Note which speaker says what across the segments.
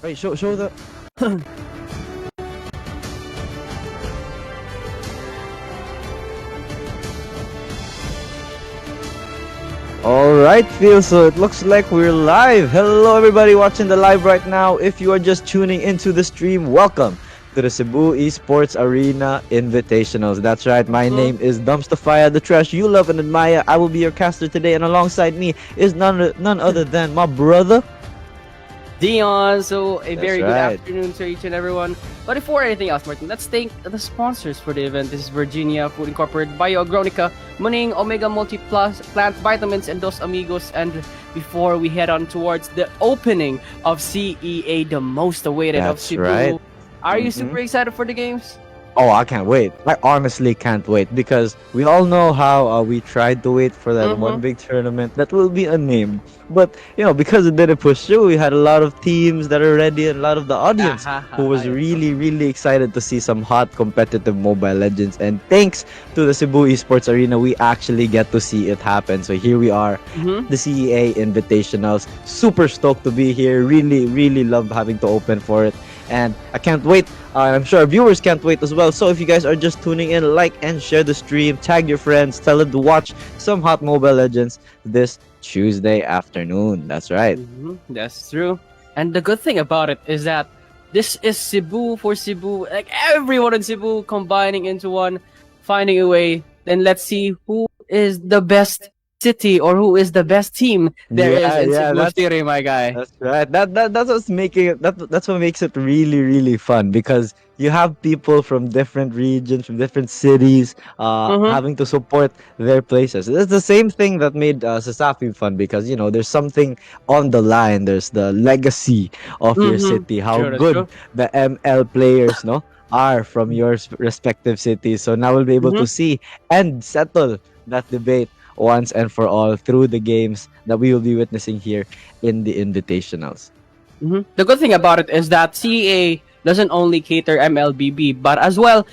Speaker 1: Wait, show the. All right, Phil. So it looks like we're live. Hello, everybody watching the live right now. If you are just tuning into the stream, welcome to the Cebu Esports Arena Invitationals. That's right. My name is Dumpstafia, the trash you love and admire. I will be your caster today, and alongside me is none other than my brother
Speaker 2: Dion. So a
Speaker 1: That's
Speaker 2: very good
Speaker 1: right.
Speaker 2: afternoon to each and everyone. But before anything else, Martin, let's thank the sponsors for the event. This is Virginia Food Incorporated, Bioagronica, Muning, Omega Multi Plus, Plant Vitamins, and Dos Amigos. And before we head on towards the opening of CEA, the most awaited of
Speaker 1: That's
Speaker 2: Cebu,
Speaker 1: right.
Speaker 2: are you
Speaker 1: Mhm.
Speaker 2: super excited for the games?
Speaker 1: Oh, I can't wait. I honestly can't wait because we all know how we tried to wait for that one big tournament that will be unnamed. But, because it didn't push through, we had a lot of teams that are ready and a lot of the audience who was really, really excited to see some hot competitive Mobile Legends. And thanks to the Cebu Esports Arena, we actually get to see it happen. So here we are, the CEA Invitationals. Super stoked to be here. Really, really love having to open for it. And I can't wait. I'm sure our viewers can't wait as well. So if you guys are just tuning in, like and share the stream, tag your friends, tell them to watch some hot Mobile Legends this Tuesday afternoon. That's right.
Speaker 2: That's true. And the good thing about it is that this is Cebu for Cebu. Like everyone in Cebu combining into one, finding a way. Then let's see who is the best city or who is the best team there is in Cebu City, my guy.
Speaker 1: That's right. That's what's making it. That's what makes it really, really fun because you have people from different regions, from different cities, having to support their places. It's the same thing that made Sasapi fun because there's something on the line. There's the legacy of your city, how
Speaker 2: True, that's
Speaker 1: good
Speaker 2: true.
Speaker 1: the ML players, are from your respective cities. So now we'll be able to see and settle that debate once and for all through the games that we will be witnessing here in the invitationals.
Speaker 2: The good thing about it is that CEA doesn't only cater MLBB, but as well,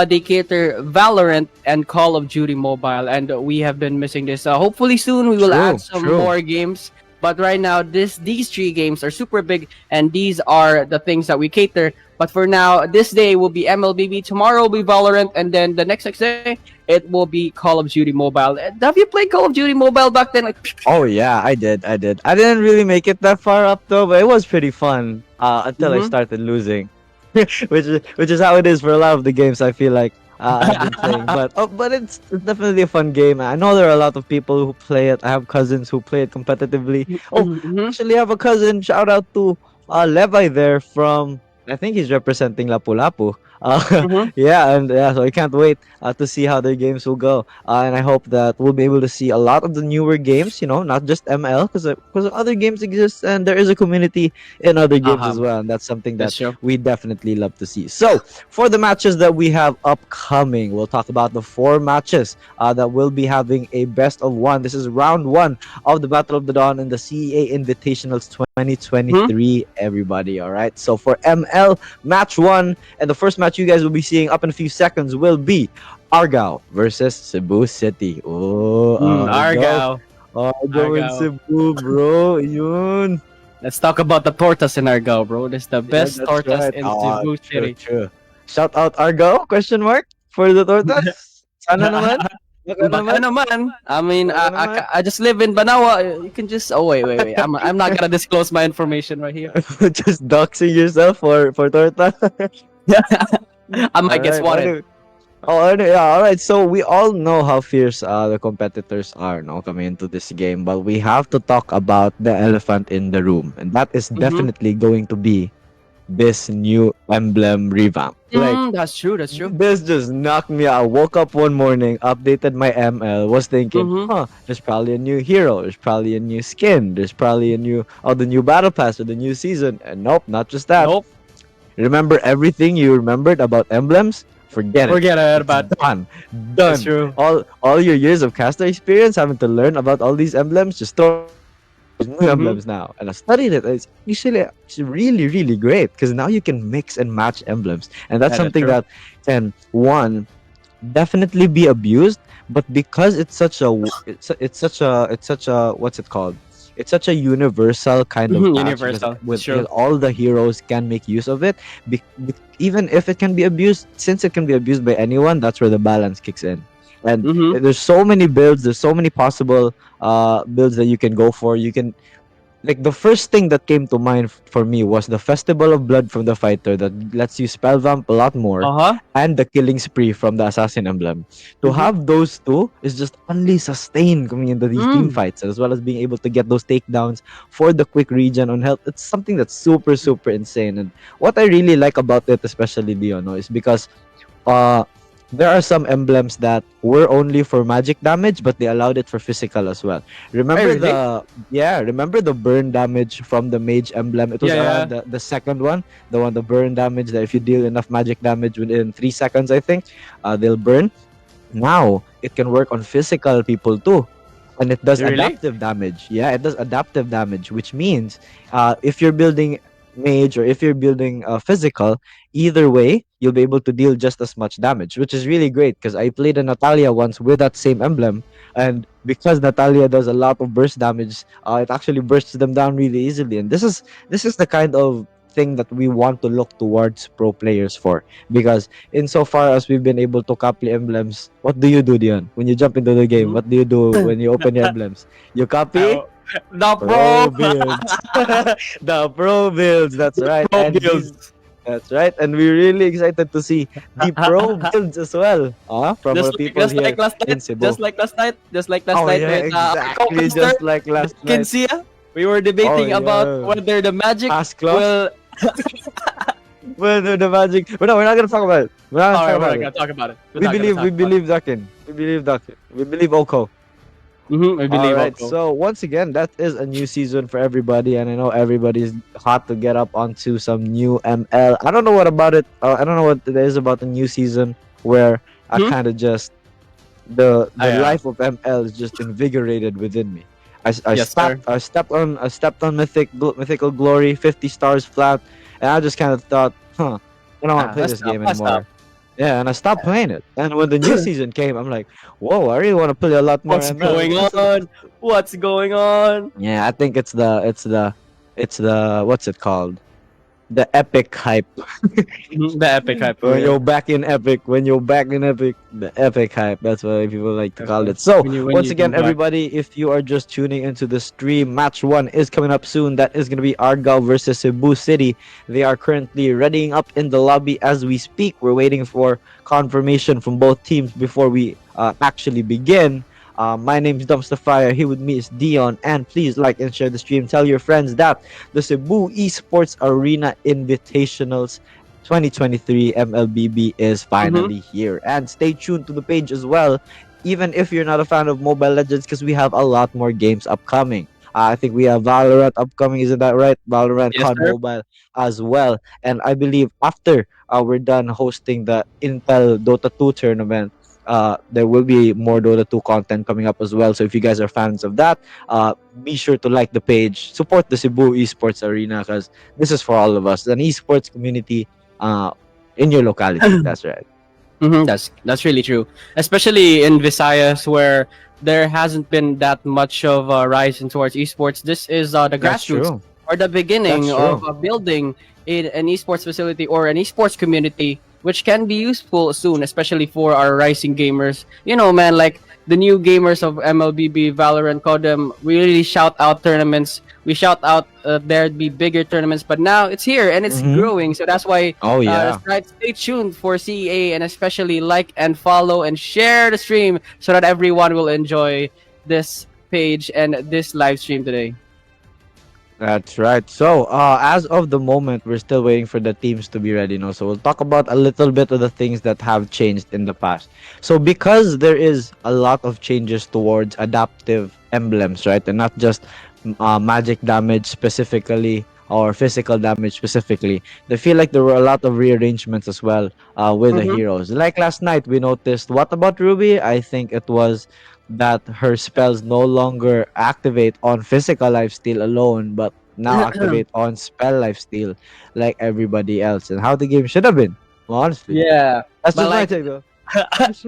Speaker 2: they cater Valorant and Call of Duty Mobile, and we have been missing this. Hopefully soon we will add some more games. But right now, these three games are super big, and these are the things that we cater. But for now, this day will be MLBB, tomorrow will be Valorant, and then the next day it will be Call of Duty Mobile. Have you played Call of Duty Mobile back then?
Speaker 1: Oh yeah, I did. I didn't really make it that far up though, but it was pretty fun until I started losing, which is how it is for a lot of the games. I feel like I've been playing, but it's definitely a fun game. I know there are a lot of people who play it. I have cousins who play it competitively. Oh, actually, I have a cousin. Shout out to Levi there from. I think he's representing Lapu-Lapu. So I can't wait to see how their games will go. And I hope that we'll be able to see a lot of the newer games, not just ML, because other games exist and there is a community in other games as well. And that's something that we definitely love to see. So for the matches that we have upcoming, we'll talk about the 4 matches that will be having a best of 1. This is round 1 of the Battle of the Dawn in the CEA Invitationals 2023, everybody. All right. So for ML, match 1, and the first match you guys will be seeing up in a few seconds will be ARGAO versus Cebu City. Oh,
Speaker 2: ARGAO.
Speaker 1: ARGAO in Cebu, bro. Yun.
Speaker 2: Let's talk about the tortas in ARGAO, bro. This is the best tortas in Cebu City.
Speaker 1: True. Shout out ARGAO? Question mark for the tortas. Sana naman.
Speaker 2: Baka naman. I mean, I just live in Banawa. You can just. Oh wait. I'm not gonna disclose my information right here.
Speaker 1: Just doxing yourself for torta.
Speaker 2: I might get swatted.
Speaker 1: All right. So we all know how fierce the competitors are, coming into this game. But we have to talk about the elephant in the room, and that is definitely going to be this new emblem revamp.
Speaker 2: That's true.
Speaker 1: This just knocked me out. I woke up one morning, updated my ML, was thinking, there's probably a new hero, there's probably a new skin, there's probably the new battle pass or the new season. And nope, not just that.
Speaker 2: Nope.
Speaker 1: Remember everything you remembered about emblems? Forget it.
Speaker 2: About
Speaker 1: Done.
Speaker 2: That's true.
Speaker 1: All your years of caster experience, having to learn about all these emblems, just throw new emblems now. And I studied it. It's really, really great because now you can mix and match emblems, and that's something that can definitely be abused. But because it's such a what's it called? it's such a universal kind of patch because
Speaker 2: Universal. It's
Speaker 1: because
Speaker 2: true.
Speaker 1: all the heroes can make use of it. Even if it can be abused, since it can be abused by anyone, that's where the balance kicks in. And
Speaker 2: Mm-hmm.
Speaker 1: there's so many builds, there's so many possible builds that you can go for. You can, like, the first thing that came to mind for me was the Festival of Blood from the Fighter that lets you spell vamp a lot more,
Speaker 2: Uh-huh.
Speaker 1: and the Killing Spree from the Assassin Emblem. To
Speaker 2: Mm-hmm.
Speaker 1: have those two is just only sustain coming into these team
Speaker 2: Mm.
Speaker 1: fights, as well as being able to get those takedowns for the quick regen on health. It's something that's super, super insane. And what I really like about it, especially Dion, no, is because uh there are some emblems that were only for magic damage, but they allowed it for physical as well.
Speaker 2: Oh,
Speaker 1: Remember
Speaker 2: really?
Speaker 1: the yeah, remember the burn damage from the mage emblem? It was
Speaker 2: Yeah,
Speaker 1: around
Speaker 2: yeah.
Speaker 1: the second one, the burn damage that if you deal enough magic damage within 3 seconds, I think, they'll burn. Now it can work on physical people too, and it does
Speaker 2: Really?
Speaker 1: adaptive damage. Yeah, it does adaptive damage, which means if you're building mage or if you're building physical, either way you'll be able to deal just as much damage, which is really great because I played a Natalia once with that same emblem, and because Natalia does a lot of burst damage, it actually bursts them down really easily. And this is the kind of thing that we want to look towards pro players for, because insofar as we've been able to copy emblems, what do you do, Dion? When you jump into the game,
Speaker 2: Mm-hmm.
Speaker 1: what do you do when you open your emblems? You copy
Speaker 2: Oh, the
Speaker 1: pro
Speaker 2: pro.
Speaker 1: builds. The pro builds, that's right.
Speaker 2: Pro
Speaker 1: And these
Speaker 2: builds.
Speaker 1: that's right. And we're really excited to see the pro builds as well. From our
Speaker 2: Just like
Speaker 1: people
Speaker 2: just
Speaker 1: here
Speaker 2: like last
Speaker 1: in
Speaker 2: night,
Speaker 1: Cebu.
Speaker 2: just like last night, just like last
Speaker 1: Oh
Speaker 2: night
Speaker 1: yeah,
Speaker 2: with our
Speaker 1: exactly
Speaker 2: co-caster,
Speaker 1: just like last night.
Speaker 2: Kinsia. We were
Speaker 1: Oh
Speaker 2: debating about
Speaker 1: yeah.
Speaker 2: whether the magic
Speaker 1: Pass clause?
Speaker 2: will.
Speaker 1: Well, the magic. But no, we're not gonna talk about it. We're not gonna
Speaker 2: All
Speaker 1: talk
Speaker 2: right, we're
Speaker 1: about
Speaker 2: not
Speaker 1: it.
Speaker 2: gonna talk about it. We're
Speaker 1: We
Speaker 2: not gonna
Speaker 1: believe
Speaker 2: talk
Speaker 1: we
Speaker 2: about it.
Speaker 1: believe Dakin. We believe Dakin. We believe Oko.
Speaker 2: I
Speaker 1: All
Speaker 2: believe
Speaker 1: right.
Speaker 2: also.
Speaker 1: So once again, that is a new season for everybody, and I know everybody's hot to get up onto some new ML. I don't know what about it. I don't know what it is about the new season where I
Speaker 2: Hmm?
Speaker 1: kind of just the
Speaker 2: Yeah.
Speaker 1: life of ML is just invigorated within me.
Speaker 2: Yes, sir.
Speaker 1: I stepped on mythical glory, 50 stars flat, and I just kind of thought, I don't want to play
Speaker 2: Let's
Speaker 1: this
Speaker 2: stop.
Speaker 1: game
Speaker 2: Let's stop.
Speaker 1: anymore. Yeah, and I stopped playing it. And when the new season came, I'm like, whoa, I really want to play a lot more
Speaker 2: What's
Speaker 1: ML.
Speaker 2: going on? What's going on?
Speaker 1: Yeah, I think it's the what's it called? The epic hype.
Speaker 2: The epic hype for
Speaker 1: When
Speaker 2: real.
Speaker 1: you're back in epic, the epic hype. That's what people like to call it. So
Speaker 2: When
Speaker 1: once
Speaker 2: you go
Speaker 1: again,
Speaker 2: back.
Speaker 1: everybody, if you are just tuning into the stream, match one is coming up soon. That is gonna be ARGAO versus Cebu City. They are currently readying up in the lobby as we speak. We're waiting for confirmation from both teams before we actually begin. My name is Dumpster Fire. Here with me is Dion, and please like and share the stream. Tell your friends that the Cebu Esports Arena Invitationals 2023 MLBB is
Speaker 2: Mm-hmm.
Speaker 1: finally here. And stay tuned to the page as well, even if you're not a fan of Mobile Legends, because we have a lot more games upcoming. I think we have Valorant upcoming, isn't that right? Valorant,
Speaker 2: Yes,
Speaker 1: COD
Speaker 2: sir.
Speaker 1: Mobile as well. And I believe after we're done hosting the Intel Dota 2 tournament, there will be more Dota 2 content coming up as well. So if you guys are fans of that, be sure to like the page, support the Cebu Esports Arena, because this is for all of us, an esports community uh, in your locality. That's right.
Speaker 2: That's really true, especially in Visayas where there hasn't been that much of a rise in towards esports. This is the
Speaker 1: That's
Speaker 2: grassroots
Speaker 1: true.
Speaker 2: or the
Speaker 1: That's
Speaker 2: beginning of
Speaker 1: true.
Speaker 2: building an esports facility or an esports community, which can be useful soon, especially for our rising gamers. You know, man, like the new gamers of MLBB, Valorant, Codem, we really shout out tournaments. We shout out there'd be bigger tournaments, but now it's here and it's
Speaker 1: Mm-hmm.
Speaker 2: growing. So that's why
Speaker 1: Oh
Speaker 2: that's
Speaker 1: yeah.
Speaker 2: right. Stay tuned for CEA and especially like and follow and share the stream so that everyone will enjoy this page and this live stream today.
Speaker 1: That's right. So, as of the moment, we're still waiting for the teams to be ready now. So, we'll talk about a little bit of the things that have changed in the past. So, because there is a lot of changes towards adaptive emblems, right? And not just magic damage specifically or physical damage specifically, they feel like there were a lot of rearrangements as well with the
Speaker 2: Mm-hmm.
Speaker 1: heroes. Like last night, we noticed what about Ruby? I think it was that her spells no longer activate on physical lifesteal alone, but now activate on spell lifesteal like everybody else, and how the game should have been. Well, honestly,
Speaker 2: Yeah,
Speaker 1: that's
Speaker 2: but
Speaker 1: just my
Speaker 2: like
Speaker 1: take though.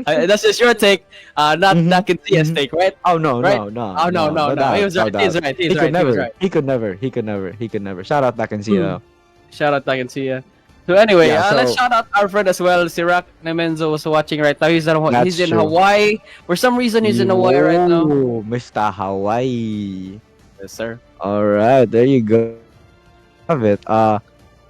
Speaker 2: That's just your take, not
Speaker 1: Mm-hmm.
Speaker 2: Dakinsia's
Speaker 1: Mm-hmm.
Speaker 2: take, right?
Speaker 1: Oh no,
Speaker 2: Right?
Speaker 1: no, no,
Speaker 2: Oh no,
Speaker 1: no,
Speaker 2: no,
Speaker 1: no
Speaker 2: no. He
Speaker 1: doubt,
Speaker 2: was
Speaker 1: no
Speaker 2: right. He's
Speaker 1: doubt.
Speaker 2: right.
Speaker 1: He
Speaker 2: He's
Speaker 1: could
Speaker 2: right. He was
Speaker 1: never.
Speaker 2: right.
Speaker 1: He could never. He could never. He could never. Shout out
Speaker 2: Hmm.
Speaker 1: Dakinsia.
Speaker 2: Shout out Dakinsia. So anyway,
Speaker 1: Yeah.
Speaker 2: let's
Speaker 1: So
Speaker 2: shout out our friend as well, Sirak Nemenzo was watching right now. He's
Speaker 1: that's
Speaker 2: in
Speaker 1: true.
Speaker 2: Hawaii. For some reason, he's in Hawaii right now.
Speaker 1: Oh, Mr. Hawaii.
Speaker 2: Yes, sir.
Speaker 1: All right, there you go. Have it.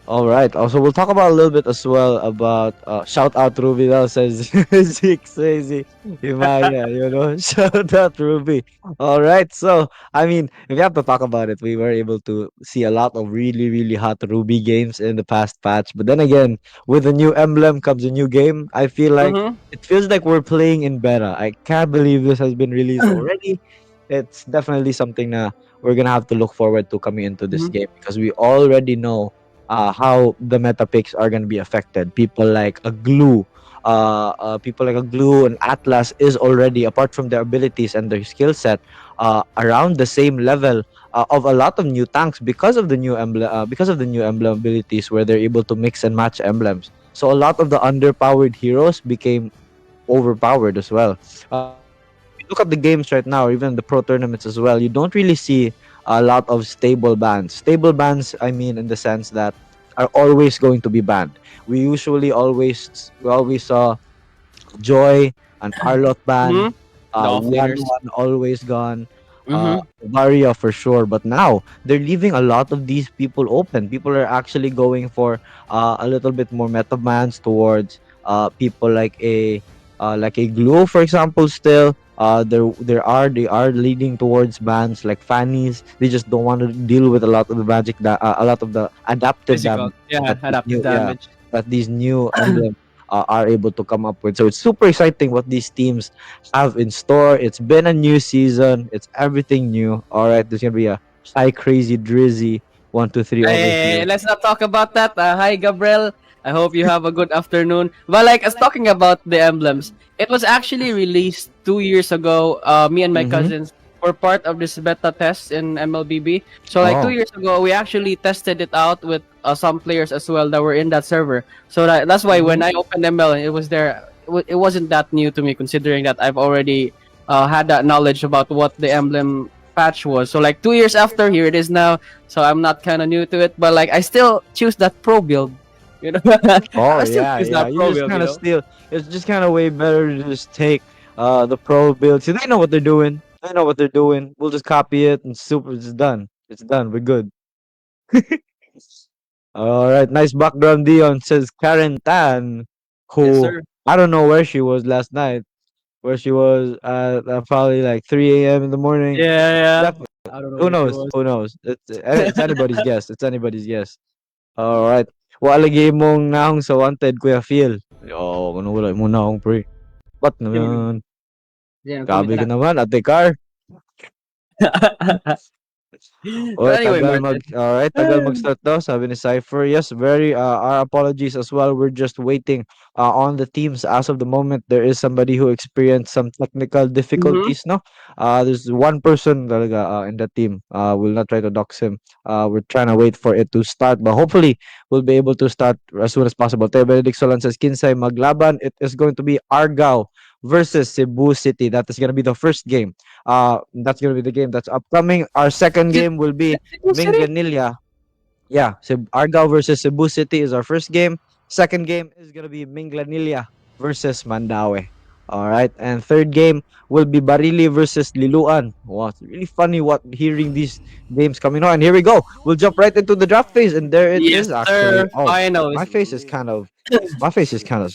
Speaker 1: All right. Also, we'll talk about a little bit as well about shout out Ruby. That says Zeke Crazy Himaya. Shout out Ruby. All right. So, I mean, if you have to talk about it, we were able to see a lot of really, really hot Ruby games in the past patch. But then again, with a new emblem comes a new game. I feel like
Speaker 2: Mm-hmm.
Speaker 1: it feels like we're playing in beta. I can't believe this has been released already. It's definitely something that we're gonna have to look forward to coming into this
Speaker 2: Mm-hmm.
Speaker 1: game because we already know how the meta picks are going to be affected. People like a glue and Atlas is already, apart from their abilities and their skill set, around the same level of a lot of new tanks because of the new emblem abilities where they're able to mix and match emblems. So a lot of the underpowered heroes became overpowered as well. You look at the games right now, or even the pro tournaments as well, you don't really see a lot of stable bans. Stable bans, I mean, in the sense that are always going to be banned. We always saw Joy, an Arlot ban,
Speaker 2: Mm-hmm. The
Speaker 1: one
Speaker 2: offlaners.
Speaker 1: one always gone,
Speaker 2: Mm-hmm.
Speaker 1: Varia for sure. But now they're leaving a lot of these people open. People are actually going for a little bit more meta bans towards people like a Glue, for example. Still, they are leading towards bans like Fannies. They just don't want to deal with a lot of the adaptive
Speaker 2: Physical.
Speaker 1: damage
Speaker 2: Yeah,
Speaker 1: that these
Speaker 2: adaptive
Speaker 1: new yeah
Speaker 2: damage.
Speaker 1: that these new emblems are able to come up with. So it's super exciting what these teams have in store. It's been a new season. It's everything new. All right, there's gonna be a high crazy drizzy 1 2 3 over
Speaker 2: Hey,
Speaker 1: here.
Speaker 2: let's not talk about that. Hi, Gabriel. I hope you have a good afternoon. But like, as talking about the emblems, it was actually released 2 years ago. Me and my
Speaker 1: Mm-hmm.
Speaker 2: cousins were part of this beta test in MLBB. So like two
Speaker 1: Oh.
Speaker 2: years ago, we actually tested it out with some players as well that were in that server. So that's why
Speaker 1: Mm-hmm.
Speaker 2: when I opened ML, it was there. It wasn't that new to me, considering that I've already had that knowledge about what the emblem patch was. So like 2 years after, here it is now. So I'm not kind of new to it, but like I still choose that pro build. You know,
Speaker 1: Oh
Speaker 2: I still
Speaker 1: yeah,
Speaker 2: choose
Speaker 1: yeah.
Speaker 2: that
Speaker 1: You
Speaker 2: pro
Speaker 1: just
Speaker 2: build.
Speaker 1: kind
Speaker 2: You
Speaker 1: of
Speaker 2: know.
Speaker 1: steal. It's just kind of way better to just take the pro build. See, they know what they're doing. They know what they're doing. We'll just copy it and super. It's done. It's done. We're good. All right. Nice background. Dion says Karen Tan,
Speaker 2: Yes,
Speaker 1: who
Speaker 2: sir.
Speaker 1: I don't know where she was last night. Where she was at probably like 3 a.m. in the morning.
Speaker 2: Yeah, yeah.
Speaker 1: Definitely.
Speaker 2: I don't know
Speaker 1: Who
Speaker 2: where she
Speaker 1: knows?
Speaker 2: was.
Speaker 1: Who knows? It's anybody's guess. It's anybody's guess. All right. Wala lagi mong nahong sa wanted, Kuya Phil. Oo, kung wala mo nahong pre. Ba't
Speaker 2: Yan,
Speaker 1: naman?
Speaker 2: nag-comment
Speaker 1: Grabe ka
Speaker 2: na.
Speaker 1: naman, Ate Car.
Speaker 2: So
Speaker 1: Oh,
Speaker 2: anyway, Martin.
Speaker 1: alright, tagal mag-start daw, sabi ni Cypher. Yes, our apologies as well. We're just waiting on the teams as of the moment. There is somebody who experienced some technical
Speaker 2: Mm-hmm.
Speaker 1: difficulties, no? There's one person talaga in the team. We'll not try to dox him. We're trying to wait for it to start, but hopefully we'll be able to start as soon as possible. Teo Benedict Solan says, Kinsay maglaban. It is going to be ARGAO versus Cebu City. That is going to be the first game. That's gonna be the game that's upcoming. Our second
Speaker 2: Is it
Speaker 1: game will be
Speaker 2: Cebu City?
Speaker 1: Minglanilla. Yeah, Argao versus Cebu City is our first game. Second game is gonna be Minglanilla versus Mandaue. All right, and third game will be Barili versus Liloan. Wow, it's really funny what hearing these games coming on. And here we go. We'll jump right into the draft phase, and there it
Speaker 2: Yes,
Speaker 1: is. Actually,
Speaker 2: sir.
Speaker 1: oh,
Speaker 2: Finals.
Speaker 1: my face is kind of my face is kind of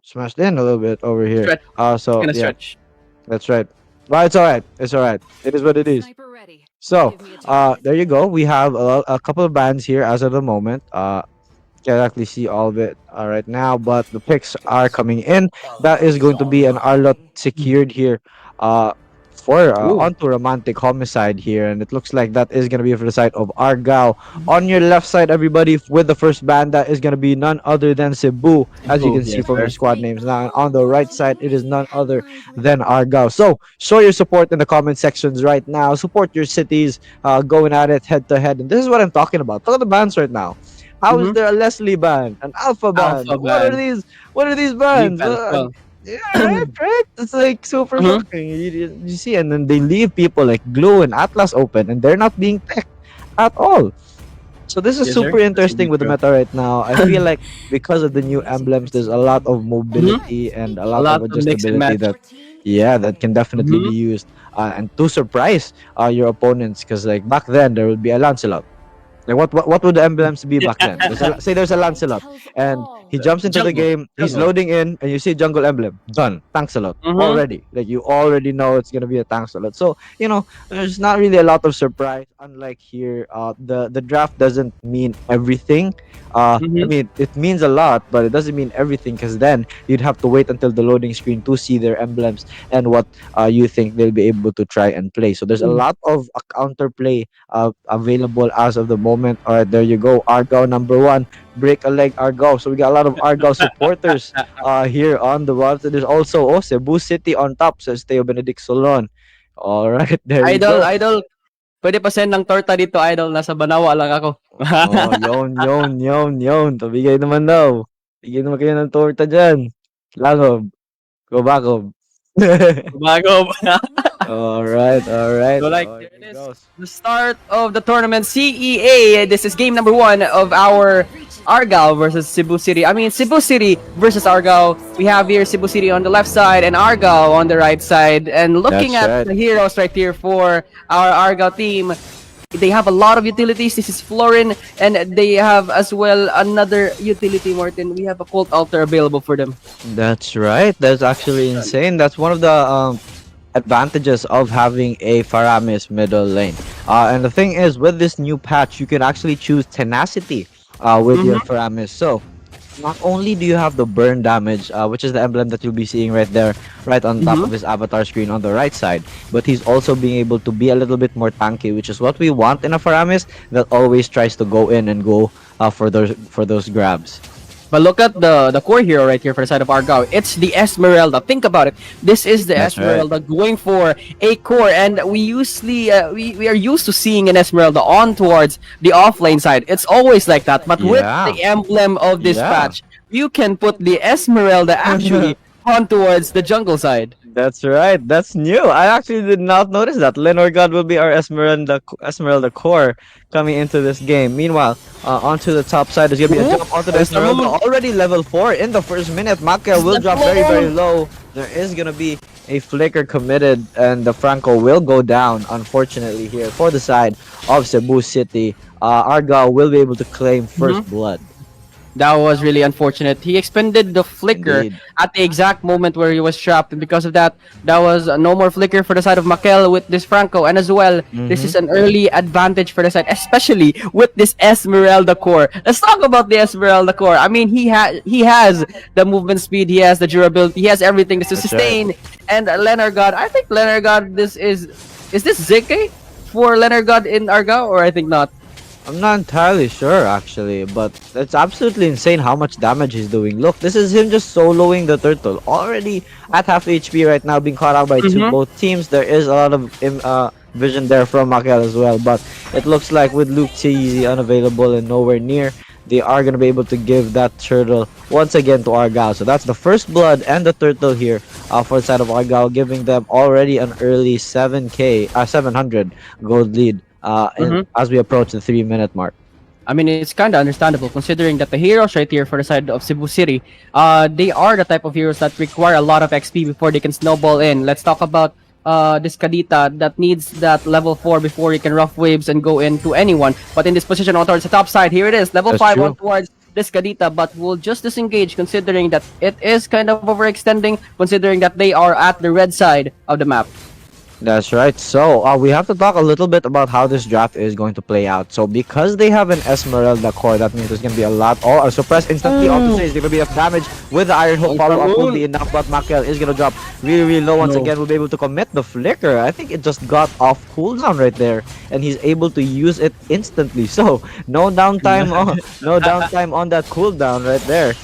Speaker 1: smashed in a little bit over here.
Speaker 2: Stretch. It's
Speaker 1: So
Speaker 2: gonna
Speaker 1: yeah,
Speaker 2: stretch.
Speaker 1: that's right. But it's all right. It's all right. It is what it is. So, there you go. We have a couple of bands here as of the moment. Can't actually see all of it right now, but the picks are coming in. That is going to be an Arlot secured here. For
Speaker 2: Ooh.
Speaker 1: onto romantic homicide here, and it looks like that is gonna be for the side of Argao. On your left side, everybody, with the first band, that is gonna be none other than Cebu, as you
Speaker 2: Oh,
Speaker 1: can see
Speaker 2: yes,
Speaker 1: from their
Speaker 2: sir.
Speaker 1: squad names. Now, on the right side, it is none other than Argao. So, show your support in the comment sections right now. Support your cities, going at it head to head. And this is what I'm talking about. Look at the bands right now. How is
Speaker 2: Mm-hmm.
Speaker 1: there a Leslie band, an Alpha band?
Speaker 2: Alpha band,
Speaker 1: What are these
Speaker 2: V
Speaker 1: bands?
Speaker 2: band as well.
Speaker 1: Yeah, right, right. It's like super
Speaker 2: Mm-hmm.
Speaker 1: shocking. You see, and then they leave people like Glue and Atlas open, and they're not being tech at all. So this is
Speaker 2: Yes, sir.
Speaker 1: super
Speaker 2: That's
Speaker 1: interesting
Speaker 2: really
Speaker 1: with the
Speaker 2: true.
Speaker 1: meta right now. I feel like because of the new emblems, there's a lot of
Speaker 2: Mm-hmm.
Speaker 1: mobility and a
Speaker 2: A
Speaker 1: lot of
Speaker 2: lot of mix and
Speaker 1: adjustability
Speaker 2: match.
Speaker 1: that, yeah, that can definitely be
Speaker 2: Mm-hmm.
Speaker 1: used and to surprise your opponents. Because like back then there would be a Lancelot. Like what would the emblems be back then? Say there's a Lancelot and he jumps into the
Speaker 2: Jungle.
Speaker 1: game, he's
Speaker 2: Jungle.
Speaker 1: loading in, and you see jungle emblem. Done. Thanks a lot.
Speaker 2: Mm-hmm.
Speaker 1: Already. Like you already know it's gonna be a thanks a lot. So, there's not really a lot of surprise. Unlike here, the draft doesn't mean everything. I
Speaker 2: Mm-hmm.
Speaker 1: mean it means a lot, but it doesn't mean everything because then you'd have to wait until the loading screen to see their emblems and what you think they'll be able to try and play. So there's a lot of counterplay available as of the moment. All right, there you go. ARGAO number one. Break a leg, ARGAO. So we got a lot of ARGAO supporters here on the roster. There's also Cebu City on top, says Theo Benedict Solon. All right, there you
Speaker 2: Idol,
Speaker 1: go.
Speaker 2: idol. Pwede pa send ng torta dito, idol. Nasa Banawa lang ako.
Speaker 1: Oh, yon. Pabigay naman daw. Bigyan naman kayo ng torta dyan. Langob. Kubakob.
Speaker 2: Bago.
Speaker 1: All right.
Speaker 2: So like
Speaker 1: Oh,
Speaker 2: there
Speaker 1: here
Speaker 2: it
Speaker 1: it
Speaker 2: is,
Speaker 1: goes.
Speaker 2: the start of the tournament CEA. This is game number 1 of our Argao versus Cebu City. I mean Cebu City versus Argao. We have here Cebu City on the left side and Argao on the right side. And looking
Speaker 1: That's
Speaker 2: at
Speaker 1: right.
Speaker 2: the heroes right here for our Argao team, they have a lot of utilities. This is Florin, and they have as well another utility, Martin. We have a Cult Altar available for them.
Speaker 1: That's right. That's actually insane. That's one of the advantages of having a Faramis middle lane. And the thing is, with this new patch, you can actually choose tenacity with your
Speaker 2: Mm-hmm.
Speaker 1: Faramis. So not only do you have the burn damage, which is the emblem that you'll be seeing right there, right on top
Speaker 2: Mm-hmm.
Speaker 1: of his avatar screen on the right side, but he's also being able to be a little bit more tanky, which is what we want in a Faramis that always tries to go in and go for those grabs.
Speaker 2: But look at the core hero right here for the side of Argao. It's the Esmeralda. Think about it. This is the
Speaker 1: That's right.
Speaker 2: Esmeralda going for a core, and we usually we are used to seeing an Esmeralda on towards the offlane side. It's always like that. But with
Speaker 1: Yeah.
Speaker 2: the emblem of this
Speaker 1: Yeah.
Speaker 2: patch, you can put the Esmeralda actually on towards the jungle side.
Speaker 1: That's right. That's new. I actually did not notice that. Lenorgad will be our Esmeralda core coming into this game. Meanwhile, onto the top side, there's gonna be a
Speaker 2: Ooh,
Speaker 1: jump onto the
Speaker 2: there's the
Speaker 1: Esmeralda.
Speaker 2: move.
Speaker 1: Already level 4 in the first minute. Makia will
Speaker 2: The
Speaker 1: drop very, very
Speaker 2: floor.
Speaker 1: low. There is gonna be a flicker committed, and the Franco will go down, unfortunately, here for the side of Cebu City. Argao will be able to claim first
Speaker 2: Mhm.
Speaker 1: blood.
Speaker 2: That was really unfortunate. He expended the flicker
Speaker 1: Indeed.
Speaker 2: at the exact moment where he was trapped, and because of that, that was no more flicker for the side of Makel with this Franco. And as well, this
Speaker 1: Mm-hmm.
Speaker 2: is an early advantage for the side, especially with this Esmeralda core. Let's talk about the Esmeralda core. I mean, he has the movement speed, he has the durability, he has everything to
Speaker 1: That's right.
Speaker 2: sustain. And Leonard, I think Leonard, is this ZK for Leonard in Argao, or I think not.
Speaker 1: I'm not entirely sure actually, but it's absolutely insane how much damage he's doing. Look, this is him just soloing the turtle. Already at half HP right now, being caught out by
Speaker 2: Mm-hmm.
Speaker 1: both teams. There is a lot of vision there from Makel as well, but it looks like with Luke Cheesy unavailable and nowhere near, they are going to be able to give that turtle once again to Argao. So that's the first blood and the turtle here for the side of Argao, giving them already an early 700 gold lead as we approach the 3-minute mark.
Speaker 2: I mean, it's kind of understandable considering that the heroes right here for the side of Cebu City, they are the type of heroes that require a lot of XP before they can snowball in. Let's talk about this Kadita that needs that level 4 before he can rough waves and go into anyone. But in this position on towards the top side, here it is, level
Speaker 1: That's
Speaker 2: 5
Speaker 1: true.
Speaker 2: on towards this Kadita, but will just disengage considering that it is kind of overextending considering that they are at the red side of the map.
Speaker 1: That's right. So we have to talk a little bit about how this draft is going to play out. So because they have an Esmeralda core, that means there's going to be a lot. Oh, a suppress instantly onto Say. There's going to be enough damage with the Iron Hook. Follow-up will be enough, but Makel is going to drop really, really low once
Speaker 2: No.
Speaker 1: again. Will be able to commit the flicker. I think it just got off cooldown right there, and he's able to use it instantly. So no downtime, no downtime on that cooldown right there.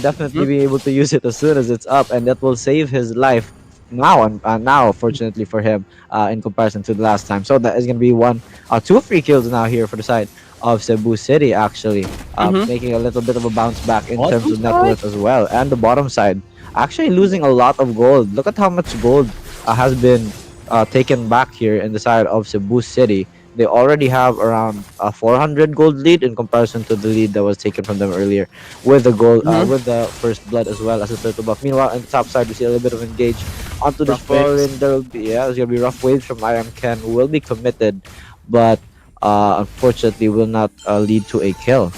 Speaker 1: Definitely be able to use it as soon as it's up, and that will save his life now, fortunately for him, in comparison to the last time. So that is going to be two free kills now here for the side of Cebu City, actually,
Speaker 2: Mm-hmm.
Speaker 1: making a little bit of a bounce back in terms
Speaker 2: Bottom
Speaker 1: of net
Speaker 2: side?
Speaker 1: worth as well. And the bottom side, actually losing a lot of gold. Look at how much gold has been taken back here in the side of Cebu City. They already have around a 400 gold lead in comparison to the lead that was taken from them earlier with the gold,
Speaker 2: Mm-hmm.
Speaker 1: with the first blood as well as the turtle buff. Meanwhile, on the top side, we see a little bit of engage onto this
Speaker 2: Rough
Speaker 1: floor
Speaker 2: waves.
Speaker 1: lane. There will be, yeah, there's gonna be rough waves from 𝐼𝐴𝐿, who will be committed, but unfortunately will not lead to a kill.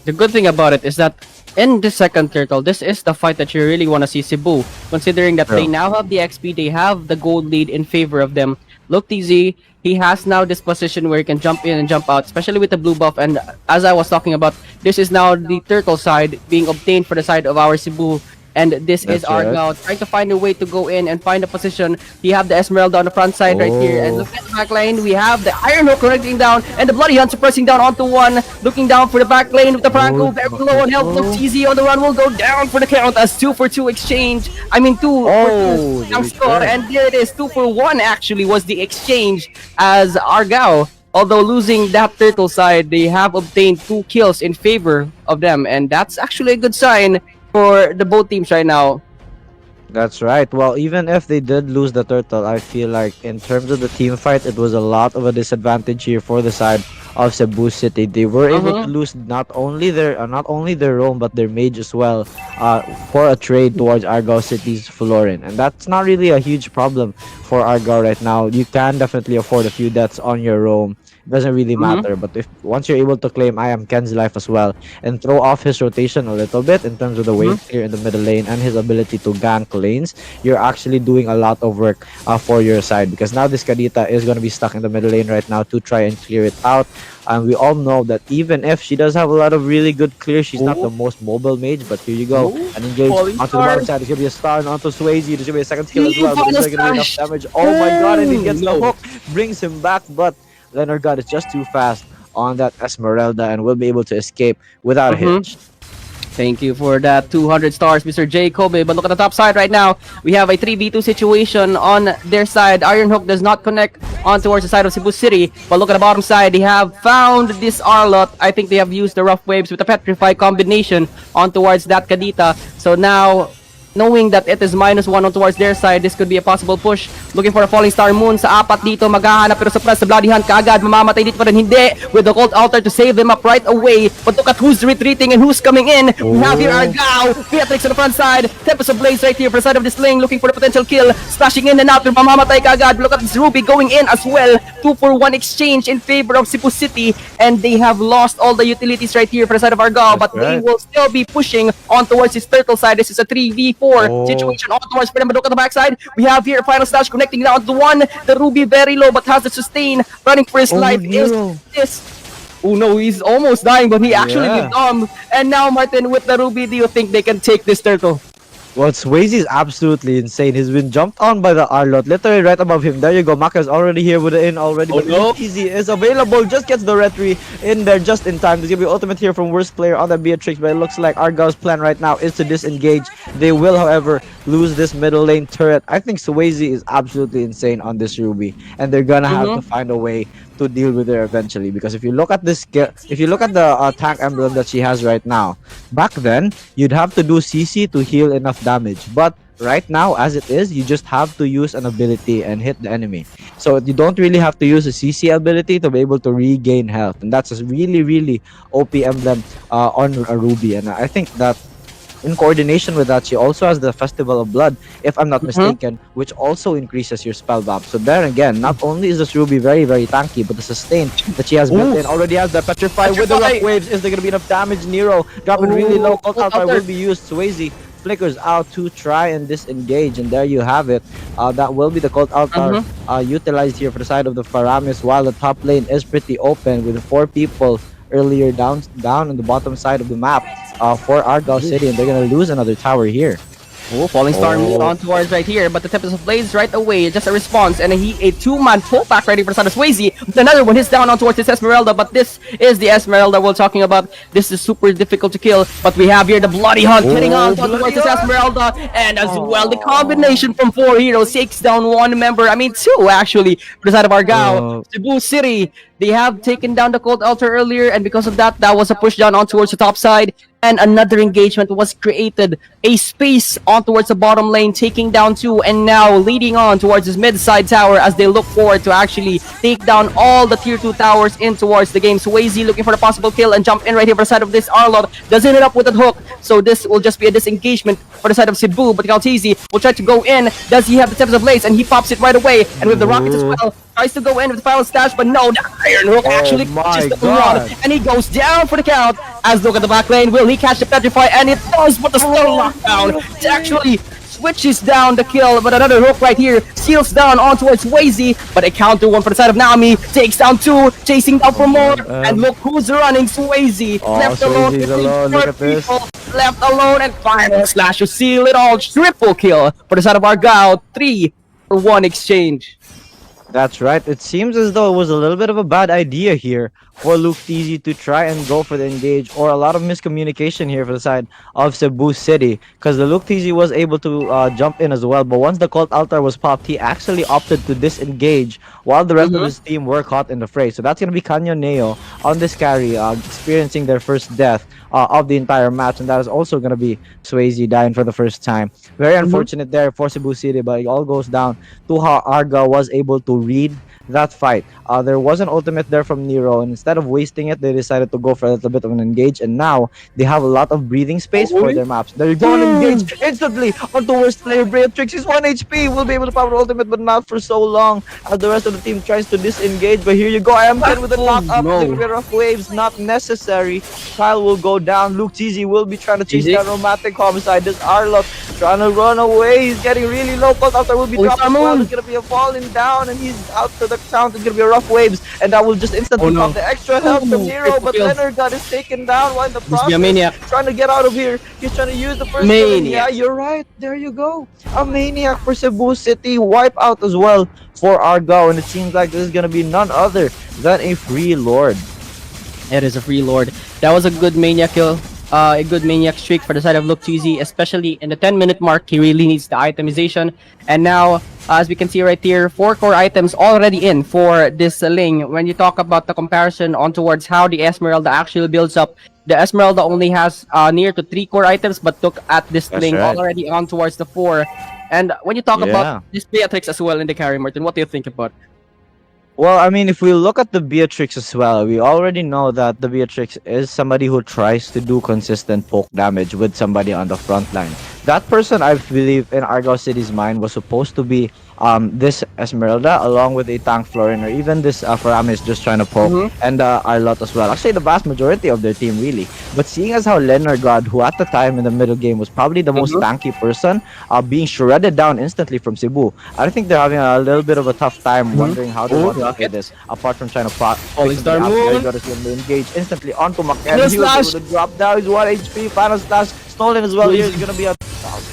Speaker 2: The good thing about it is that in the second turtle, this is the fight that you really want to see Cebu, considering that they
Speaker 1: True.
Speaker 2: now have the XP, they have the gold lead in favor of them. Look, TZ, he has now this position where he can jump in and jump out, especially with the blue buff. And as I was talking about, this is now the turtle side being obtained for the side of our Cebu. And this is
Speaker 1: That's right.
Speaker 2: ARGAO trying to find a way to go in and find a position. We have the Esmeralda on the front side right here. And
Speaker 1: Oh.
Speaker 2: look at the back lane. We have the Iron Hook connecting down. And the Bloody Hunt suppressing down onto one. Looking down for the back lane with the Franco.
Speaker 1: Oh,
Speaker 2: Very low on health. Looks easy on the run. Will go down for the count as 2-for-2 exchange. I mean, 2-for-2
Speaker 1: Oh, the
Speaker 2: now score.
Speaker 1: return.
Speaker 2: And there it is. 2-for-1 actually was the exchange as ARGAO. Although losing that turtle side, they have obtained 2 kills in favor of them. And that's actually a good sign for the both teams right now.
Speaker 1: That's right. Well, even if they did lose the turtle, I feel like in terms of the team fight, it was a lot of a disadvantage here for the side of Cebu City. They were able to lose not only their roam but their mage as well, for a trade towards ARGAO City's Florin, and that's not really a huge problem for ARGAO right now. You can definitely afford a few deaths on your roam. It doesn't really matter, but if once you're able to claim 𝐼𝐴𝐿's life as well and throw off his rotation a little bit in terms of the waves here in the middle lane and his ability to gank lanes, you're actually doing a lot of work for your side, because now this Kadita is going to be stuck in the middle lane right now to try and clear it out. And we all know that even if she does have a lot of really good clear, she's not the most mobile mage. But here you go, an engage
Speaker 2: Falling
Speaker 1: onto the bottom
Speaker 2: star.
Speaker 1: side. There's gonna be a star and onto 𝐶𝐲𝐳. There's gonna be a second skill as well, but
Speaker 2: Final
Speaker 1: there's not gonna be enough
Speaker 2: slash.
Speaker 1: damage. Oh my god, and he gets the
Speaker 2: No.
Speaker 1: hook, brings him back, but Leonard God is just too fast on that Esmeralda and will be able to escape without a hitch.
Speaker 2: Thank you for that 200 stars, Mr. 𝐂𝐄𝐀. But look at the top side right now. We have a 3v2 situation on their side. Iron Hook does not connect on towards the side of Cebu City. But look at the bottom side. They have found this Arlot. I think they have used the rough waves with the Petrify combination on towards that Kadita. So now, knowing that it is -1 on towards their side, this could be a possible push. Looking for a Falling Star Moon sa apat dito, maghahanap pero surprise sa Bloody Hunt kaagad, mamamatay dito pa rin, hindi, with the Cult Altar to save them up right away. But look at who's retreating and who's coming in. We have here ARGAO, Beatrix on the front side, Tempest of Blaze right here for the side of this lane, looking for the potential kill, splashing in and out, pero mamamatay kaagad. Look at this Ruby going in as well, 2-for-1 exchange in favor of Cebu City, and they have lost all the utilities right here for the side of ARGAO, but they
Speaker 1: right.
Speaker 2: will still be pushing on towards this turtle side. This is a 3v4 situation on towards Freedom. But look at the backside. We have here Final Slash connecting down to one. The Ruby very low but has the sustain. Running for his life is
Speaker 1: Nero.
Speaker 2: this. Oh no, he's almost dying, but he actually
Speaker 1: Yeah.
Speaker 2: lived on. And now, Martin, with the Ruby, do you think they can take this turtle?
Speaker 1: Well, 𝐶𝐲𝐳 is absolutely insane. He's been jumped on by the Arlot, literally right above him. There you go. Maka's already here with the in already. But
Speaker 2: no.
Speaker 1: Easy is available. Just gets the retry in there just in time. There's gonna be ultimate here from worst player on the Beatrix, but it looks like ARGAO's plan right now is to disengage. They will, however, lose this middle lane turret. I think 𝐶𝐲𝐳 is absolutely insane on this Ruby, and they're gonna have to find a way to deal with her eventually. Because if you look at this skill, if you look at the tank emblem that she has right now, back then you'd have to do CC to heal enough damage, but right now as it is, you just have to use an ability and hit the enemy, so you don't really have to use a CC ability to be able to regain health, and that's a really OP emblem on a Ruby. And I think that in coordination with that, she also has the Festival of Blood, if I'm not mistaken, which also increases your spell bump. So there again, not only is this Ruby very tanky, but the sustain that she has built in already has the Petrify with the rough waves. Is there going to be enough damage? Nero dropping really low. Cult Altar will be used. 𝐶𝐲𝐳 flickers out to try and disengage, and there you have it. That will be the Cult Altar utilized here for the side of the Faramis, while the top lane is pretty open with 4 people earlier down on the bottom side of the map for ARGAO City, and they're gonna lose another tower here.
Speaker 2: Oh, Falling Star moved
Speaker 1: Oh.
Speaker 2: on towards right here, but the Tempest of Blades right away, just a response, and a two-man pullback ready for the side of 𝐭𝐶𝐲. Another one hits down on towards his Esmeralda, but this is the Esmeralda we're talking about. This is super difficult to kill, but we have here the Bloody Hunt hitting on towards his Esmeralda, and as well the combination from 4 heroes takes down one member, I mean 2 actually, for the side of ARGAO. Cebu City, they have taken down the Cold Altar earlier, and because of that, that was a push down on towards the top side. And another engagement was created. A space on towards the bottom lane, taking down 2, and now leading on towards his mid-side tower as they look forward to actually take down all the tier 2 towers in towards the game. So 𝐭𝐶𝐲 looking for the possible kill and jump in right here for the side of this Arlot. Doesn't hit up with a hook, so this will just be a disengagement for the side of Cebu, but 𝐂𝐀 will try to go in. Does he have the Tempest of Blades? And he pops it right away, and with the rockets as well. Tries to go in with the final stash, but no, the Iron Hook actually catches the run, and he goes down for the count. As look at the back lane, will he catch the Petrify? And it does, but the stun lockdown actually switches down the kill, but another hook right here seals down on towards 𝐭𝐶𝐲, but a counter one for the side of Nami, takes down 2, chasing down for more, and look who's running, 𝐭𝐶𝐲, left alone,
Speaker 1: look at this.
Speaker 2: left alone, and final slash to seal it all, triple kill for the side of ARGAO, 3-for-1 exchange.
Speaker 1: That's right. It seems as though it was a little bit of a bad idea here for 𝐿uke_TZ to try and go for the engage, or a lot of miscommunication here for the side of Cebu City, because the 𝐿uke_TZ was able to jump in as well, but once the Cult Altar was popped, he actually opted to disengage while the rest of his team were caught in the fray. So that's going to be 𝐂𝐿 Neo on this carry, experiencing their first death of the entire match, and that is also going to be 𝐭𝐶𝐲 dying for the first time. Very unfortunate there for Cebu City, but it all goes down to how ARGAO was able to read that fight. There was an ultimate there from Nero, and instead of wasting it, they decided to go for a little bit of an engage, and now they have a lot of breathing space for their maps. They're going to engage instantly onto worst player Beatrix. He's 1 HP, will be able to power ultimate, but not for so long as the rest of the team tries to disengage. But here you go, Amken with a knock up, rough waves, not necessary. Kyle will go down, 𝐿uke_TZ will be trying to chase down Romantic Homicide. This Arlot trying to run away, he's getting really low. Cult Altar will be dropped as well. It's gonna be a falling down, and he's out to the count. It's gonna be a rough waves, and that will just instantly pop the extra help from Nero, but Leonard is taken down while in the process trying to get out of here. He's trying to use the first kill. Yeah, you're right, there you go, a Maniac for Cebu City, wipe out as well for ARGAO, and it seems like this is gonna be none other than a free Lord.
Speaker 2: It is a free Lord. That was a good Maniac kill. A good Maniac streak for the side of 𝐿uke_TZ, especially in the 10-minute mark. He really needs the itemization. And now, as we can see right here, 4 core items already in for this Ling. When you talk about the comparison on towards how the Esmeralda actually builds up, the Esmeralda only has near to 3 core items, but look at this Ling already on towards the 4. And when you talk about this Beatrix as well in the carry, Martin, what do you think about it?
Speaker 1: Well, I mean, if we look at the Beatrix as well, we already know that the Beatrix is somebody who tries to do consistent poke damage with somebody on the front line. That person, I believe, in ARGAO City's mind was supposed to be this Esmeralda, along with a tank Florin, or even this Faramis just trying to poke, and Arlot as well. Actually, the vast majority of their team, really. But seeing as how Leonard, who at the time in the middle game was probably the most tanky person, being shredded down instantly from Cebu, I think they're having a little bit of a tough time wondering how they want to play this, apart from trying to engage instantly onto McKenna. He was able to drop down, he's 1 HP, final slash stolen as well. Here is gonna be a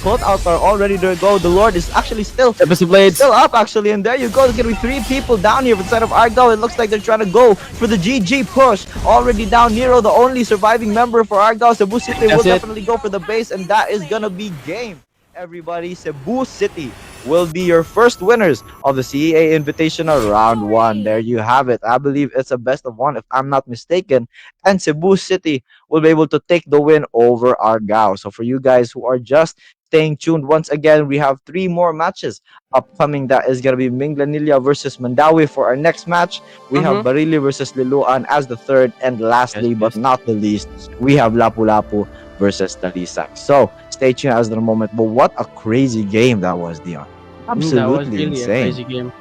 Speaker 1: Cult Altar all ready to go. The Lord is actually still up actually, and there you go. There's gonna be 3 people down here inside of ARGAO. It looks like they're trying to go for the GG push. Already down, Nero, the only surviving member for ARGAO. Cebu City will definitely go for the base, and that is gonna be game. Everybody, Cebu City will be your first winners of the CEA Invitational Round 1. There you have it. I believe it's a best of 1 if I'm not mistaken, and Cebu City will be able to take the win over ARGAO. So for you guys who are just staying tuned, once again, we have 3 more matches upcoming. That is going to be MINGLANILLA versus MANDAUE for our next match. We have BARILI versus LILOAN as the third, and lastly but not the least, we have LAPU versus TALISAY. So stay tuned as the moment. But what a crazy game that was, Dion. Absolutely
Speaker 2: that was really
Speaker 1: insane.
Speaker 2: A crazy game.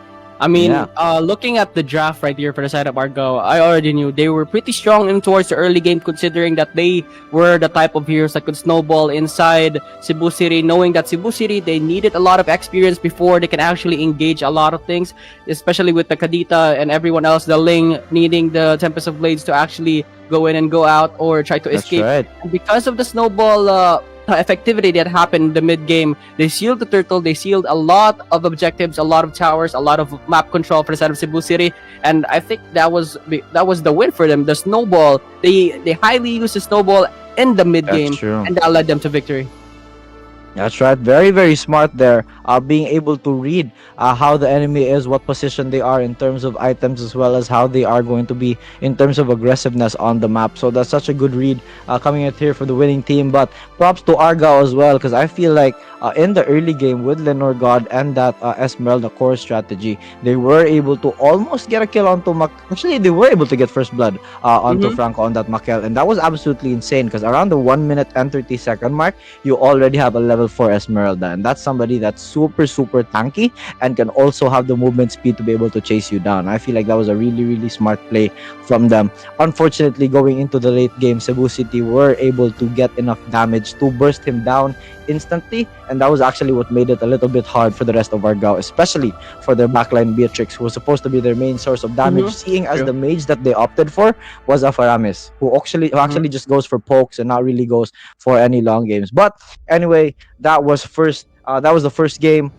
Speaker 2: I mean, looking at the draft right here for the side of ARGAO, I already knew they were pretty strong in towards the early game, considering that they were the type of heroes that could snowball inside Cebu City, knowing that Cebu City, they needed a lot of experience before they can actually engage a lot of things, especially with the Kadita and everyone else, the Ling needing the Tempest of Blades to actually go in and go out or try to escape. And because of the snowball effectivity that happened in the mid game. They sealed the turtle. They sealed a lot of objectives, a lot of towers, a lot of map control for the side of Cebu City, and I think that was the win for them. The snowball. They highly used the snowball in the mid
Speaker 1: That's
Speaker 2: game,
Speaker 1: true.
Speaker 2: and that led them to victory.
Speaker 1: That's right. Very, very smart there. Being able to read how the enemy is, what position they are in terms of items, as well as how they are going to be in terms of aggressiveness on the map. So that's such a good read coming out here for the winning team. But props to ARGAO as well, because I feel like in the early game with Lenore God and that Esmeralda core strategy, they were able to almost get a kill onto Actually, they were able to get first blood onto
Speaker 2: Mhm.
Speaker 1: Franco on that Makel. And that was absolutely insane, because around the 1 minute and 30-second mark, you already have a level 4 Esmeralda, and that's somebody that's super super tanky and can also have the movement speed to be able to chase you down. I feel like that was a really really smart play from them. Unfortunately, going into the late game, Cebu City were able to get enough damage to burst him down instantly, and that was actually what made it a little bit hard for the rest of ARGAO, especially for their backline Beatrix, who was supposed to be their main source of damage,
Speaker 2: Mhm.
Speaker 1: seeing as
Speaker 2: True.
Speaker 1: the mage that they opted for was a Faramis, who actually just goes for pokes and not really goes for any long games. But anyway, that was the first game.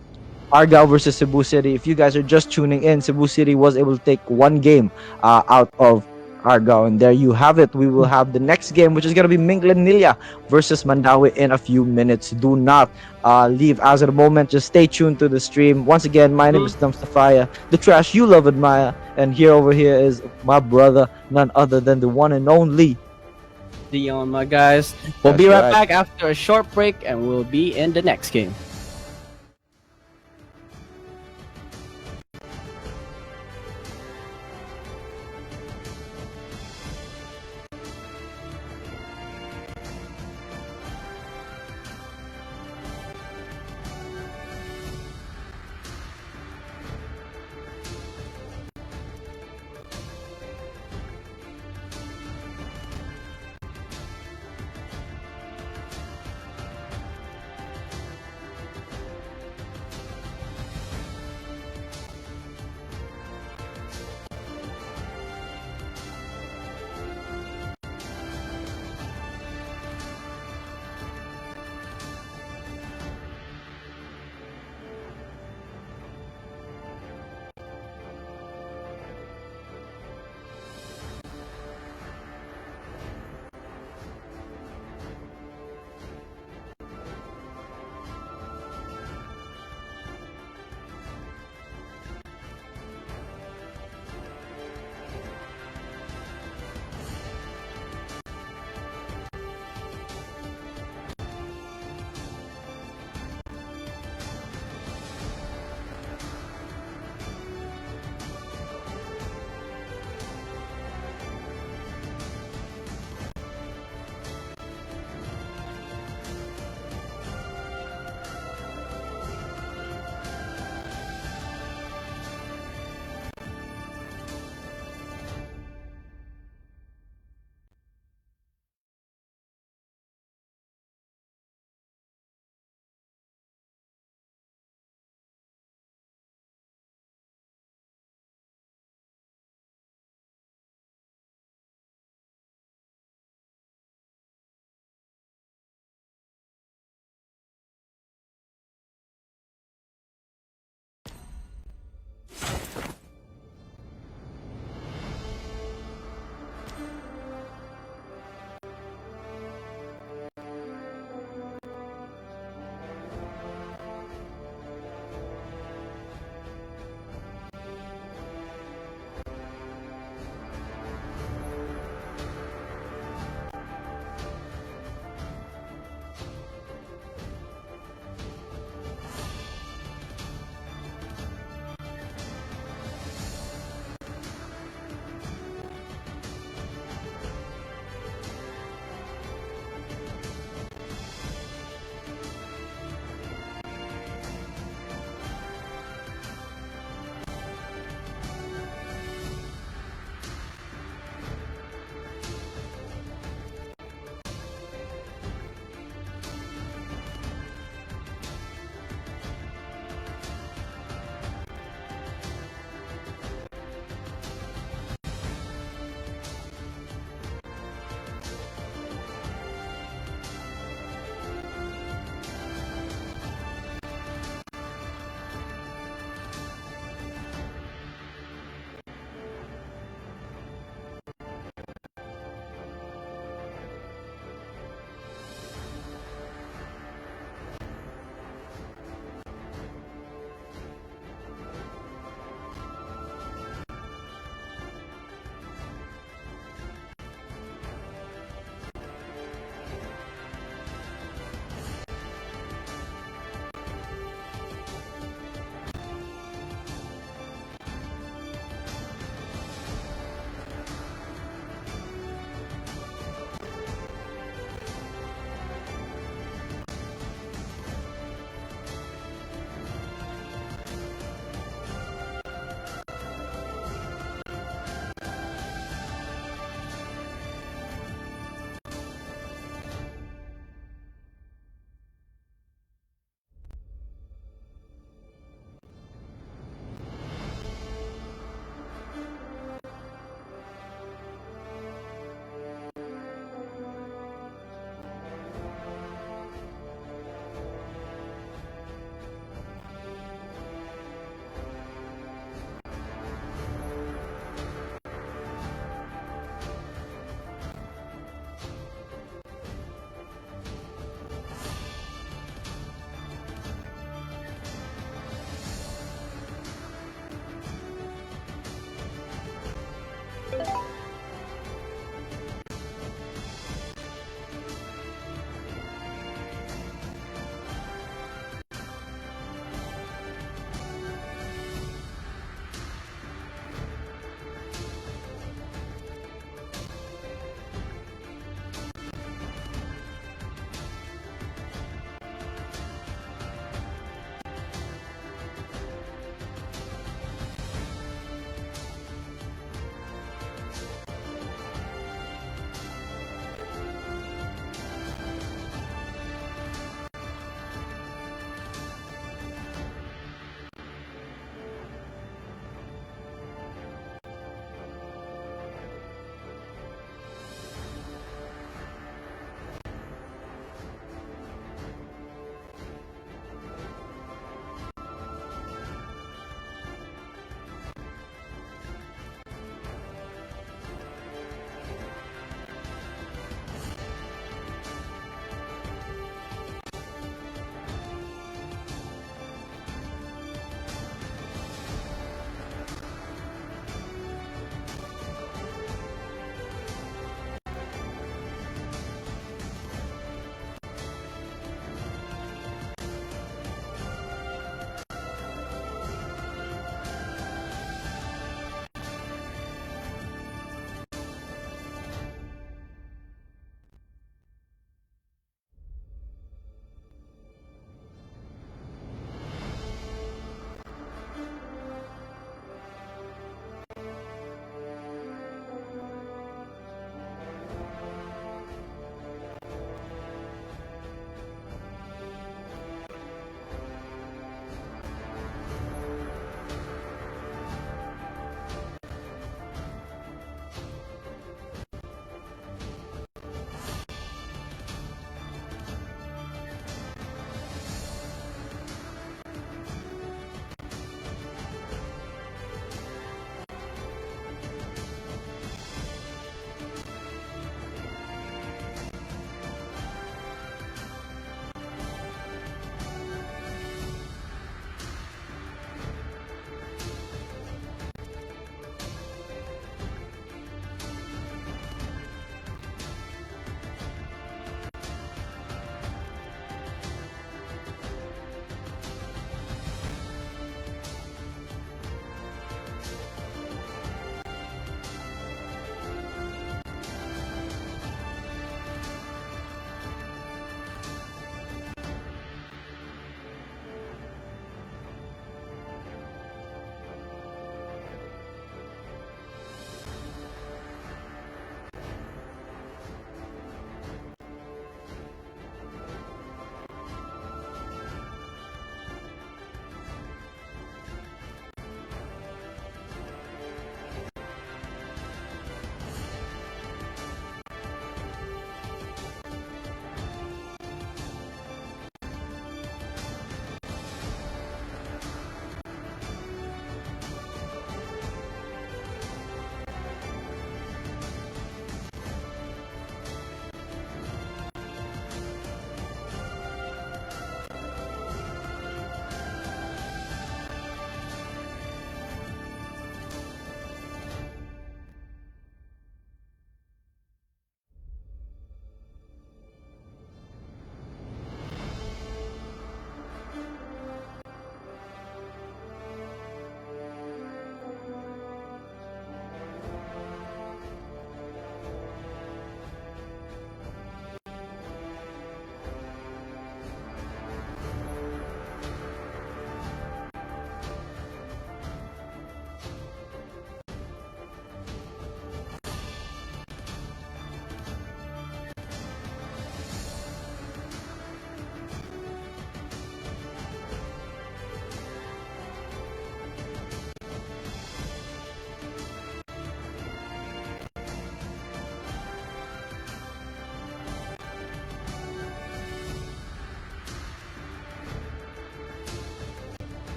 Speaker 1: ARGAO versus Cebu City. If you guys are just tuning in, Cebu City was able to take one game out of ARGAO, and there you have it. We will have the next game, which is gonna be Minglanillla versus Mandaue in a few minutes. Do not leave as of the moment. Just stay tuned to the stream. Once again, my name is Namstafaya, the trash you love admire, and over here is my brother, none other than the one and only.
Speaker 2: Dion, my guys. We'll be
Speaker 1: That's
Speaker 2: right
Speaker 1: right.
Speaker 2: back after a short break, and we'll be in the next game.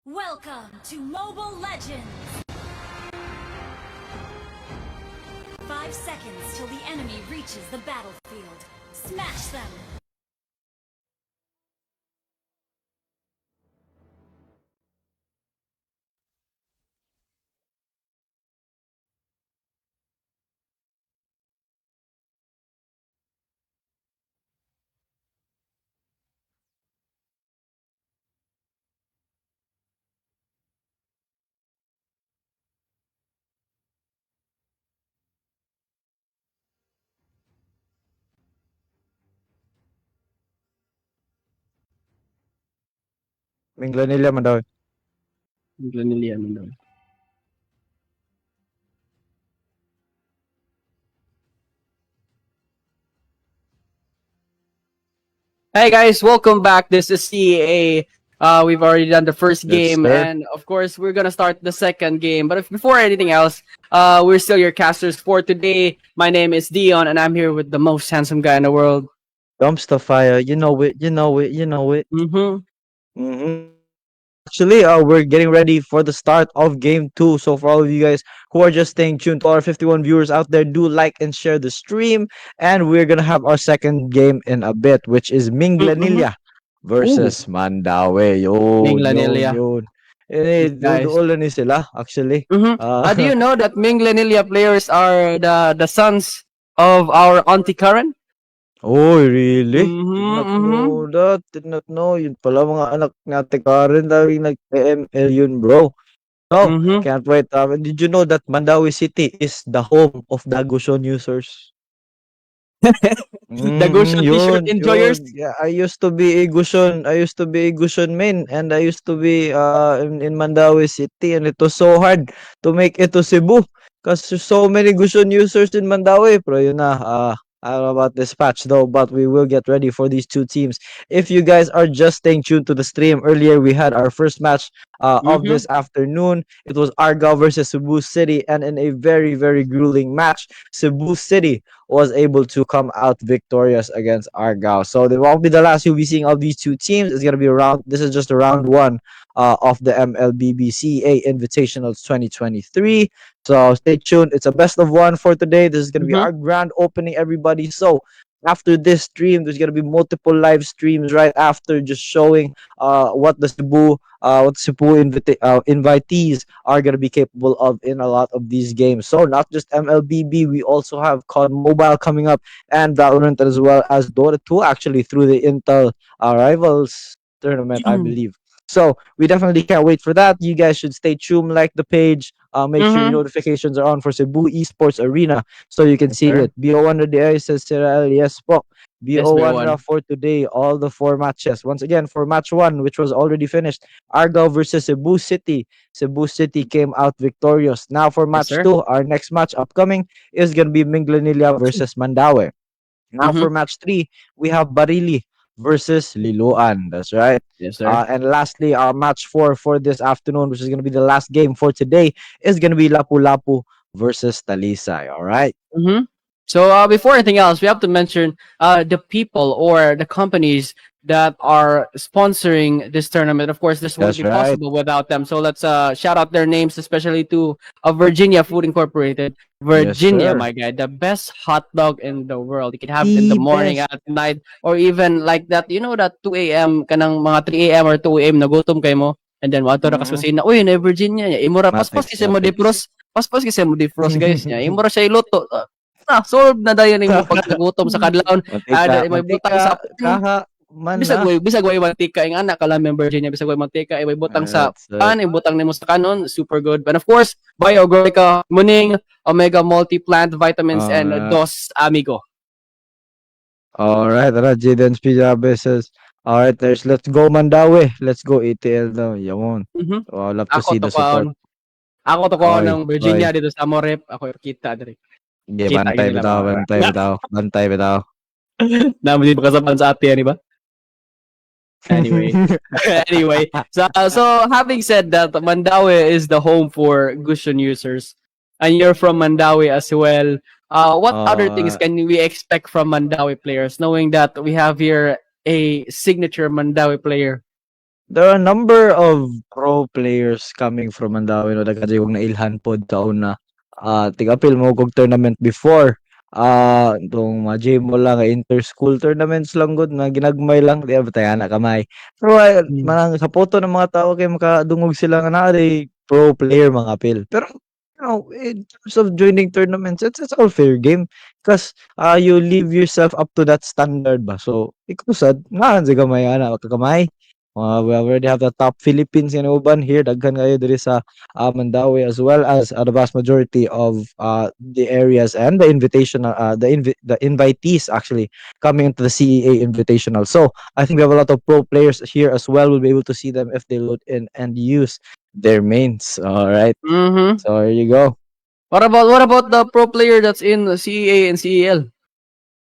Speaker 3: Welcome to Mobile Legends! 5 seconds till the enemy reaches the battlefield. Smash them!
Speaker 1: Minglanilla, Mandaue.
Speaker 2: MINGLANILLA, MANDAUE. Hey guys, welcome back. This is CA. We've already done the first
Speaker 1: Yes,
Speaker 2: game,
Speaker 1: sir.
Speaker 2: and of course, we're gonna start the second game. But before anything else, we're still your casters for today. My name is Dion, and I'm here with the most handsome guy in the world.
Speaker 1: Dumpster fire. You know it. You know it. You know it.
Speaker 2: Mm-hmm.
Speaker 1: Actually, we're getting ready for the start of game two. So for all of you guys who are just staying tuned, to our 51 viewers out there, do like and share the stream. And we're gonna have our second game in a bit, which is
Speaker 2: Mm-hmm.
Speaker 1: Minglanilla
Speaker 2: Ooh,
Speaker 1: versus Mandaue. Yun.
Speaker 2: MINGLANILLA.
Speaker 1: Eh,
Speaker 2: These guys.
Speaker 1: duduulan ni sila, actually.
Speaker 2: Mm-hmm. Do you know that MINGLANILLA players are the sons of our Auntie Karen?
Speaker 1: Oh, really? Did
Speaker 2: Mm-hmm.
Speaker 1: not
Speaker 2: Mm-hmm.
Speaker 1: know that. Did not know. Yun pala mga anak natin Karen. Laging nag-ML yun, bro. Oh,
Speaker 2: Mm-hmm.
Speaker 1: can't wait. Did you know that Mandaue City is the home of the Gushon users?
Speaker 2: The Goshen T-shirt
Speaker 1: Yun.
Speaker 2: enjoyers.
Speaker 1: Yeah, I used to be a Gushon. I used to be a Gushon main, and I used to be in Mandaue City, and it was so hard to make it to Cebu because there's so many Gushon users in Mandaue. Pero yun na, I don't know about this patch though, but we will get ready for these two teams. If you guys are just staying tuned to the stream, earlier we had our first match of
Speaker 2: Mm-hmm.
Speaker 1: this afternoon. It was ARGAO versus Cebu City, and in a very, very grueling match, Cebu City was able to come out victorious against ARGAO. So they won't be the last you'll be seeing of these two teams. It's gonna be around. This is just a round one of the MLBBCA Invitationals 2023. So stay tuned. It's a best of one for today. This is gonna be
Speaker 2: Mm-hmm.
Speaker 1: our grand opening, everybody. So after this stream, there's gonna be multiple live streams right after, just showing what Cebu invitees are gonna be capable of in a lot of these games. So not just MLBB, we also have COD Mobile coming up, and Valorant, as well as Dota 2, actually through the Intel Rivals tournament, I believe. So we definitely can't wait for that. You guys should stay tuned, like the page. Make sure your
Speaker 2: Mm-hmm.
Speaker 1: notifications are on for Cebu Esports Arena so you can
Speaker 2: Yes,
Speaker 1: see
Speaker 2: sir.
Speaker 1: it. BO1 na di says Sir yes po.
Speaker 2: Yes,
Speaker 1: BO1 na
Speaker 2: everyone.
Speaker 1: for today, all the four matches. Once again, for match one, which was already finished, ARGAO versus Cebu City. Cebu City came out victorious. Now for
Speaker 2: Yes,
Speaker 1: match
Speaker 2: sir.
Speaker 1: two, our next match upcoming is going to be Minglanilla versus Mandaue. Now
Speaker 2: Mm-hmm.
Speaker 1: for match three, we have Barili versus Liloan. That's right.
Speaker 2: Yes, sir.
Speaker 1: And lastly, our match four for this afternoon, which is going to be the last game for today, is going to be Lapu-Lapu versus Talisay. All right.
Speaker 2: Mm-hmm. So before anything else, we have to mention the people or the companies that are sponsoring this tournament. Of course, this wouldn't
Speaker 1: That's
Speaker 2: be
Speaker 1: right.
Speaker 2: possible without them. So let's shout out their names, especially to Virginia Food Incorporated.
Speaker 1: Yes,
Speaker 2: Virginia,
Speaker 1: sir.
Speaker 2: my guy, the best hot dog in the world. You can have it in the
Speaker 1: The
Speaker 2: morning,
Speaker 1: best.
Speaker 2: at night, or even like that. You know that 2 a.m. kanang mga 3 a.m. or 2 a.m. nagutom kay mo. And then wato ra kas
Speaker 1: Mm-hmm.
Speaker 2: kusina. Uy, na Virginia. Imura paspas
Speaker 1: Matics,
Speaker 2: kasi mo
Speaker 1: matics.
Speaker 2: defrost. Paspas kasi mo defrost guys niya. Imura siya iluto. Solve na dayon nimo pag nagutom sa kadlawon.
Speaker 1: Mantika,
Speaker 2: May butang sa pan.
Speaker 1: kaha, man na.
Speaker 2: Bisag way mantika ing anak kala member Virginia bisag way mantika may butang sa
Speaker 1: That's it.
Speaker 2: pan, ibutang nimo sa kanon, super good. But of course, Biogroica, Muning, Omega Multi-Plant Vitamins and
Speaker 1: Uh,
Speaker 2: Dos Amigo.
Speaker 1: all right. Jaden Spijabe says, all right, let's go Mandaue. Let's go ATL daw. Yun.
Speaker 2: Mhm.
Speaker 1: Oh, I love to
Speaker 2: Ako
Speaker 1: see
Speaker 2: to
Speaker 1: the support.
Speaker 2: kaon. Ako to kaon
Speaker 1: Oy,
Speaker 2: ng
Speaker 1: oy.
Speaker 2: Virginia dito sa Amorep. Ako kita diri.
Speaker 1: Sige,
Speaker 2: Kita
Speaker 1: bantay
Speaker 2: gid nila
Speaker 1: bitaw,
Speaker 2: mga.
Speaker 1: bantay bitaw, bantay bitaw.
Speaker 2: Naman din makasapan sa ate, di ba? Anyway. Anyway, so having said that, Mandaue is the home for Gushon users, and you're from Mandaue as well. What other things
Speaker 1: uh,
Speaker 2: can we expect from Mandaue players, knowing that we have here a signature Mandaue player?
Speaker 1: there are a number of pro players coming from Mandaue no daghan na ilhan pod kauna. Tig-apil mo kog tournament before. Itong mga mo lang inter-school tournaments lang gud na ginagmay lang di ba tayo na kamay. Pero
Speaker 2: Mm.
Speaker 1: manang sa photo ng mga tao kay makadungog sila nga naa pro player mga apil. Pero in terms of joining tournaments, it's all fair game. Because you leave yourself up to that standard ba. So, ikaw sad, nga sa gamay, kakamay. We already have the top Philippines in uban here. Daghan kayo diri sa Mandaue as well as the vast majority of the areas and the invitation, the invitees actually coming into the CEA Invitational. So I think we have a lot of pro players here as well. We'll be able to see them if they load in and use their mains. All right.
Speaker 2: Mm-hmm.
Speaker 1: So there you go.
Speaker 2: What about the pro player that's in CEA and CEL?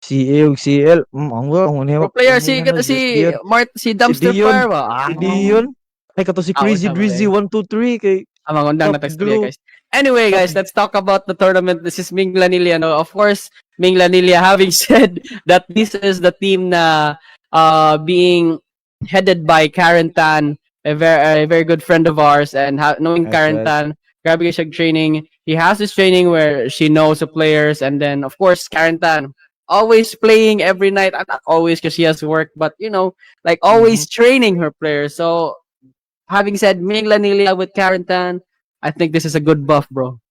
Speaker 1: CA ug CL, ang
Speaker 2: Pro
Speaker 1: himo
Speaker 2: player
Speaker 1: ang ano just Dion.
Speaker 2: si
Speaker 1: Si
Speaker 2: Dumpster
Speaker 1: Dion,
Speaker 2: Fire ba?
Speaker 1: si Dion. Ay kato si Crazy
Speaker 2: Usab
Speaker 1: Drizzy
Speaker 2: eh.
Speaker 1: 123 kay
Speaker 2: Magandang
Speaker 1: top
Speaker 2: natastorya,
Speaker 1: glue.
Speaker 2: guys. Anyway,
Speaker 1: Top
Speaker 2: guys, let's talk about the tournament. This is Minglanilla. No? Of course, Minglanilla having said that this is the team na being headed by Karen Tan, a very good friend of ours, and knowing
Speaker 1: That's
Speaker 2: Karen
Speaker 1: right.
Speaker 2: Tan, grabe siya training. He has this training where she knows the players, and then of course Karen Tan always playing every night. Not always because she has work, but like
Speaker 1: Mhm.
Speaker 2: always training her players. So having said Minglanilla with Karen Tan, I think this is a good buff, bro.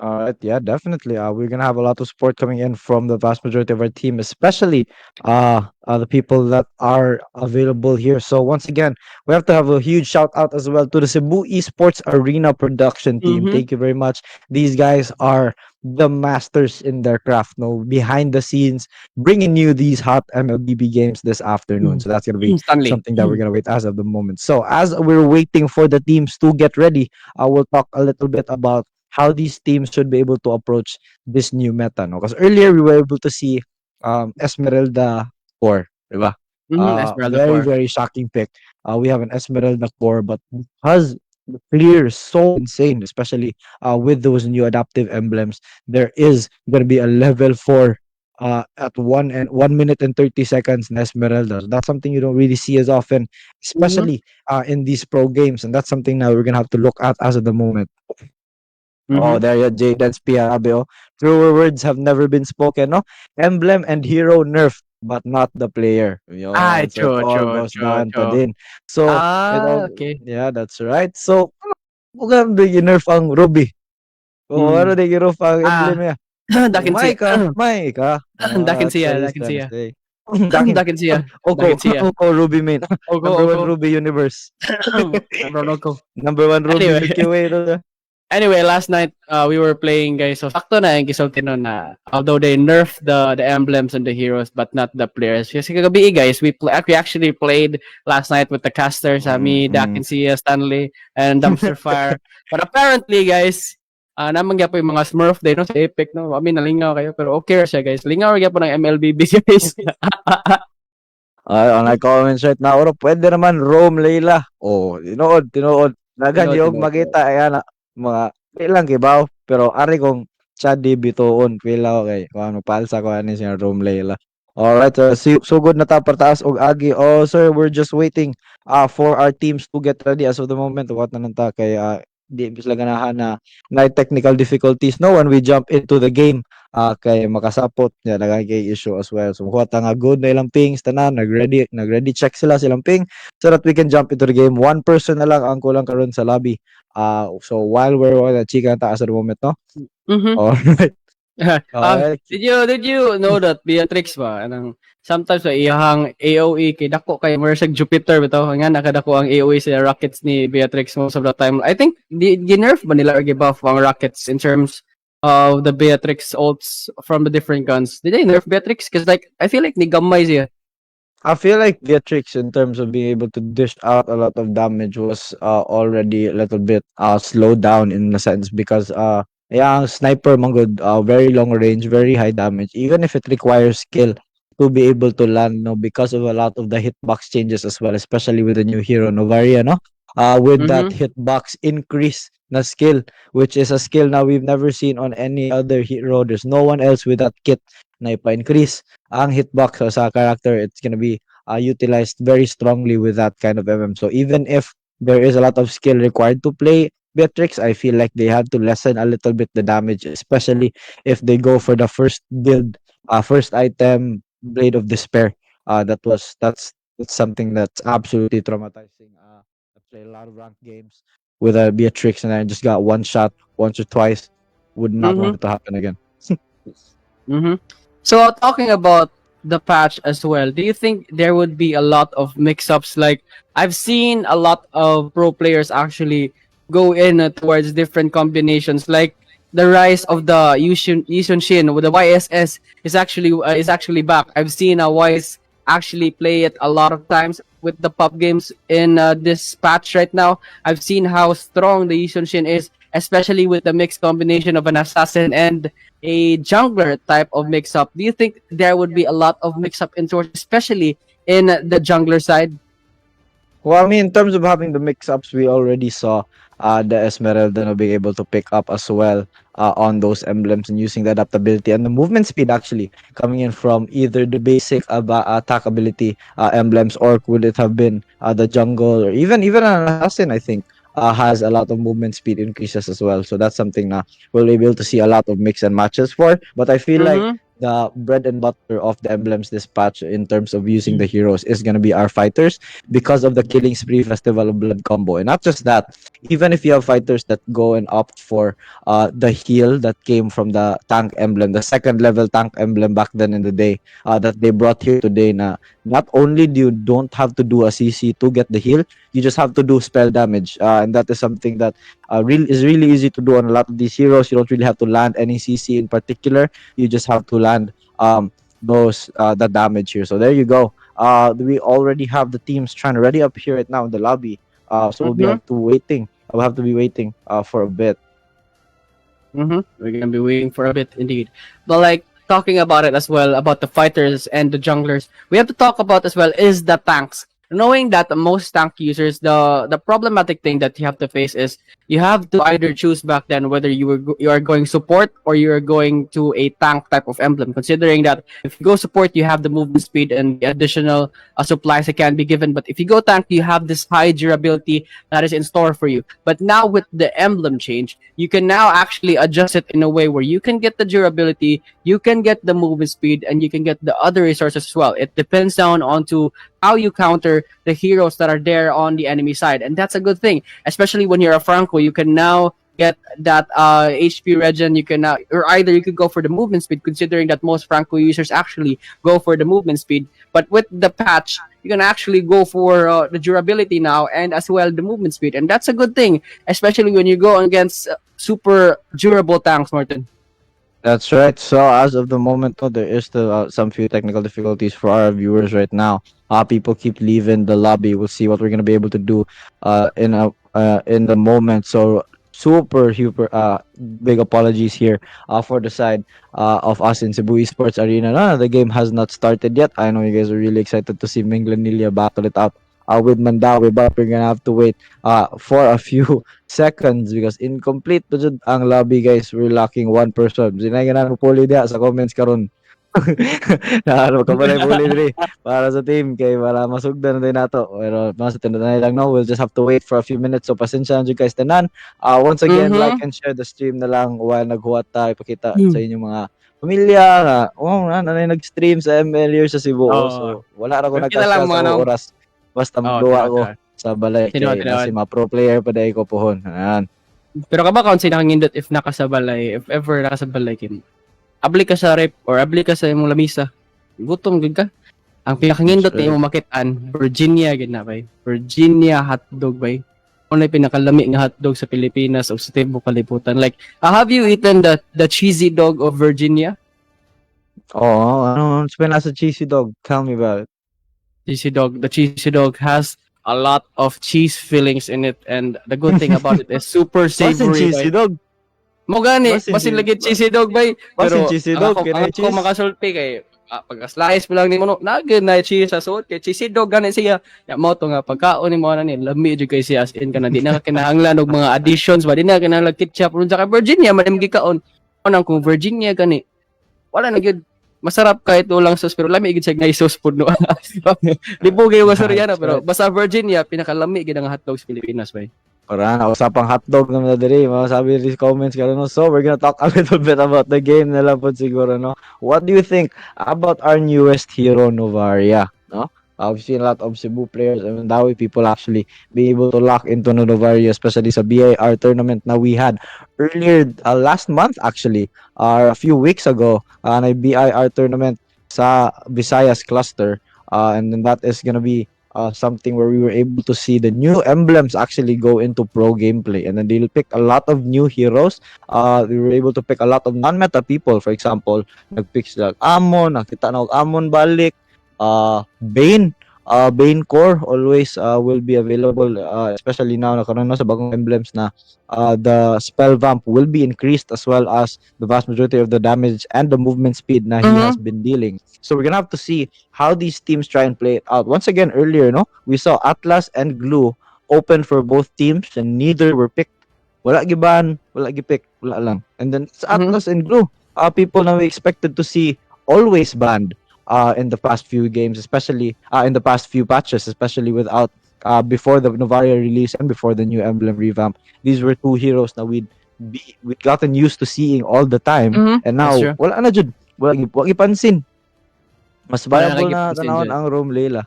Speaker 1: All right, yeah, definitely. We're gonna have a lot of support coming in from the vast majority of our team, especially the people that are available here. So once again, we have to have a huge shout out as well to the Cebu Esports Arena production team.
Speaker 2: Mm-hmm.
Speaker 1: Thank you very much. These guys are the masters in their craft. No, behind the scenes, bringing you these hot MLBB games this afternoon. So that's gonna be
Speaker 2: Stanley.
Speaker 1: something that we're gonna wait as of the moment. So as we're waiting for the teams to get ready, I will talk a little bit about how these teams should be able to approach this new meta, no? Because earlier we were able to see Esmeralda core, diba?
Speaker 2: Mm-hmm. Esmeralda
Speaker 1: Very,
Speaker 2: core.
Speaker 1: very shocking pick. We have an Esmeralda core, but because the clear is so insane, especially with those new adaptive emblems, there is gonna be a level 4 at 1 minute and 30 seconds in Esmeralda. So that's something you don't really see as often,
Speaker 2: Mm-hmm.
Speaker 1: especially in these pro games, and that's something now we're gonna have to look at as of the moment. Oh,
Speaker 2: Mm-hmm.
Speaker 1: there you Jaden's Piabe, oh. Truer words have never been spoken, no? Emblem and hero nerfed, but not the player.
Speaker 2: Ah,
Speaker 1: Yun. So it
Speaker 2: true,
Speaker 1: all
Speaker 2: true,
Speaker 1: goes
Speaker 2: true,
Speaker 1: down pa
Speaker 2: true.
Speaker 1: din. So it
Speaker 2: Ah,
Speaker 1: all
Speaker 2: okay.
Speaker 1: yeah, that's right. So kung di nerf ang Ruby. O ano
Speaker 2: Mm.
Speaker 1: di nerf ang
Speaker 2: Ah,
Speaker 1: emblem niya. O
Speaker 2: dakin siya.
Speaker 1: May ka.
Speaker 2: Dakin
Speaker 1: That's what
Speaker 2: siya,
Speaker 1: he's
Speaker 2: dakin
Speaker 1: trying to
Speaker 2: siya.
Speaker 1: say. Dakin.
Speaker 2: Dakin siya.
Speaker 1: Oko,
Speaker 2: Dakin siya.
Speaker 1: Oko Ruby main.
Speaker 2: Ogo,
Speaker 1: Number one
Speaker 2: ogo.
Speaker 1: Ruby universe.
Speaker 2: Bro, ko.
Speaker 1: Number one Ruby
Speaker 2: Anyway,
Speaker 1: Milky Way.
Speaker 2: anyway, last night we were playing, guys. So sakto na yung gisulti nun na although they nerf the emblems and the heroes but not the players. Kasi kagabi guys, we actually played last night with the casters, me,
Speaker 1: Mm-mm.
Speaker 2: Dakin Sia, Stanley, and Dumpster Fire. But apparently guys, naman po yung mga Smurf day no sa Epic no. I mean nalingaw kayo pero okay ra siya guys. Lingaw ra po ng MLBB guys.
Speaker 1: On comments right now, oro, pwede naman Rome Leila. Oh, tinuod. Dagan
Speaker 2: Tinood,
Speaker 1: yung
Speaker 2: tinood, tinood.
Speaker 1: makita ayan na mga ilang kibaw pero ari kong chadi bituon pila kay kung ano palsa ko ani si Rome Leila. Alright, so good na ta partaas og agi. Oh, sir, we're just waiting for our teams to get ready as of the moment. What na nanta kay di sila ganahan na technical difficulties no when we jump into the game. Kay makasapot niya nagay issue as well. So kuha nga good na ilang pings tanan, nagready check sila silang ping so that we can jump into the game. One person na lang ang kulang karon sa lobby. So while we're on the chika taas at the moment, no?
Speaker 2: Mhm.
Speaker 1: Alright. Alright.
Speaker 2: Did you know that Beatrix ba anang sometimes sa iyang AOE kay dako kay Merseg Jupiter bitaw nga nakadako ang AOE sa rockets ni Beatrix most of the time. I think nerf ba nila or buff ang rockets in terms of the Beatrix ults from the different guns. Did they nerf Beatrix? Cause like I feel like ni gamay siya.
Speaker 1: I feel like Beatrix, in terms of being able to dish out a lot of damage, was already a little bit slowed down in a sense because yeah, sniper man good, very long range, very high damage. Even if it requires skill to be able to land, no, because of a lot of the hitbox changes as well, especially with the new hero Novaria, no, with that
Speaker 2: Mhm.
Speaker 1: hitbox increase na skill, which is a skill now we've never seen on any other hero. There's no one else with that kit na ipa-increase ang hitbox sa character. It's gonna be utilized very strongly with that kind of MM. So even if there is a lot of skill required to play Beatrix, I feel like they have to lessen a little bit the damage, especially if they go for the first build, first item, Blade of Despair. That's something that's absolutely traumatizing. I play a lot of ranked games with a Beatrix, and I just got one shot once or twice. Would not want
Speaker 2: Mm-hmm.
Speaker 1: it to happen again.
Speaker 2: Mm-hmm. So talking about the patch as well, do you think there would be a lot of mix-ups? Like I've seen a lot of pro players actually go in towards different combinations. Like the rise of the Yishun Shin with the YSS is actually back. I've seen Wise actually play it a lot of times with the pub games in this patch right now. I've seen how strong the Yishun Shin is, especially with the mixed combination of an assassin and a jungler type of mix up. Do you think there would be a lot of mix up in Source, especially in the jungler side?
Speaker 1: Well, I mean, in terms of having the mix-ups, we already saw the Esmeralda not being able to pick up as well on those emblems and using the adaptability and the movement speed actually coming in from either the basic attack ability emblems, or could it have been the jungle, or even an assassin, I think, has a lot of movement speed increases as well. So that's something that we'll be able to see a lot of mix and matches for. But I feel like
Speaker 2: Mm-hmm.
Speaker 1: the bread and butter of the emblems this patch in terms of using the heroes is going to be our fighters because of the Killing Spree Festival of Blood combo. And not just that, even if you have fighters that go and opt for the heal that came from the tank emblem, the second level tank emblem back then in the day, that they brought here today, na not only do you don't have to do a CC to get the heal, you just have to do spell damage. And that is something that is really easy to do on a lot of these heroes. You don't really have to land any CC in particular. You just have to land those the damage here. So there you go. We already have the teams trying to ready up here right now in the lobby. So we'll be
Speaker 2: Mm-hmm.
Speaker 1: have to waiting. I'll have to be waiting for a bit.
Speaker 2: Mm-hmm. We're gonna be waiting for a bit indeed. But like talking about it as well, about the fighters and the junglers, we have to talk about as well is the tanks. Knowing that most tank users, the problematic thing that you have to face is you have to either choose back then whether you are going support or you are going to a tank type of emblem. Considering that if you go support, you have the movement speed and the additional supplies that can be given. But if you go tank, you have this high durability that is in store for you. But now with the emblem change, you can now actually adjust it in a way where you can get the durability, you can get the movement speed, and you can get the other resources as well. It depends down onto how you counter the heroes that are there on the enemy side, and that's a good thing. Especially when you're a Franco, you can now get that HP regen. You can now, or either you could go for the movement speed, considering that most Franco users actually go for the movement speed. But with the patch, you can actually go for the durability now and as well the movement speed, and that's a good thing, especially when you go against super durable tanks, Martin.
Speaker 1: That's right. So as of the moment, though, there is still some few technical difficulties for our viewers right now. People keep leaving the lobby. We'll see what we're gonna be able to do in the moment. So super big apologies here for the side of us in Cebu Esports Arena. No, the game has not started yet. I know you guys are really excited to see Minglanilla battle it out with Mandaue, but we're gonna have to wait for a few seconds because incomplete pa jud ang lobby, guys. We're lacking one person. Sinaganan mo puli diha sa comments karon. Ano ka ba na puli diri para sa team kay para masugdan na din nato. Pero mas tinanay lang no, we'll just have to wait for a few minutes. So pasensya na jud guys tanan. Once again, like
Speaker 2: Mm-hmm.
Speaker 1: and share the stream na lang while naghuwat ta ipakita sa inyong mga pamilya nga. Oh, nanay nag-stream sa ML here sa Cebu. Oh.
Speaker 2: Oh,
Speaker 1: So wala ra ko
Speaker 2: kita lang
Speaker 1: nagkasya
Speaker 2: mga
Speaker 1: sa
Speaker 2: ano.
Speaker 1: oras. Basta
Speaker 2: Oh,
Speaker 1: magduwa
Speaker 2: tinawa,
Speaker 1: ko
Speaker 2: tinawa.
Speaker 1: sa balay
Speaker 2: Tinawa,
Speaker 1: kay
Speaker 2: tinawa.
Speaker 1: nasi mga pro player pa dahil ko pohon. Ayan.
Speaker 2: Pero ka ba kung sinakangindot if nakasabalay, if ever nakasabalay kin, abli ka sa rep or abli ka sa imong lamisa. Gutom gud ka. Ang pinakangindot ni imong makitaan, Virginia gid na bay. Virginia hotdog bay. Ano pinakalami nga hotdog sa Pilipinas o sa tibuok kalibutan. Like, have you eaten the cheesy dog of Virginia?
Speaker 1: Oo, ano, spin as a cheesy dog. Tell me about it.
Speaker 2: Cheesy dog. The cheesy dog has a lot of cheese fillings in it, and the good thing about it is super
Speaker 1: Basin
Speaker 2: savory.
Speaker 1: cheesy
Speaker 2: Bay.
Speaker 1: dog.
Speaker 2: Mo gani,
Speaker 1: Basin
Speaker 2: basin
Speaker 1: cheese-
Speaker 2: lagi cheesy dog bay.
Speaker 1: Basin
Speaker 2: Pero
Speaker 1: cheesy
Speaker 2: ang
Speaker 1: dog,
Speaker 2: ako,
Speaker 1: kinay
Speaker 2: ang ako
Speaker 1: cheese.
Speaker 2: makasulti kay pagka-slice mo lang ni mo no, nagin na cheese sa suot kay cheesy dog gani siya. Ya mo to nga pagkaon ni mo na ni lami jud kay siya as in kana di na ka kinahanglan og mga additions ba di na kinahanglan ketchup ron sa kay Virginia man gikaon. Anang kung Virginia gani wala na gyud masarap kahit ulang sauce pero lami gid siya ngay sauce pud no. Di po kayo Soriano
Speaker 1: That's
Speaker 2: pero
Speaker 1: right.
Speaker 2: basta Virginia pinakalami gid ang hotdog sa Pilipinas bay.
Speaker 1: Para na usapang hotdog naman na diri, masabi rin sa comments karon no. So we're gonna talk a little bit about the game na lang po siguro no. What do you think about our newest hero Novaria? No? We've seen a lot of Cebu players and Mandaue people actually be able to lock into Novaria, especially sa BAR tournament na we had earlier last month actually, or a few weeks ago, na BIR tournament sa Visayas cluster. And then that is gonna be something where we were able to see the new emblems actually go into pro gameplay, and then they'll pick a lot of new heroes. We were able to pick a lot of non-meta people. For example, nag-pick sila Amon, nakita na og Amon balik, Bane. Bane core always will be available, especially now na karon no, sa bagong emblems na the spell vamp will be increased, as well as the vast majority of the damage and the movement speed na he has
Speaker 2: Mhm.
Speaker 1: been dealing. So we're gonna have to see how these teams try and play it out. Once again, earlier, no, we saw Atlas and Glue open for both teams, and neither were picked. Wala giban, wala gipick, wala lang. And then sa
Speaker 2: Mhm.
Speaker 1: Atlas and Glue, people na we expected to see always banned in the past few games, especially in the past few patches, especially without before the Novaria release and before the new emblem revamp. These were two heroes that we'd gotten used to seeing all the time,
Speaker 2: Mhm.
Speaker 1: and
Speaker 2: That's
Speaker 1: now
Speaker 2: true.
Speaker 1: wala na jud, wala gipansin. Mas
Speaker 2: Wala na
Speaker 1: viable na
Speaker 2: gipansin
Speaker 1: tanawon
Speaker 2: dyan.
Speaker 1: ang Rome Layla.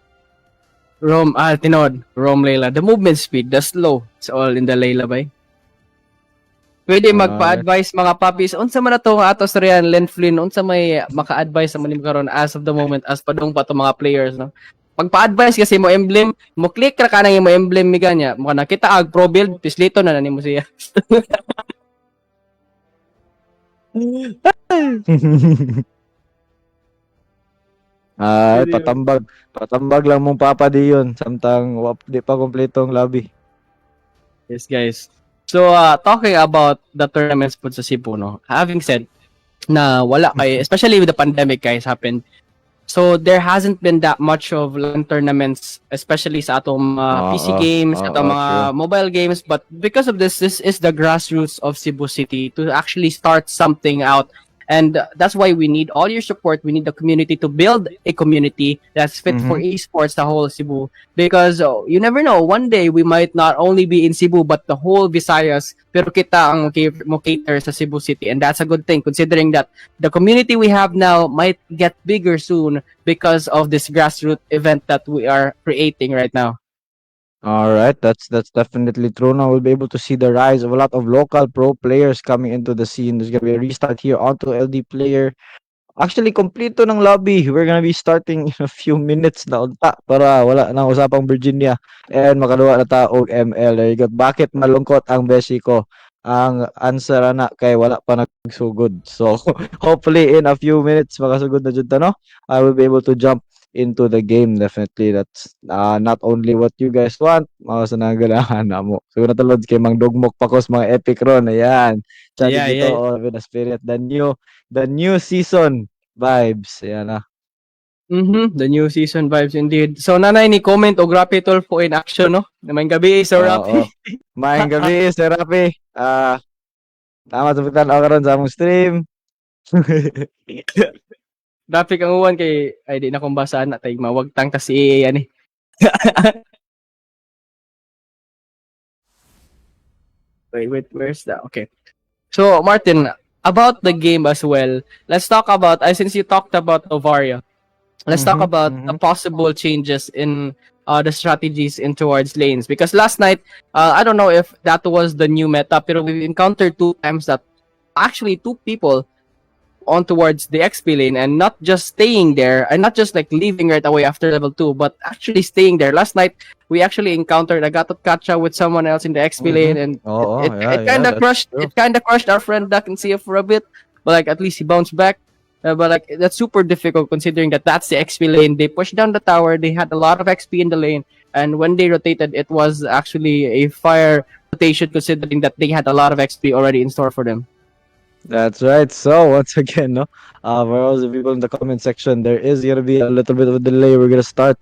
Speaker 2: Tinod, Rome Layla. The movement speed, the slow, it's all in the Layla bay. Pwede
Speaker 1: Alright.
Speaker 2: magpa-advise mga puppies unsa man ato nga atos riyan Len Flynn unsa may maka-advise sa manim karon as of the moment as padung pa to mga players no. Pagpa-advise kasi mo emblem, mo click ra kanang mo emblem mi ganya, mo nakita ag pro build pislito na nimo siya.
Speaker 1: Ay,
Speaker 2: Pwede yun.
Speaker 1: patambag lang mong papa di yun, samtang di pa kompletong lobby.
Speaker 2: Yes guys. So talking about the tournaments po sa Cebu no. Having said na wala kay especially with the pandemic guys happened. So there hasn't been that much of LAN tournaments, especially sa atong PC games, atong
Speaker 1: True.
Speaker 2: mga mobile games. But because of this is the grassroots of Cebu City to actually start something out. And that's why we need all your support. We need the community to build a community that's fit for esports, the whole Cebu. Because you never know, one day we might not only be in Cebu, but the whole Visayas, pero kita ang mo cater sa Cebu City. And that's a good thing, considering that the community we have now might get bigger soon because of this grassroots event that we are creating right now.
Speaker 1: All right, that's definitely true. Now we'll be able to see the rise of a lot of local pro players coming into the scene. There's gonna be a restart here onto LD player. Actually, kompleto ng lobby. We're gonna be starting in a few minutes na unta para wala nang usapang Virginia and makaduwa na ta og ML. There you go. Bakit malungkot ang beshi ko? Ang answer na kay wala pa nagsugod. So hopefully in a few minutes makasugod na jud ta no. I will be able to jump into the game definitely. That's not only what you guys want, mga sa nagalahan na mo. So natulod kay Mang Dugmok Pakos mga epic ron. Ayan. Chadi
Speaker 2: Yeah,
Speaker 1: dito
Speaker 2: yeah.
Speaker 1: all with the spirit, the new season vibes. Ayan na.
Speaker 2: The new season vibes indeed. So nanay ni comment og Rappi po in action no. Naman gabi sa Rappi.
Speaker 1: Oo. Maayong gabi, Sir Rafi. Tama sa pagtanaw karon sa among stream.
Speaker 2: Rappi kang uwan kay ay di na kong basaan na tay mawagtang ta si EA yan eh. Wait, where's that? Okay. So Martin, about the game as well. Let's talk about since you talked about Ovaria. Let's talk about the possible changes in the strategies in towards lanes because last night I don't know if that was the new meta, pero we've encountered two times that actually two people on towards the XP lane and not just staying there and not just like leaving right away after level 2 but actually staying there. Last night we actually encountered Agatot Kacha with someone else in the XP lane and
Speaker 1: Oo,
Speaker 2: it kind of crushed
Speaker 1: true.
Speaker 2: it kind of crushed our friend Duck and CF for a bit, but like at least he bounced back. But like that's super difficult considering that that's the XP lane. They pushed down the tower. They had a lot of XP in the lane, and when they rotated, it was actually a fire rotation considering that they had a lot of XP already in store for them.
Speaker 1: That's right. So once again, no, for all the people in the comment section, there is gonna be a little bit of a delay. We're gonna start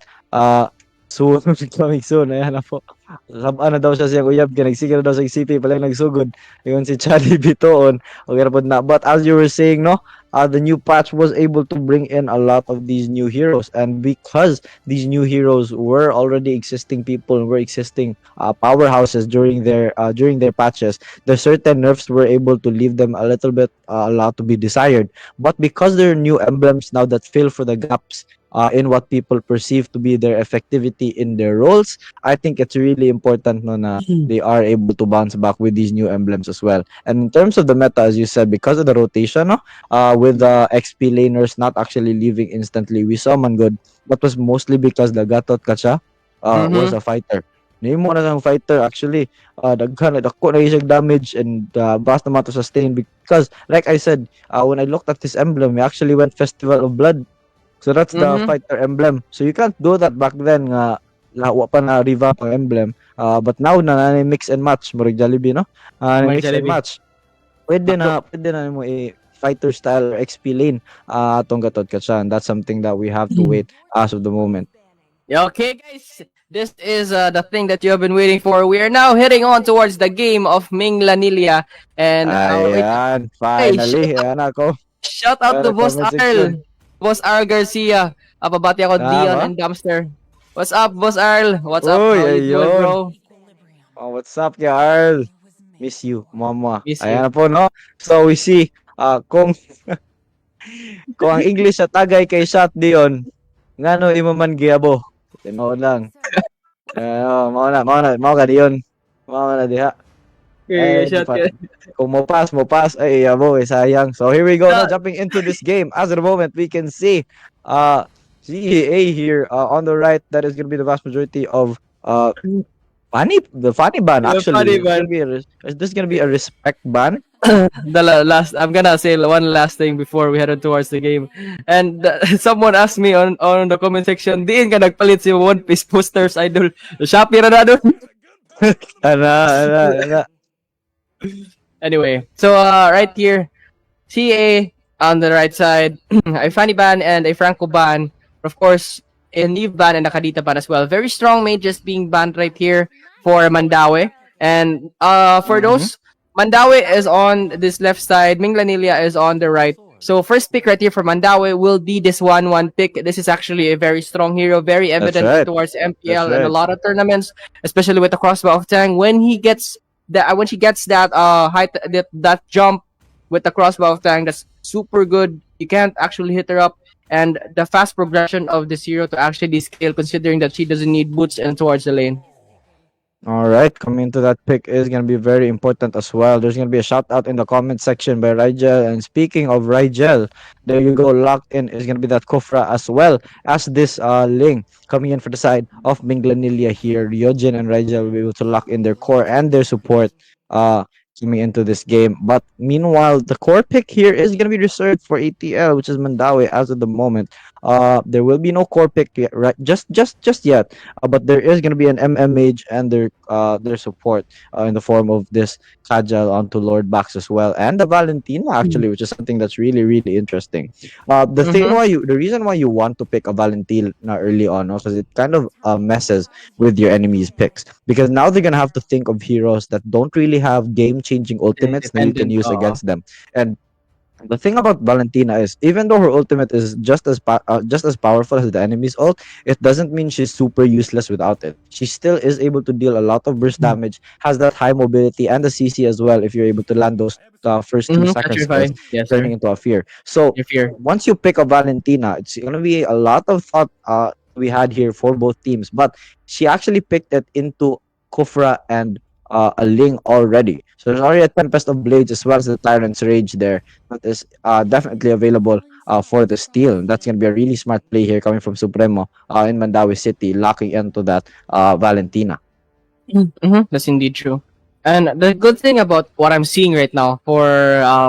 Speaker 1: soon, coming soon. Ayan na po. Sabaan na daw siya siyang uyab, nagsiga na daw sa CP, pala nagsugod. Yun si Charlie Bitoon. Okay na po na. But as you were saying, no, the new patch was able to bring in a lot of these new heroes, and because these new heroes were already existing people, were existing powerhouses during their patches, the certain nerfs were able to leave them a little bit a lot to be desired. But because there are new emblems now that fill for the gaps in what people perceive to be their effectivity in their roles, I think it's really important no, na they are able to bounce back with these new emblems as well. And in terms of the meta, as you said, because of the rotation, no, with the XP laners not actually leaving instantly, we saw Mangod. That was mostly because the Gatot Kacha was
Speaker 2: Mm-hmm.
Speaker 1: a fighter. Name mo na ng fighter actually, daghan na dako na isang damage and vast amount of sustain because like I said, when I looked at this emblem, we actually went Festival of Blood. So that's the
Speaker 2: Mm-hmm.
Speaker 1: fighter emblem. So you can't do that back then nga wa pa na revamp ang emblem. But now na mix and match mo Jollibee no.
Speaker 2: My
Speaker 1: Mix and
Speaker 2: Jollibee.
Speaker 1: match. Pwede na mo fighter style or XP lane atong Gatot Kacha, and that's something that we have to wait as of the moment.
Speaker 2: Yeah, okay, guys. This is the thing that you have been waiting for. We are now heading on towards the game of Minglanilla. And wait,
Speaker 1: Ayan,
Speaker 2: hey,
Speaker 1: finally. Ayan ako.
Speaker 2: shout out to
Speaker 1: The
Speaker 2: Boss
Speaker 1: comment
Speaker 2: Arl.
Speaker 1: section.
Speaker 2: Boss Arl Garcia. Pabati ako Dion
Speaker 1: Tama.
Speaker 2: and Dumpster. What's up, Boss Arl? What's up?
Speaker 1: Uy,
Speaker 2: How you doing,
Speaker 1: ayun.
Speaker 2: bro?
Speaker 1: What's up, Carl? Miss you, mama.
Speaker 2: Miss you.
Speaker 1: Ayan na po, no? So, we see, kung ang English sa tagay kay shot diyon, ngano imo man giyabo. Tinood lang. Mao ka diyon. Mao na diha.
Speaker 2: Okay,
Speaker 1: Di
Speaker 2: shout
Speaker 1: pa.
Speaker 2: ka.
Speaker 1: Kung mo pass, ay yabo, sayang. So here we go, now
Speaker 2: Shout-
Speaker 1: jumping into this game. As of the moment, we can see CEA here on the right. That is gonna be the vast majority of the funny ban
Speaker 2: The
Speaker 1: actually.
Speaker 2: funny ban.
Speaker 1: Is this gonna be a respect ban?
Speaker 2: Last, I'm gonna say one last thing before we head on towards the game. And someone asked me on the comment section, diin ka nagpalit si One Piece posters idol. Shopee ra na doon.
Speaker 1: Ana.
Speaker 2: Anyway, so right here, CA on the right side, a Fanny ban and a Franco ban. Of course, a Neve ban and a Kadita ban as well. Very strong mages being banned right here for Mandaue. And for those, Mandaue is on this left side, Minglanilla is on the right. So first pick right here for Mandaue will be this 1-1 pick. This is actually a very strong hero, very
Speaker 1: That's
Speaker 2: evident
Speaker 1: right.
Speaker 2: towards MPL
Speaker 1: That's
Speaker 2: and a
Speaker 1: right.
Speaker 2: lot of tournaments, especially with the crossbow of Tang. When she gets that height that jump with the crossbow of Tang, that's super good. You can't actually hit her up, and the fast progression of this hero to actually scale, considering that she doesn't need boots and towards the lane.
Speaker 1: All right, coming to that pick is going to be very important as well. There's going to be a shout out in the comment section by Rigel. And speaking of Rigel, there you go. Locked in is going to be that Kofra as well as this Ling coming in for the side of Minglanilla here. Ryojin and Rigel will be able to lock in their core and their support coming into this game. But meanwhile, the core pick here is going to be reserved for ATL, which is Mandaue as of the moment. There will be no core pick yet, right? Just yet. But there is going to be an MM Mage and their support in the form of this Kajal onto Lord Bax as well, and the Valentina actually, which is something that's really interesting. The reason why you want to pick a Valentina early on, because it kind of messes with your enemy's picks, because now they're gonna have to think of heroes that don't really have game-changing ultimates that you can
Speaker 2: Independent.
Speaker 1: use against them, and the thing about Valentina is, even though her ultimate is just as powerful as the enemy's ult, it doesn't mean she's super useless without it. She still is able to deal a lot of burst damage, has that high mobility and the CC as well. If you're able to land those first two second skills,
Speaker 2: Petrified. Yes,
Speaker 1: turning
Speaker 2: sir.
Speaker 1: into a fear. So
Speaker 2: Your fear.
Speaker 1: once you pick a Valentina, it's gonna be a lot of thought we had here for both teams, but she actually picked it into Kufra and a Ling already. So there's already a Tempest of Blades as well as the Tyrant's Rage there that is definitely available for the steal. That's going to be a really smart play here coming from Supremo in Mandaue City, locking into that Valentina.
Speaker 2: That's indeed true. And the good thing about what I'm seeing right now for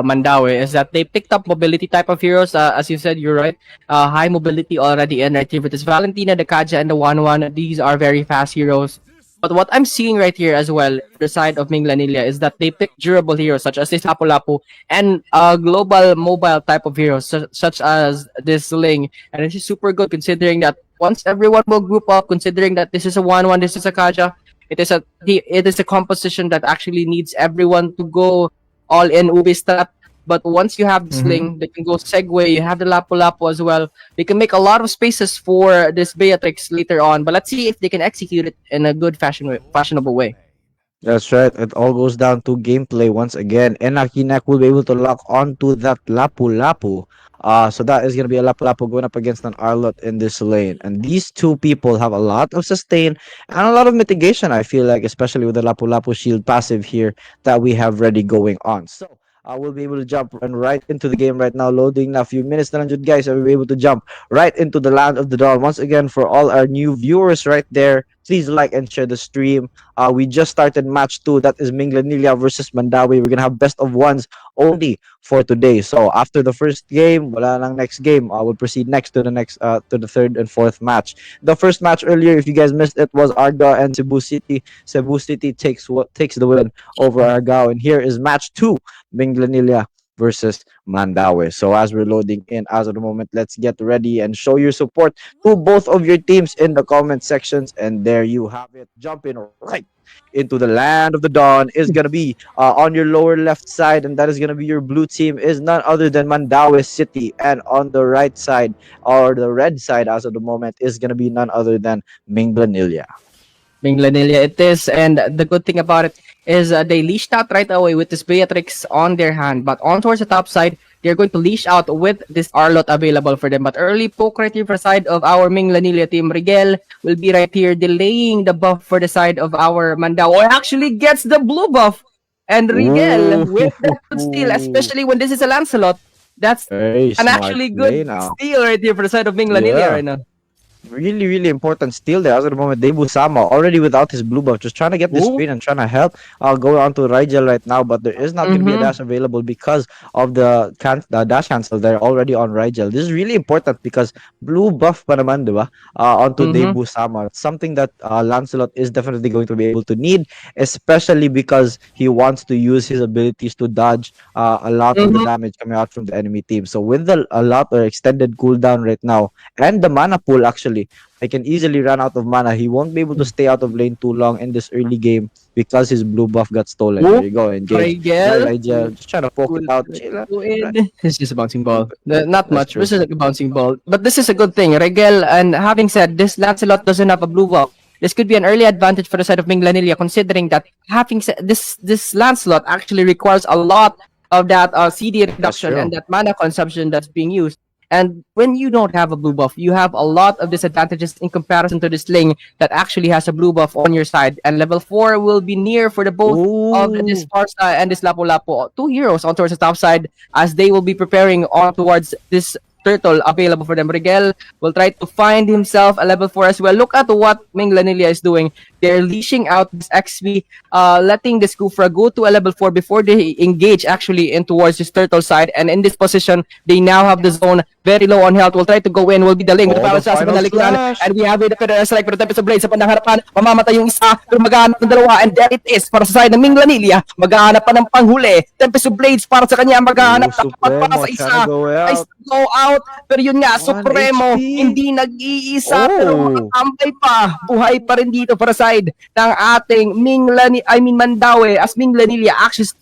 Speaker 2: Mandaue is that they picked up mobility type of heroes. As you said, you're right. High mobility already in right here with this Valentina, the Kaja, and the 1-1. These are very fast heroes. But what I'm seeing right here as well, the side of Minglanilla, is that they pick durable heroes such as this Lapu Lapu and global mobile type of heroes such as this Ling. And this is super good considering that once everyone will group up, considering that this is a 1-1, this is a Kaja, it is a composition that actually needs everyone to go all in Ubi strat. But once you have the
Speaker 1: Mm-hmm.
Speaker 2: sling, they can go segue. You have the lapu-lapu as well. They can make a lot of spaces for this Beatrix later on. But let's see if they can execute it in a good fashionable way.
Speaker 1: That's right. It all goes down to gameplay once again. And 𝐂𝐂𝐀 will be able to lock onto that Lapu Lapu. So that is gonna be a Lapu Lapu going up against an Arlot in this lane. And these two people have a lot of sustain and a lot of mitigation, I feel like, especially with the Lapu Lapu shield passive here that we have ready going on. So we'll be able to jump and right into the game right now. Loading now. A few minutes, 100 guys. I will be able to jump right into the land of the dawn. Once again, for all our new viewers right there, please like and share the stream. We just started match two. That is Minglanilla versus Mandaue. We're gonna have best of ones only for today. So after the first game, wala nang next game. We'll proceed next to the third and fourth match. The first match earlier, if you guys missed it, was ARGAO and Cebu City. Cebu City takes the win over ARGAO, and here is match two, Minglanilla versus Mandaue. So as we're loading in as of the moment, let's get ready and show your support to both of your teams in the comment sections. And there you have it. Jumping right into the land of the dawn is gonna be on your lower left side, and that is gonna be your blue team is none other than Mandaue City, and on the right side or the red side as of the moment is gonna be none other than Minglanilla.
Speaker 2: Minglanilla it is, and the good thing about it is they leashed out right away with this Beatrix on their hand, but on towards the top side, they're going to leash out with this Arlot available for them. But early poke right here for the side of our Minglanilla team. Rigel will be right here delaying the buff for the side of our Mandaue. Actually gets the blue buff, and Rigel with that good steal, especially when this is a Lancelot. That's
Speaker 1: Very
Speaker 2: an
Speaker 1: smart
Speaker 2: actually
Speaker 1: play
Speaker 2: good
Speaker 1: now.
Speaker 2: steal right here for the side of Minglanilla
Speaker 1: Yeah.
Speaker 2: right now.
Speaker 1: Really, really important steal there. As of the moment, Debu Sama already without his blue buff, just trying to get this
Speaker 2: Ooh.
Speaker 1: speed and trying to help. I'll go on to Rigel right now, but there is not going to be a dash available because of the dash cancel. They're already on Rigel. This is really important because blue buff pa naman, diba? Onto
Speaker 2: Mm-hmm.
Speaker 1: Debu Sama. It's something that Lancelot is definitely going to be able to need, especially because he wants to use his abilities to dodge a lot of the
Speaker 2: Mm-hmm.
Speaker 1: damage coming out from the enemy team. So with a lot or extended cooldown right now, and the mana pool actually, I can easily run out of mana. He won't be able to stay out of lane too long in this early game because his blue buff got stolen. There
Speaker 2: Whoop.
Speaker 1: you go, engage.
Speaker 2: Rigel.
Speaker 1: Rigel, just trying to poke it
Speaker 2: Will
Speaker 1: out.
Speaker 2: try
Speaker 1: Chill
Speaker 2: to
Speaker 1: out.
Speaker 2: go in.
Speaker 1: Right.
Speaker 2: It's just a bouncing ball. Not
Speaker 1: That's
Speaker 2: much.
Speaker 1: true.
Speaker 2: This is like a bouncing ball. But this is a good thing. Regel, and having said this, Lancelot doesn't have a blue buff. This could be an early advantage for the side of Minglanilla, considering that having said this Lancelot actually requires a lot of that CD
Speaker 1: That's
Speaker 2: reduction
Speaker 1: true.
Speaker 2: and that mana consumption that's being used. And when you don't have a blue buff, you have a lot of disadvantages in comparison to this Sling that actually has a blue buff on your side. And level 4 will be near for the both of this
Speaker 1: Ooh.
Speaker 2: Farsa and this Lapu-Lapu. Two heroes on towards the top side as they will be preparing on towards this turtle available for them. Rigel will try to find himself a level 4 as well. Look at what Minglanilla is doing. They're leashing out this XP, letting this Kufra go to a level 4 before they engage actually in towards this turtle side. And in this position, they now have the zone very low on health. Will try to go in, will be the link with the
Speaker 1: Oh,
Speaker 2: power
Speaker 1: the
Speaker 2: sa
Speaker 1: final
Speaker 2: panalikan.
Speaker 1: flash.
Speaker 2: And we have the Federal Strike pero Tempest of Blade sa panaharapan. Mamamatay yung isa, pero maghahanap ng dalawa. And there it is para sa side ng Minglanilla. Maghahanap pa ng panghuli. Tempest of Blades para sa kanya. Maghahanap
Speaker 1: Ooh,
Speaker 2: dapat para
Speaker 1: Supremo
Speaker 2: sa
Speaker 1: trying
Speaker 2: isa.
Speaker 1: to go
Speaker 2: Nice
Speaker 1: out.
Speaker 2: to go out. Pero yun nga,
Speaker 1: 1
Speaker 2: Supremo,
Speaker 1: HP.
Speaker 2: hindi nag-iisa. Pero
Speaker 1: Oh.
Speaker 2: makatambay pa. Buhay pa rin dito para side ng ating Mandaue as Minglanilla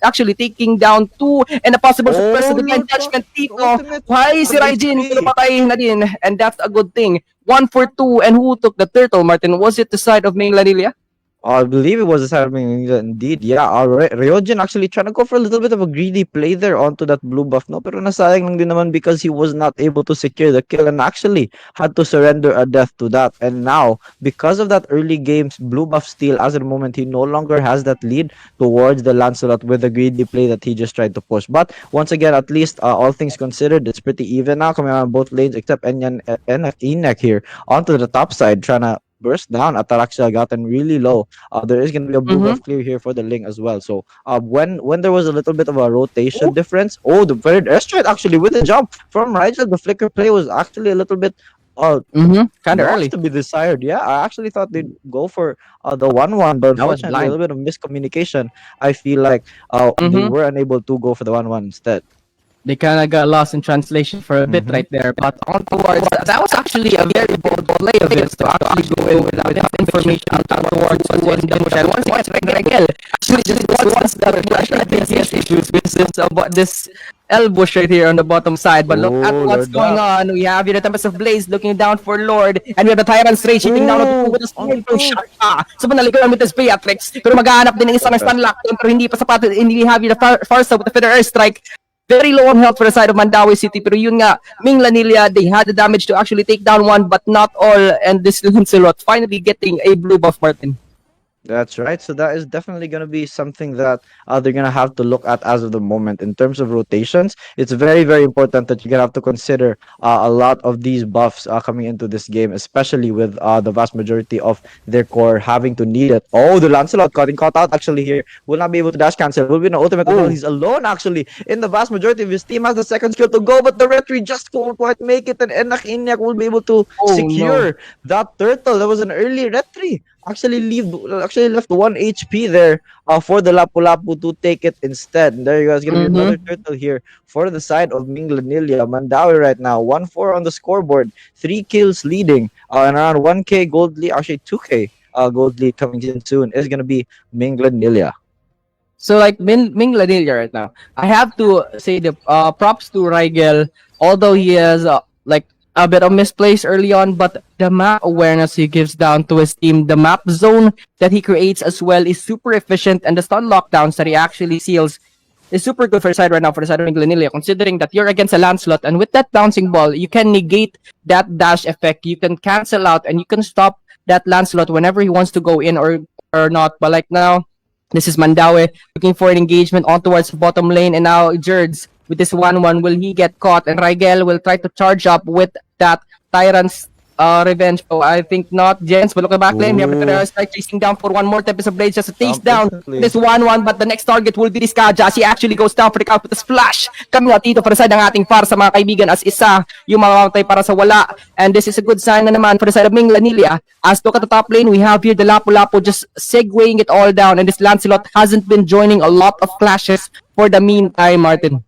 Speaker 2: actually taking down 2 and a possible suppress
Speaker 1: Oh,
Speaker 2: to the blind
Speaker 1: Lord,
Speaker 2: judgment
Speaker 1: the
Speaker 2: dito.
Speaker 1: ultimate.
Speaker 2: Why si
Speaker 1: 1
Speaker 2: Raijin pero
Speaker 1: HP.
Speaker 2: patay na din, and that's a good thing. 1 for 2, and who took the turtle, Martin? Was it the side of Minglanilla?
Speaker 1: I believe it was a side of Minglanilla indeed. Yeah, Ryojin actually trying to go for a little bit of a greedy play there onto that blue buff. No, pero nasayang lang din naman because he was not able to secure the kill and actually had to surrender a death to that. And now, because of that early game's blue buff steal, as at the moment, he no longer has that lead towards the Lancelot with the greedy play that he just tried to push. But once again, at least all things considered, it's pretty even now coming out on both lanes except Enyan and Enek here onto the top side trying to burst down. Ataraxia gotten really low. There is going to be a blue
Speaker 2: Mm-hmm.
Speaker 1: buff clear here for the Ling as well. So when there was a little bit of a rotation
Speaker 2: Oh.
Speaker 1: difference, oh, the very airstrike actually with the jump from Rigel, the flicker play was actually a little bit
Speaker 2: Mm-hmm. Kind of
Speaker 1: lost
Speaker 2: early.
Speaker 1: to be desired. Yeah, I actually thought they'd go for the 1-1, but
Speaker 2: That was
Speaker 1: unfortunately a
Speaker 2: blind.
Speaker 1: little bit of miscommunication. I feel like they
Speaker 2: Mm-hmm.
Speaker 1: were unable to go for the 1-1 instead.
Speaker 2: They kind of got lost in translation for a bit right there. But on towards that was actually a very bold play of his to actually go in with enough information on towards what's the motion. Once again, Raquel actually just wants that issues with this L-bush right here on the bottom side. But look at what's going on. We have here the Tempest of Blaze looking down for Lord. And we have the Tyrant Stray shooting down on with a spin to shot. So manalikuran with this Beatrix. Pero maghahanap din ng isang stunlock. Pero hindi pa sapat. Hindi have here the Farsa with the Feather Airstrike. Very low on health for the side of Mandaue City. Pero yun nga, MINGLANILLA, they had the damage to actually take down one, but not all. And this Lancelot finally getting a blue buff, Martin.
Speaker 1: That's right. So that is definitely going to be something that they're going to have to look at as of the moment. In terms of rotations, it's very, very important that you're going to have to consider a lot of these buffs coming into this game, especially with the vast majority of their core having to need it. Oh, the Lancelot getting caught out actually here. Will not be able to dash cancel. Will be an ultimate until he's alone actually. In the vast majority of his team has the second skill to go, but the retry just won't quite make it. And 𝐂𝐿𝐴𝐻 will be able to secure that turtle. That was an early retry. Actually left 1 HP there for the Lapu-Lapu to take it instead. And there you go. It's going to be another turtle here for the side of MINGLANILLA. Mandaue right now, 1-4 on the scoreboard. 3 kills leading. And around 1k gold lead, actually 2k gold lead coming in soon is going to be MINGLANILLA.
Speaker 2: So like MINGLANILLA right now, I have to say the props to Rigel, although he has like a bit of misplace early on, but the map awareness he gives down to his team, the map zone that he creates as well is super efficient, and the stun lockdowns that he actually seals is super good for the side right now for the side of MINGLANILLA, considering that you're against a Lancelot, and with that bouncing ball, you can negate that dash effect, you can cancel out, and you can stop that Lancelot whenever he wants to go in or not. But like now, this is Mandaue looking for an engagement on towards the bottom lane, and now 𝐁𝐺 with this 1-1, will he get caught? And Rigel will try to charge up with that Tyrant's revenge. Oh, I think not. Jens will look at back lane. We have to start chasing down for one more Tempest of Blades just to taste down this 1-1. But the next target will be this 𝐂𝐿. As he actually goes down for the count with a splash. Coming out dito para sa side ng ating para sa mga kaibigan as isa yung mamamatay para sa wala. And this is a good sign na naman for the side of MINGLANILLA. As look at the top lane, we have here the Lapu-Lapu just segueing it all down. And this Lancelot hasn't been joining a lot of clashes for the meantime, Martin.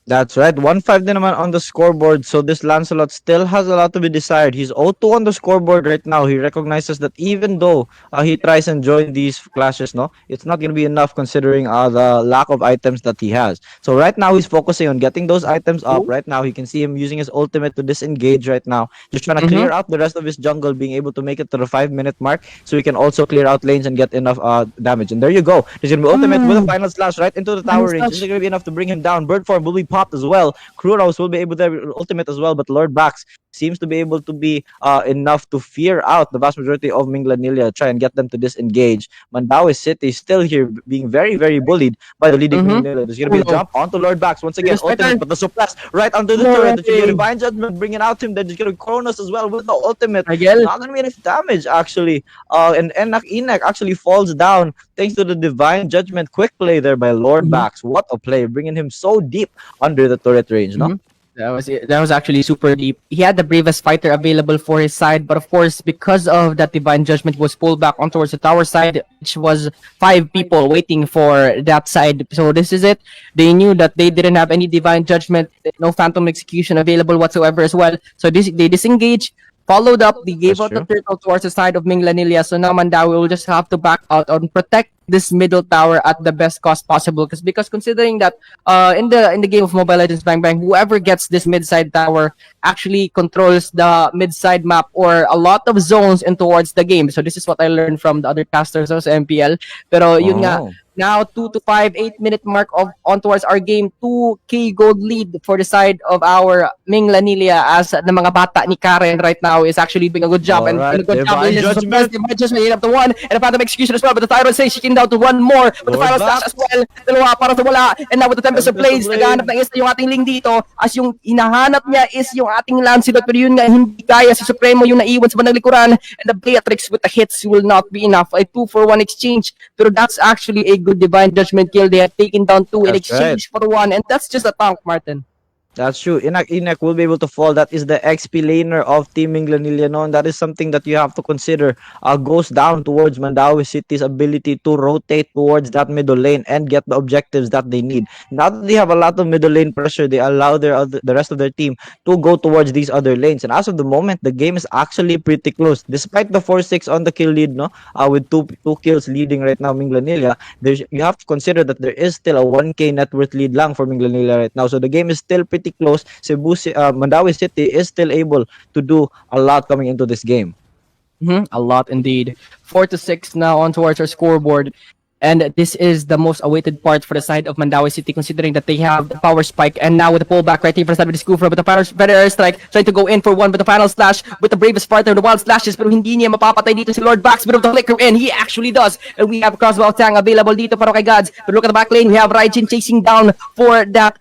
Speaker 1: That's right. 1-5 din naman on the scoreboard. So this Lancelot still has a lot to be desired. He's 0-2 on the scoreboard right now. He recognizes that even though he tries and join these clashes, no, it's not going to be enough considering the lack of items that he has. So right now he's focusing on getting those items up. Right now you can see him using his ultimate to disengage right now. Just trying to clear out the rest of his jungle, being able to make it to the 5-minute mark so he can also clear out lanes and get enough damage. And there you go. There's going to be ultimate with a final slash right into the tower range. This is going to be enough to bring him down. Bird form will be popped as well. Kruros will be able to ultimate as well, but Lord Bax seems to be able to be enough to fear out the vast majority of MINGLANILLA, try and get them to disengage. Mandaue City still here being very, very bullied by the leading MINGLANILLA. There's going to be a jump onto Lord Bax once again, ultimate, but the suppress right under the turret. There's going to be Divine Judgment bringing out him. They're just going to Kronos as well with the ultimate. Not going to be enough damage actually. And 𝐂𝐿𝐴𝐻 actually falls down thanks to the Divine Judgment. Quick play there by Lord Bax. What a play, bringing him so deep under the turret range, no?
Speaker 2: That was actually super deep. He had the bravest fighter available for his side, but of course, because of that Divine Judgment was pulled back on towards the tower side, which was 5 people waiting for that side. So this is it. They knew that they didn't have any Divine Judgment, no Phantom Execution available whatsoever as well. So they disengage. Followed up, they gave out the turtle towards the side of MINGLANILLA. So now Mandaue will just have to back out and protect this middle tower at the best cost possible. Because considering that in the game of Mobile Legends Bang Bang, whoever gets this mid-side tower actually controls the mid-side map or a lot of zones in towards the game. So this is what I learned from the other casters of MPL. Pero yun nga, now 2 to 5, 8-minute mark on towards our game. 2k gold lead for the side of our MINGLANILLA, as the mga bata ni Karen right now is actually doing a good job. And a good job. Divine Judgment up to 1 and a Phantom Execution as well. But the Tyrant says she can down to 1 more. But the final slash as well. Dalawa para sa wala. And now with the Tempest of Blades, naghahanap ng isa yung ating link dito. As yung hinahanap niya is yung ating Lancelot. Pero yun nga, hindi kaya. Si Supremo yung naiwan sa bandang likuran. And the Beatrix with the hits will not be enough. A 2-for-1 exchange. Pero that's actually a good Divine Judgment kill. They have taken down 2 in exchange for 1. And that's just a tank, Martin.
Speaker 1: That's true. Inak will be able to fall. That is the XP laner of Team Minglanilla, no? And that is something that you have to consider. Goes down towards Mandaue City's ability to rotate towards that middle lane and get the objectives that they need. Now that they have a lot of middle lane pressure, they allow the rest of their team to go towards these other lanes. And as of the moment, the game is actually pretty close. Despite the 4-6 on the kill lead, no? With two kills leading right now, Minglanilla, you have to consider that there is still a 1K net worth lead lang for Minglanilla right now. So the game is still pretty close. Mandaue City is still able to do a lot coming into this game.
Speaker 2: A lot indeed. 4-6 now on towards our scoreboard. And this is the most awaited part for the side of Mandaue City, considering that they have the power spike. And now with the pullback right here for the side of the Scoofer, but the better airstrike, trying to go in for one, but the final slash with the bravest partner, the wild slashes, pero hindi niya mapapatay dito si Lord Bax, but of the flicker in, he actually does. And we have crossbow tang available dito para kay Gods. But look at the back lane, we have �RAIJin chasing down for that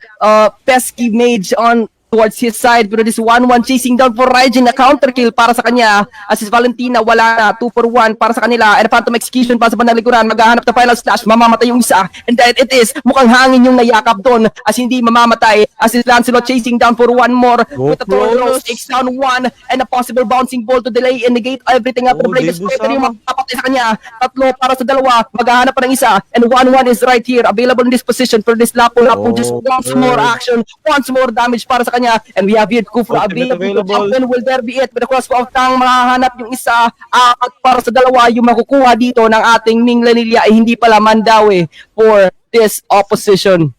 Speaker 2: pesky mage on towards his side, pero this 1-1 chasing down for �RAIJin, na counter kill para sa kanya. Assist Valentina, wala na, 2 for 1 para sa kanila, and Phantom Execution para sa bandang likuran, maghahanap na final slash, mamamatay yung isa, and then it is, mukhang hangin yung nayakap doon, as hindi mamamatay, as is Lancelot chasing down for one more, with the Tauros, takes down one, and a possible bouncing ball to delay and negate everything after the break, pero yung mapapatay sa kanya, tatlo para sa dalawa, maghahanap pa ng isa, and 1-1 is right here, available in this position for this LAPU, just once more action, once more damage para sa kanya, and we have here Kufra available. Will there be it? With the crossbow of Tang, makahanap yung isa, at para sa dalawa, yung makukuha dito ng ating Minglanilla ay hindi pala Mandaue for this opposition.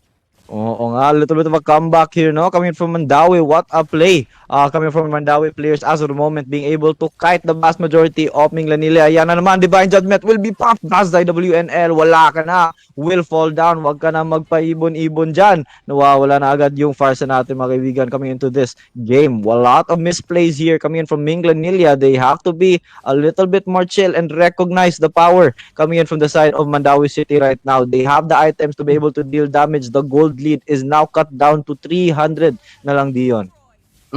Speaker 1: Oo nga, a little bit of a comeback here, no? Coming from Mandaue, what a play. Coming from Mandaue players as of the moment, being able to kite the vast majority of Minglanilla. Ayan na naman, Divine Judgment will be popped. That's WNL, wala ka na. Will fall down, wag ka na magpaibon-ibon dyan. Nawawala na agad yung farsa natin, mga kaibigan, coming into this game. A lot of misplays here coming in from Minglanilla. They have to be a little bit more chill and recognize the power coming in from the side of Mandaue City right now. They have the items to be able to deal damage. The gold lead is now cut down to 300 na lang, Dion.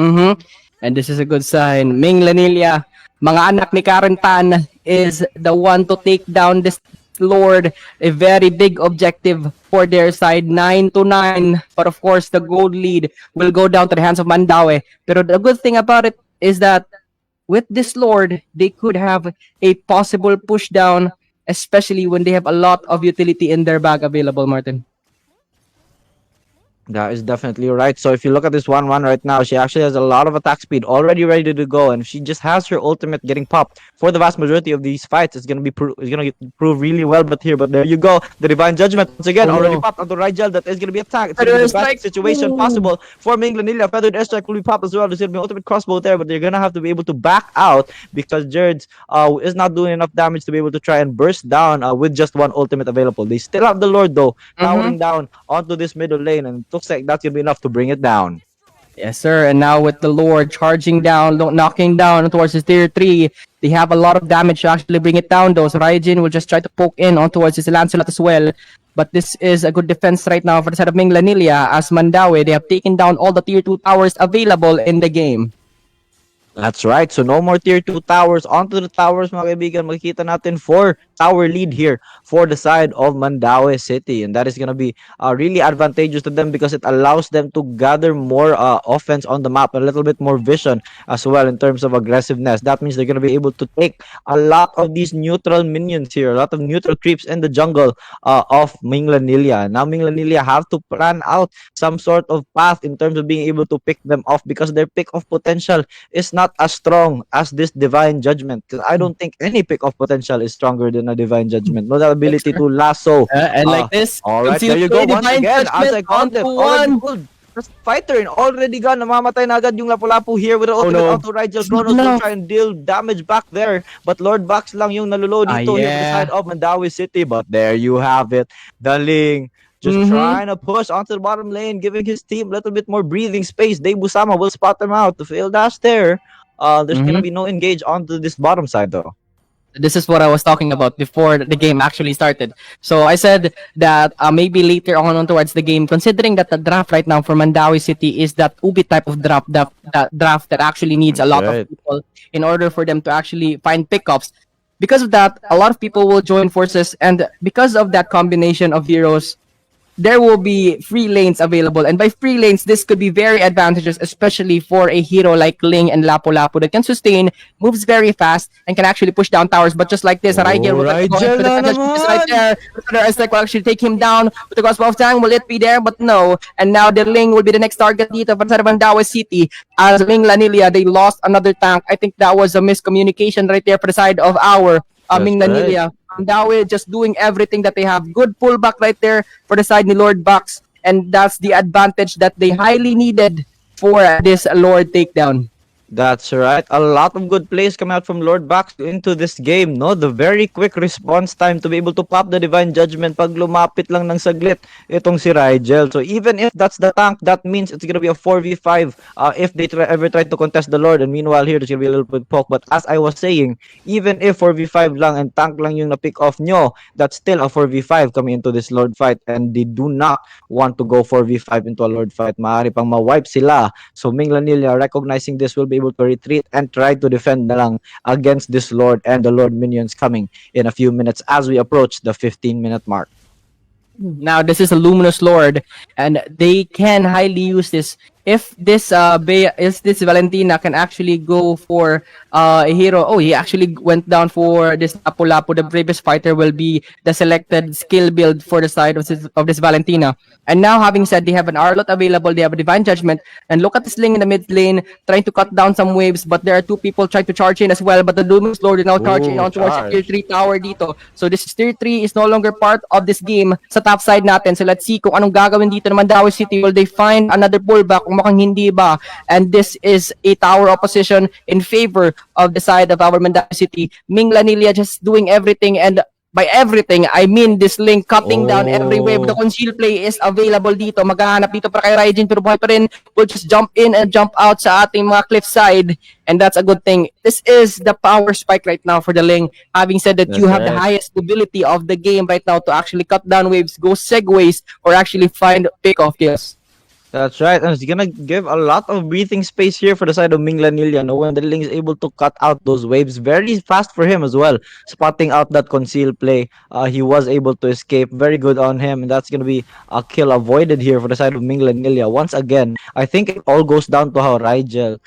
Speaker 2: And this is a good sign. Minglanilla, mga anak ni Karen Tan, is the one to take down this Lord. A very big objective for their side, 9-9. But of course, the gold lead will go down to the hands of Mandaue. Pero the good thing about it is that with this Lord, they could have a possible push down, especially when they have a lot of utility in their bag available, Martin.
Speaker 1: That is definitely right. So if you look at this 1-1 right now, she actually has a lot of attack speed already ready to go, and if she just has her ultimate getting popped for the vast majority of these fights, it's gonna prove really well. But there you go, the Divine Judgment once again already popped onto �RAIJin. That is gonna be attacked. It's gonna be the best situation possible for Minglanilla. Feathered airstrike will be popped as well. There's gonna be ultimate crossbow there, but they're gonna have to be able to back out because 𝐁𝐺 is not doing enough damage to be able to try and burst down with just one ultimate available. They still have the Lord though, towering down onto this middle lane, and looks like that's gonna be enough to bring it down.
Speaker 2: Yes, sir. And now with the Lord charging down, knocking down towards his tier 3, they have a lot of damage to actually bring it down, though. So �RAIJin will just try to poke in on towards his Lancelot as well. But this is a good defense right now for the side of Minglanilla, as Mandaue, they have taken down all the tier 2 towers available in the game.
Speaker 1: That's right. So no more tier 2 towers. Onto the towers, mga kaibigan. Makikita natin 4 tower lead here for the side of Mandaue City. And that is going to be really advantageous to them because it allows them to gather more offense on the map, a little bit more vision as well in terms of aggressiveness. That means they're going to be able to take a lot of these neutral minions here, a lot of neutral creeps in the jungle of Minglanilla. Now Minglanilla have to plan out some sort of path in terms of being able to pick them off because their pick off potential is not as strong as this Divine Judgment. Because I don't think any pick off potential is stronger than a Divine Judgment. No, the ability to lasso.
Speaker 2: And like this.
Speaker 1: All right, there you go. Once again, as I called them, already fighter and already gone. Namamatay na agad yung Lapu-Lapu here with the ultimate auto �RAIJin. Chronos will try and deal damage back there. But Lord Bax lang yung nalulo dito here on the side of Mandaue City. But there you have it. The Ling just trying to push onto the bottom lane, giving his team a little bit more breathing space. Dave Busama will spot them out. The fail dash there. There's gonna be no engage onto this bottom side though.
Speaker 2: This is what I was talking about before the game actually started. So I said that maybe later on towards the game, considering that the draft right now for Mandaue City is that Ubi type of draft, that draft that actually needs a lot of people in order for them to actually find pickups. Because of that, a lot of people will join forces, and because of that combination of heroes, there will be free lanes available. And by free lanes, this could be very advantageous, especially for a hero like Ling and Lapu-Lapu that can sustain, moves very fast, and can actually push down towers. But just like this, Raigel will go in for the advantage right there. Aztec will actually take him down with the Gospel of Tang. Will it be there? But no. And now the Ling will be the next target dito para sa Mandaue City. As MINGLANILLA, they lost another tank. I think that was a miscommunication right there for the side of our MINGLANILLA. Mandaue just doing everything that they have. Good pullback right there for the side ni Lord Box. And that's the advantage that they highly needed for this Lord takedown.
Speaker 1: That's right. A lot of good plays come out from Lord Bax into this game, no? The very quick response time to be able to pop the Divine Judgment pag lumapit lang ng saglit itong si Rigel. So even if that's the tank, that means it's gonna be a 4v5 if they ever try to contest the Lord. And meanwhile here, there's gonna be a little bit poke. But as I was saying, even if 4v5 lang and tank lang yung na-pick off nyo, that's still a 4v5 coming into this Lord fight. And they do not want to go 4v5 into a Lord fight. Maaari pang ma-wipe sila. So MINGLANILLA, recognizing this, will be able to retreat and try to defend na lang against this Lord and the Lord minions coming in a few minutes as we approach the 15-minute mark.
Speaker 2: Now this is a Luminous Lord, and they can highly use this. If this Valentina can actually go for a hero. Oh, he actually went down for this Lapu-Lapu. The bravest fighter will be the selected skill build for the side of this Valentina. And now, having said, they have an Arlot available, they have a Divine Judgment, and look at this Ling in the mid lane trying to cut down some waves, but there are two people trying to charge in as well. But the Luminous Lord is now charging on towards the tier 3 tower dito. So this tier 3 is no longer part of this game sa top side natin. So let's see kung anong gagawin dito ng Mandaue City. Will they find another pullback? Kung mukhang hindi ba? And this is a tower opposition in favor of the side of our Mandaue City. MINGLANILLA just doing everything, and by everything, I mean this Link cutting down every wave. The conceal play is available dito. Maghahanap dito para kay Raijin, pero buhay pa rin. We'll just jump in and jump out sa ating mga cliff side, and that's a good thing. This is the power spike right now for the Link. Having said that, you have the highest ability of the game right now to actually cut down waves, go segways, or actually find pick-off kills.
Speaker 1: That's right, and it's gonna give a lot of breathing space here for the side of MINGLANILLA. No, when the Ling is able to cut out those waves very fast for him as well, spotting out that conceal play. He was able to escape. Very good on him, and that's gonna be a kill avoided here for the side of MINGLANILLA. Once again, I think it all goes down to how Rigel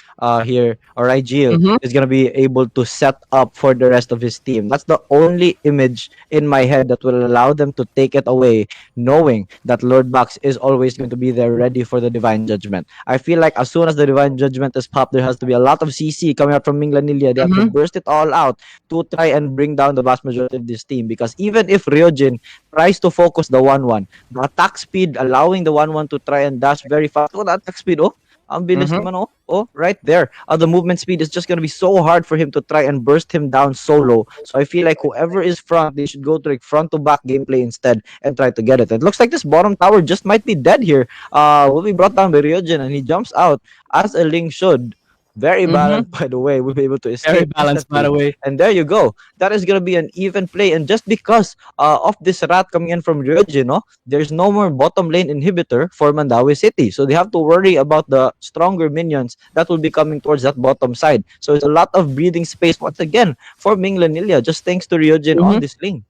Speaker 1: is gonna be able to set up for the rest of his team. That's the only image in my head that will allow them to take it away, knowing that Lord Box is always going to be there ready for the Divine Judgment. I feel like as soon as the Divine Judgment is popped, there has to be a lot of CC coming out from MINGLANILLA. They have to burst it all out to try and bring down the vast majority of this team, because even if Ryojin tries to focus the 1-1, the attack speed allowing the 1-1 to try and dash very fast. Oh, the attack speed, ang bilis naman, right there. The movement speed is just going to be so hard for him to try and burst him down solo. So I feel like whoever is front, they should go to like front to back gameplay instead and try to get it. It looks like this bottom tower just might be dead here. Will be brought down by Ryojin, and he jumps out as a Ling should. Very balanced, by the way. We'll be able to escape.
Speaker 2: Very balanced, by the way.
Speaker 1: And there you go. That is going to be an even play. And just because of this rat coming in from Ryojin, there's no more bottom lane inhibitor for Mandaue City. So they have to worry about the stronger minions that will be coming towards that bottom side. So it's a lot of breathing space once again for MINGLANILLA, just thanks to Ryojin on this lane.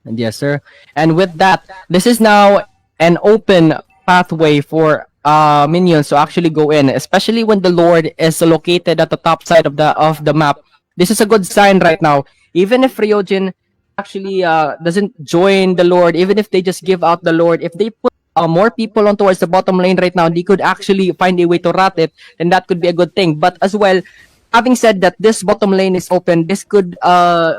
Speaker 2: And yes, sir. And with that, this is now an open pathway for minions to actually go in, especially when the Lord is located at the top side of the map. This is a good sign right now. Even if Ryojin actually doesn't join the Lord, even if they just give out the Lord, if they put more people on towards the bottom lane right now, they could actually find a way to rat it, then that could be a good thing. But as well, having said that, this bottom lane is open, this could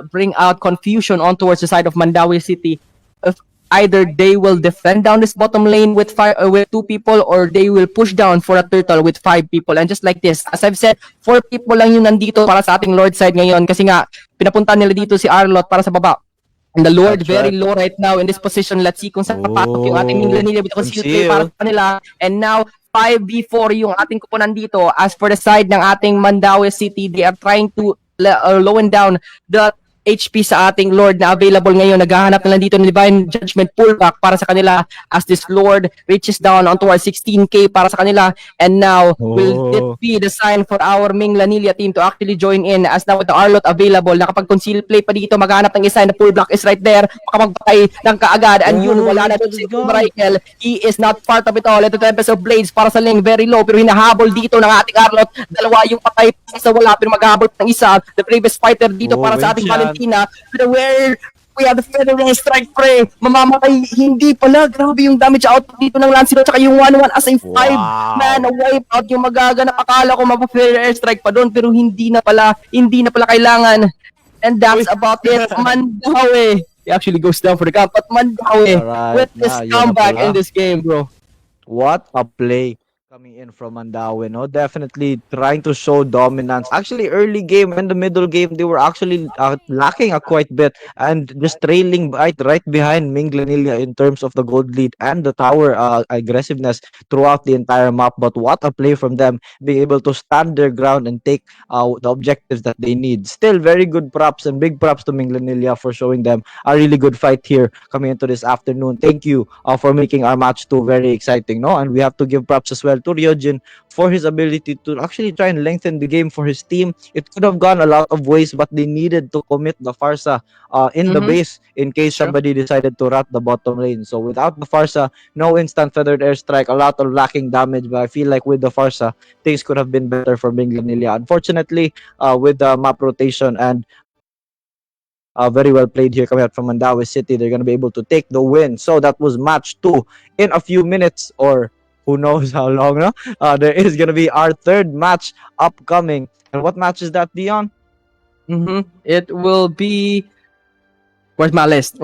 Speaker 2: bring out confusion on towards the side of Mandaue City. If either they will defend down this bottom lane with 2 people, or they will push down for a turtle with 5 people. And just like this, as I've said, 4 people lang yung nandito para sa ating Lord side ngayon, kasi nga pinapunta nila dito si Arlot para sa baba. And the Lord very low right now in this position. Let's see kung saan papasok yung ating MINGLANILLA with the conceal play para sa kanila. And now 5v4 yung ating kuponan dito. As for the side ng ating Mandaue City, they are trying to low and down the HP sa ating Lord na available ngayon. Naghahanap na lang dito ng Divine Judgment pullback para sa kanila as this Lord reaches down onto our 16k para sa kanila. And now, will it
Speaker 1: Oh.
Speaker 2: be the sign for our Minglanilla team to actually join in as now with the Arlot available? Nakapag-conceal play pa dito, maghanap ng isa and the pullback is right there. Makapagpatay ng kaagad. And yun, wala na
Speaker 1: Rifle
Speaker 2: si
Speaker 1: is gone.
Speaker 2: Michael. He is not part of it all. Ito Tempest of Blades para sa lane, very low pero hinahabol dito ng ating Arlot. Dalawa yung patay sa wala pero maghahabol ng isa. The previous fighter dito
Speaker 1: Oh,
Speaker 2: para sa ating
Speaker 1: Vincent.
Speaker 2: Valentina. Pero where we have the federal strike pre. Mamamatay, hindi pala. Grabe yung damage out dito ng Lancelot tsaka yung 1-1 as a 5-man wipe out yung magaganap. Akala ko mapa-federal strike pa doon pero hindi na pala kailangan. And that's
Speaker 1: Uy.
Speaker 2: about it. Mandaue. He actually goes down for the count. But Mandaue
Speaker 1: Alright,
Speaker 2: with this
Speaker 1: yun na
Speaker 2: comeback
Speaker 1: pala.
Speaker 2: in this game, bro.
Speaker 1: What a play coming in from Mandaue, no? Definitely trying to show dominance. Actually, early game and the middle game, they were actually lacking a quite bit and just trailing right behind Minglanilla in terms of the gold lead and the tower aggressiveness throughout the entire map. But what a play from them, being able to stand their ground and take the objectives that they need. Still, very good props and big props to Minglanilla for showing them a really good fight here coming into this afternoon. Thank you for making our match 2 very exciting, no? And we have to give props as well to Ryojin for his ability to actually try and lengthen the game for his team. It could have gone a lot of ways, but they needed to commit the Farsa in the base in case
Speaker 2: Sure.
Speaker 1: somebody decided to rat the bottom lane. So without the Farsa, no instant feathered airstrike, a lot of lacking damage. But I feel like with the Farsa, things could have been better for Minglanilla. Unfortunately, with the map rotation and very well played here coming out from Mandaue City, they're going to be able to take the win. So that was match 2 in a few minutes, or who knows how long, no? There is going to be our third match upcoming. And what match is that, Dion?
Speaker 2: It will be. Where's my list?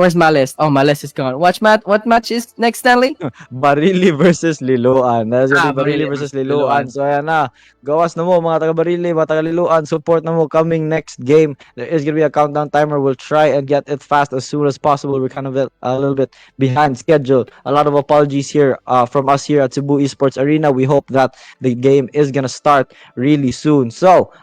Speaker 2: Oh, my list is gone. What match is next, Stanley?
Speaker 1: Barili versus Liloan. That's gonna be Barili
Speaker 2: Barili
Speaker 1: versus
Speaker 2: versus
Speaker 1: Liloan.
Speaker 2: Liloan.
Speaker 1: So ayan na. Gawas na mo mga taga Barili, mga taga Liloan. Support na mo coming next game. There is gonna be a countdown timer. We'll try and get it fast as soon as possible. We're kind of a little bit behind schedule. A lot of apologies here from us here at Cebu Esports Arena. We hope that the game is gonna start really soon. So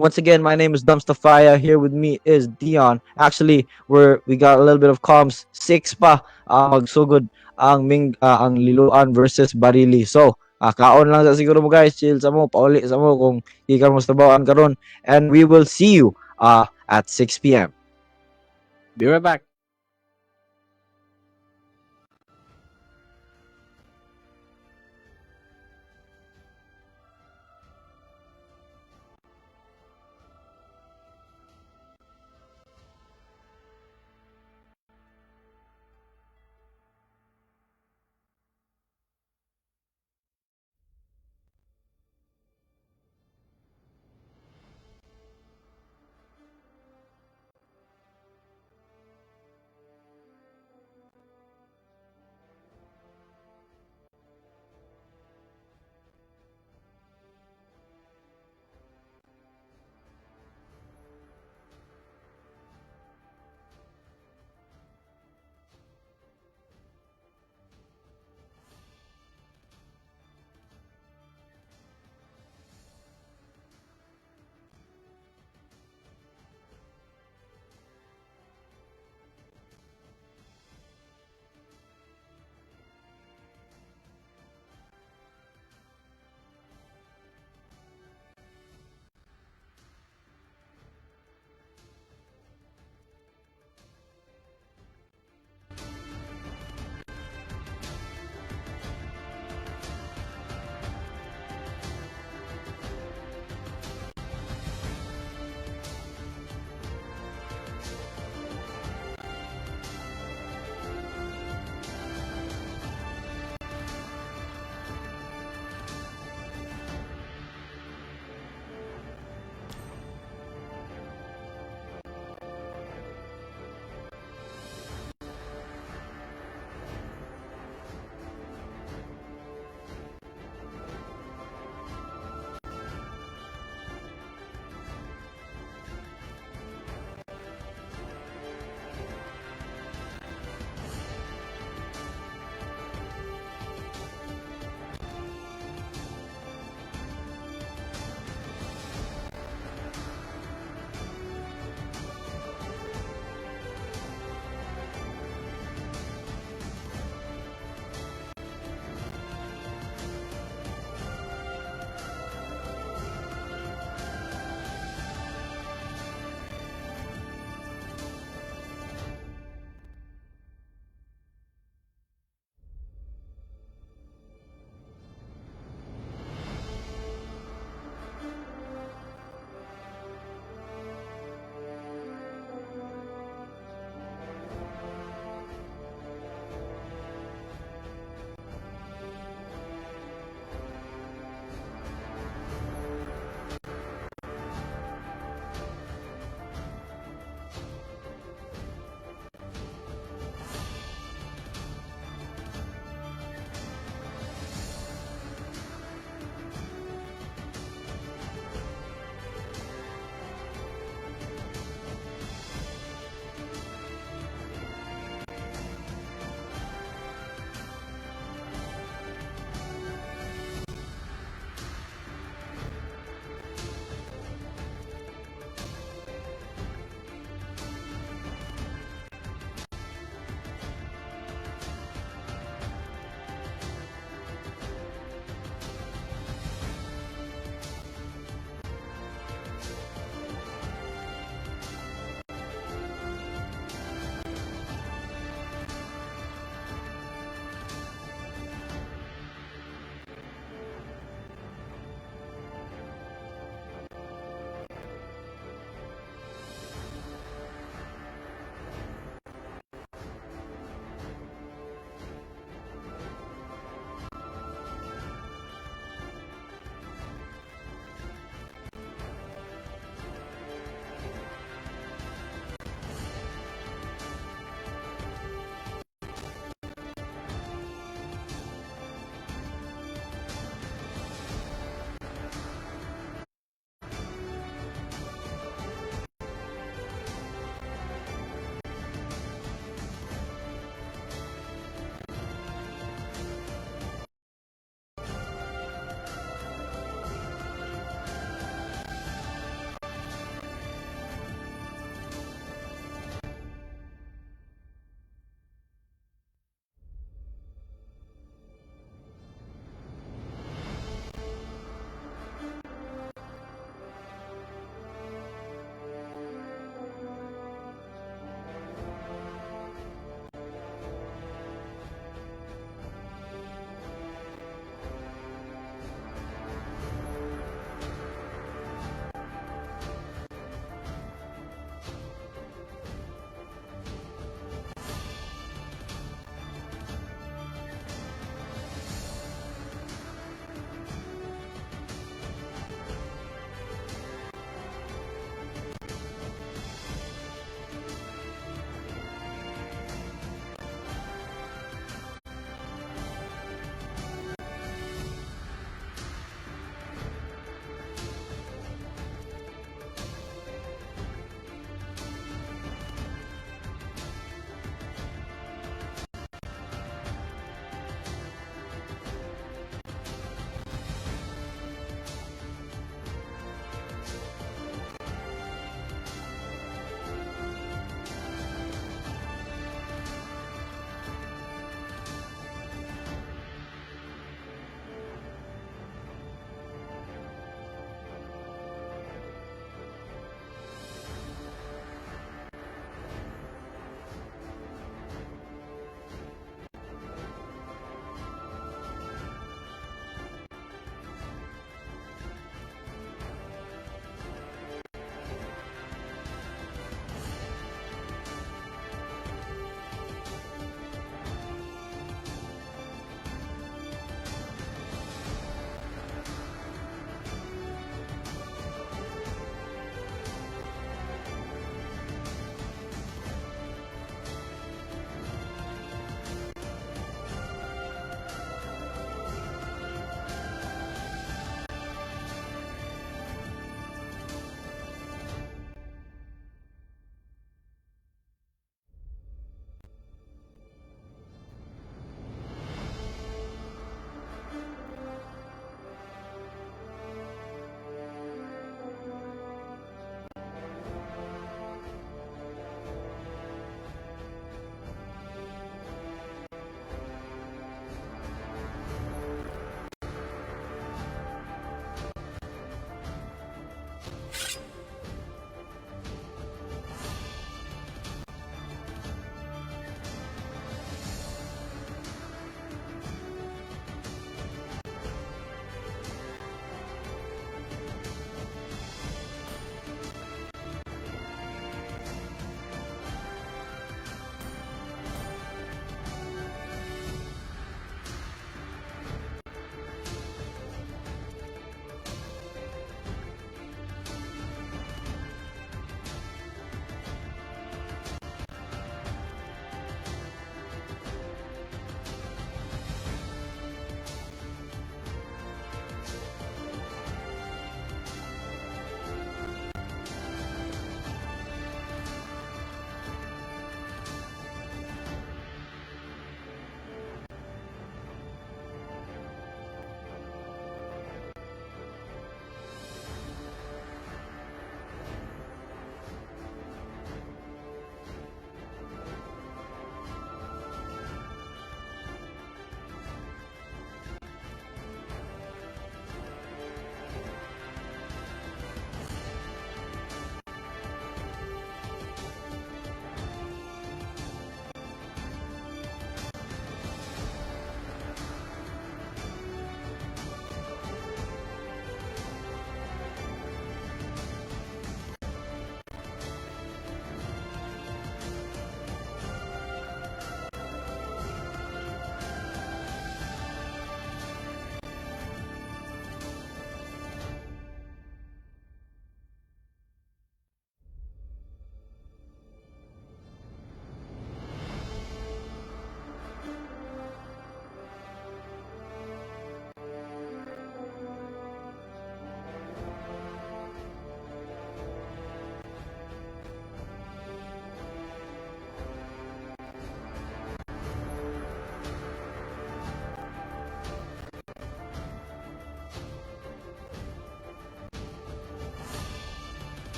Speaker 1: once again, my name is Dumpstafaya. Here with me is Dion. Actually, we got a little bit of comms. 6 pa magsugod ang Liloan versus Barili. So, kaon lang sa siguro mo guys. Chill sa mo, pauli sa mo kung ikan mo sa tabawaan karon. And we will see you at 6 p.m.
Speaker 2: Be right back.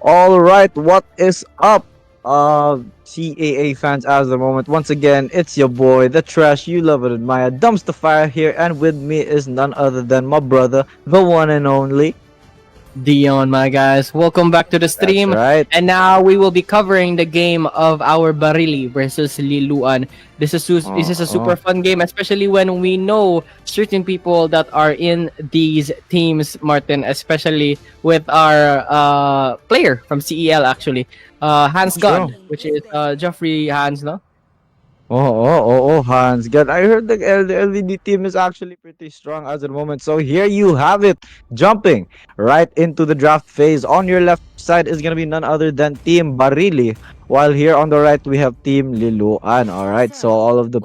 Speaker 1: All right, what is up, CAA fans? As the moment, once again, it's your boy, the trash you love and admire, Dumpster Fire here, and with me is none other than my brother, the one and only.
Speaker 2: Dion, my guys. Welcome back to the
Speaker 1: That's
Speaker 2: stream.
Speaker 1: right.
Speaker 2: And now we will be covering the game of our Barili versus Liloan. This is a super fun game, especially when we know certain people that are in these teams, Martin, especially with our player from CEL, actually. Hans
Speaker 1: True.
Speaker 2: God, which is Geoffrey Hans, no?
Speaker 1: Hans. Good. I heard the LVD team is actually pretty strong as of the moment. So here you have it, jumping right into the draft phase. On your left side is gonna be none other than Team Barili, while here on the right we have Team Liloan. All right. So all of the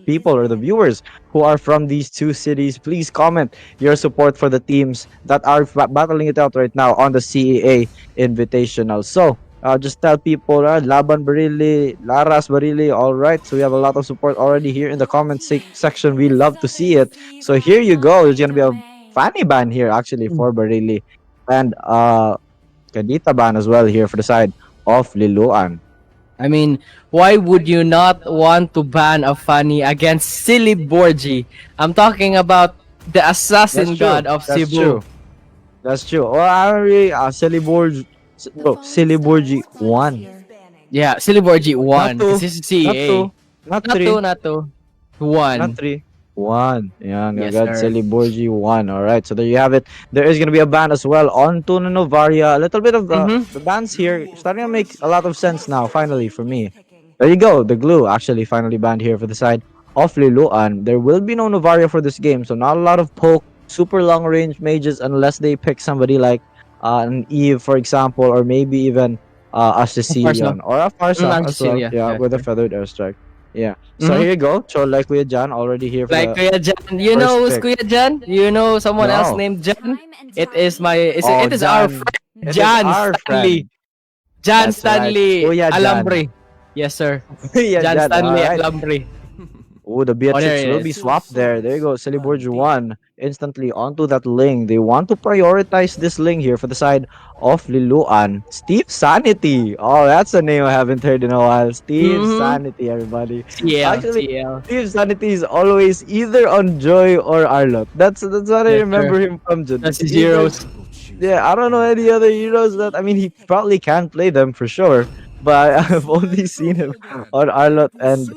Speaker 1: people or the viewers who are from these two cities, please comment your support for the teams that are battling it out right now on the CEA Invitational. So. Just tell people, Laban Barili, Laras Barili, all right. So we have a lot of support already here in the comment section. We love to see it. So here you go. There's gonna be a fanny ban here actually for Barili, and Kadita ban as well here for the side of Liloan.
Speaker 2: I mean, why would you not want to ban a funny against Silly Borgi? I'm talking about the assassin god of
Speaker 1: That's
Speaker 2: Cebu.
Speaker 1: true. That's true. Well, I don't really Silly Borgi won.
Speaker 2: Yeah, Silly Borgi won.
Speaker 1: Not two.
Speaker 2: This is CA.
Speaker 1: Not
Speaker 2: Not
Speaker 1: three.
Speaker 2: two, not two. One.
Speaker 1: Not three. One. Yeah,
Speaker 2: Yes,
Speaker 1: God,
Speaker 2: sir.
Speaker 1: Silly Borgi one. All right, so there you have it. There is gonna be a ban as well on Tuna Novaria. A little bit of the bans here starting to make a lot of sense now. Finally, for me. There you go. The glue actually finally banned here for the side of Liloan. There will be no Novaria for this game, so not a lot of poke, super long range mages unless they pick somebody like an Eve, for example, or maybe even a Sicilian or a Farsa as well.
Speaker 2: Sicilia.
Speaker 1: Yeah, with a feathered airstrike. Yeah. So here you go. Cho like Kuya Jan already here for
Speaker 2: Like
Speaker 1: the
Speaker 2: Kuya Jan. You know who's
Speaker 1: first pick.
Speaker 2: Kuya Jan? You know someone else
Speaker 1: No.
Speaker 2: named Jan? It
Speaker 1: Oh,
Speaker 2: is our
Speaker 1: Jan.
Speaker 2: friend
Speaker 1: It is
Speaker 2: Jan
Speaker 1: our
Speaker 2: Stanley.
Speaker 1: friend.
Speaker 2: Jan
Speaker 1: That's right.
Speaker 2: Stanley
Speaker 1: Kuya Jan.
Speaker 2: Alambre. Yes, sir.
Speaker 1: Yeah,
Speaker 2: Jan
Speaker 1: Jan.
Speaker 2: Stanley
Speaker 1: All right.
Speaker 2: Alambre.
Speaker 1: Oh, the
Speaker 2: Oh, there
Speaker 1: Beatrix
Speaker 2: it
Speaker 1: will be
Speaker 2: is.
Speaker 1: swapped there. There you go. Celiborge one instantly onto that Ling. They want to prioritize this Ling here for the side of Liloan. Steve Sanity. Oh, that's a name I haven't heard in a while. Steve Sanity, everybody.
Speaker 2: CL,
Speaker 1: Actually,
Speaker 2: CL.
Speaker 1: Steve Sanity is always either on Joy or Arlot. That's what I
Speaker 2: Yes,
Speaker 1: remember
Speaker 2: sir.
Speaker 1: him from. Jun.
Speaker 2: That's his
Speaker 1: Either-
Speaker 2: heroes.
Speaker 1: Yeah, I don't know any other heroes that. I mean, he probably can play them for sure, but I've only seen him on Arlot and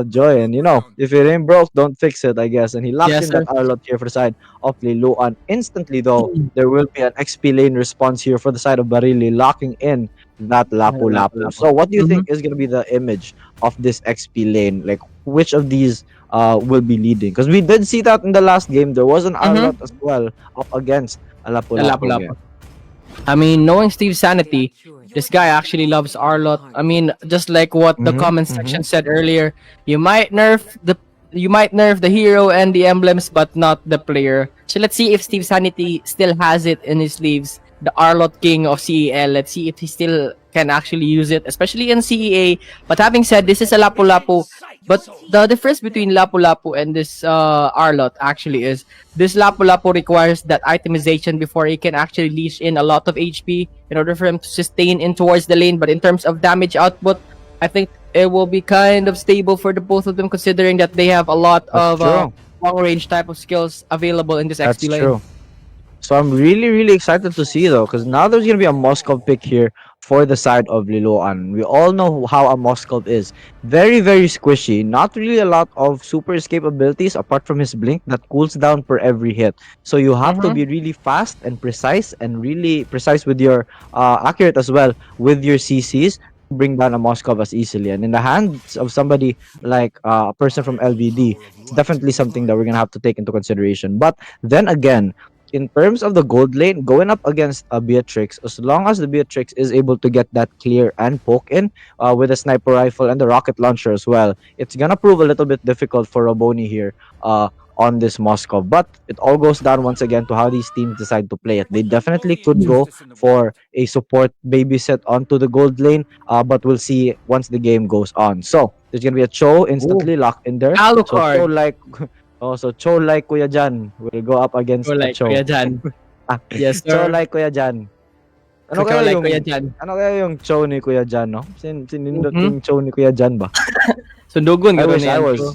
Speaker 1: Joy. And if it ain't broke, don't fix it, I guess. And he locks
Speaker 2: Yes,
Speaker 1: in
Speaker 2: sir.
Speaker 1: that Arlot here for the side of Liloan. Instantly, though, there will be an XP lane response here for the side of Barili, locking in that Lapu Lapu. So, what do you think is going to be the image of this XP lane? Like, which of these will be leading? Because we did see that in the last game. There was an Arlot as well up against a Lapu
Speaker 2: The Lapu
Speaker 1: Lapu.
Speaker 2: Lapu. I mean, knowing Steve Sanity, this guy actually loves Arlot. I mean, just like what the comment section said earlier, you might nerf the hero and the emblems, but not the player. So let's see if Steve Sanity still has it in his sleeves. The Arlot King of CEL. Let's see if he still can actually use it, especially in CEA. But having said, this is a Lapu Lapu. But the difference between Lapu Lapu and this Arlot actually is this Lapu Lapu requires that itemization before he can actually leash in a lot of HP in order for him to sustain in towards the lane. But in terms of damage output, I think it will be kind of stable for the both of them, considering that they have a lot of long range type of skills available in this
Speaker 1: That's
Speaker 2: XP lane.
Speaker 1: true. So I'm really, really excited to see though, because now there's gonna be a Moskov pick here for the side of Liloan. We all know how a Moskov is. Very, very squishy. Not really a lot of super escape abilities apart from his blink that cools down per every hit. So you have to be really fast and really precise with your accurate as well with your CCs. Bring down a Moskov as easily, and in the hands of somebody like a person from LVD, it's definitely something that we're gonna have to take into consideration. But then again, in terms of the gold lane, going up against a Beatrix, as long as the Beatrix is able to get that clear and poke in with a sniper rifle and the rocket launcher as well, it's gonna prove a little bit difficult for Raboni here on this Moscow. But it all goes down once again to how these teams decide to play it. They definitely could go for a support babysit onto the gold lane, but we'll see once the game goes on. So there's gonna be a Cho instantly locked in there.
Speaker 2: Alucard.
Speaker 1: So Cho like Kuya Jan will go up against
Speaker 2: Or
Speaker 1: a
Speaker 2: like
Speaker 1: Cho.
Speaker 2: Kuya Jan. Yes,
Speaker 1: Cho
Speaker 2: sir.
Speaker 1: like Kuya Jan. Ano
Speaker 2: Ikaw
Speaker 1: kaya
Speaker 2: like
Speaker 1: yung
Speaker 2: Kuya Jan.
Speaker 1: ano kaya yung Cho ni Kuya Jan, no? Sinindot
Speaker 2: Mhm.
Speaker 1: yung Cho ni Kuya Jan ba?
Speaker 2: Sundugon
Speaker 1: I
Speaker 2: gano'n
Speaker 1: wish
Speaker 2: na
Speaker 1: I
Speaker 2: yan,
Speaker 1: was.
Speaker 2: bro.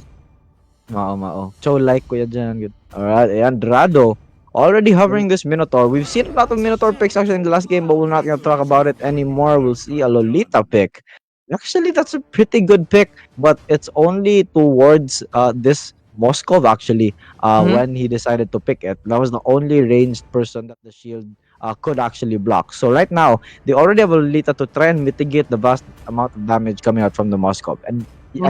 Speaker 1: Mao. Cho like Kuya Jan. Good. Alright, and Rado. Already hovering this Minotaur. We've seen a lot of Minotaur picks actually in the last game, but we're not gonna talk about it anymore. We'll see a Lolita pick. Actually, that's a pretty good pick, but it's only towards this Moskov actually
Speaker 2: Mhm.
Speaker 1: when he decided to pick it. That was the only ranged person that the shield could actually block. So right now, they already have a Lolita to try and mitigate the vast amount of damage coming out from the Moskov. And
Speaker 2: Mhm.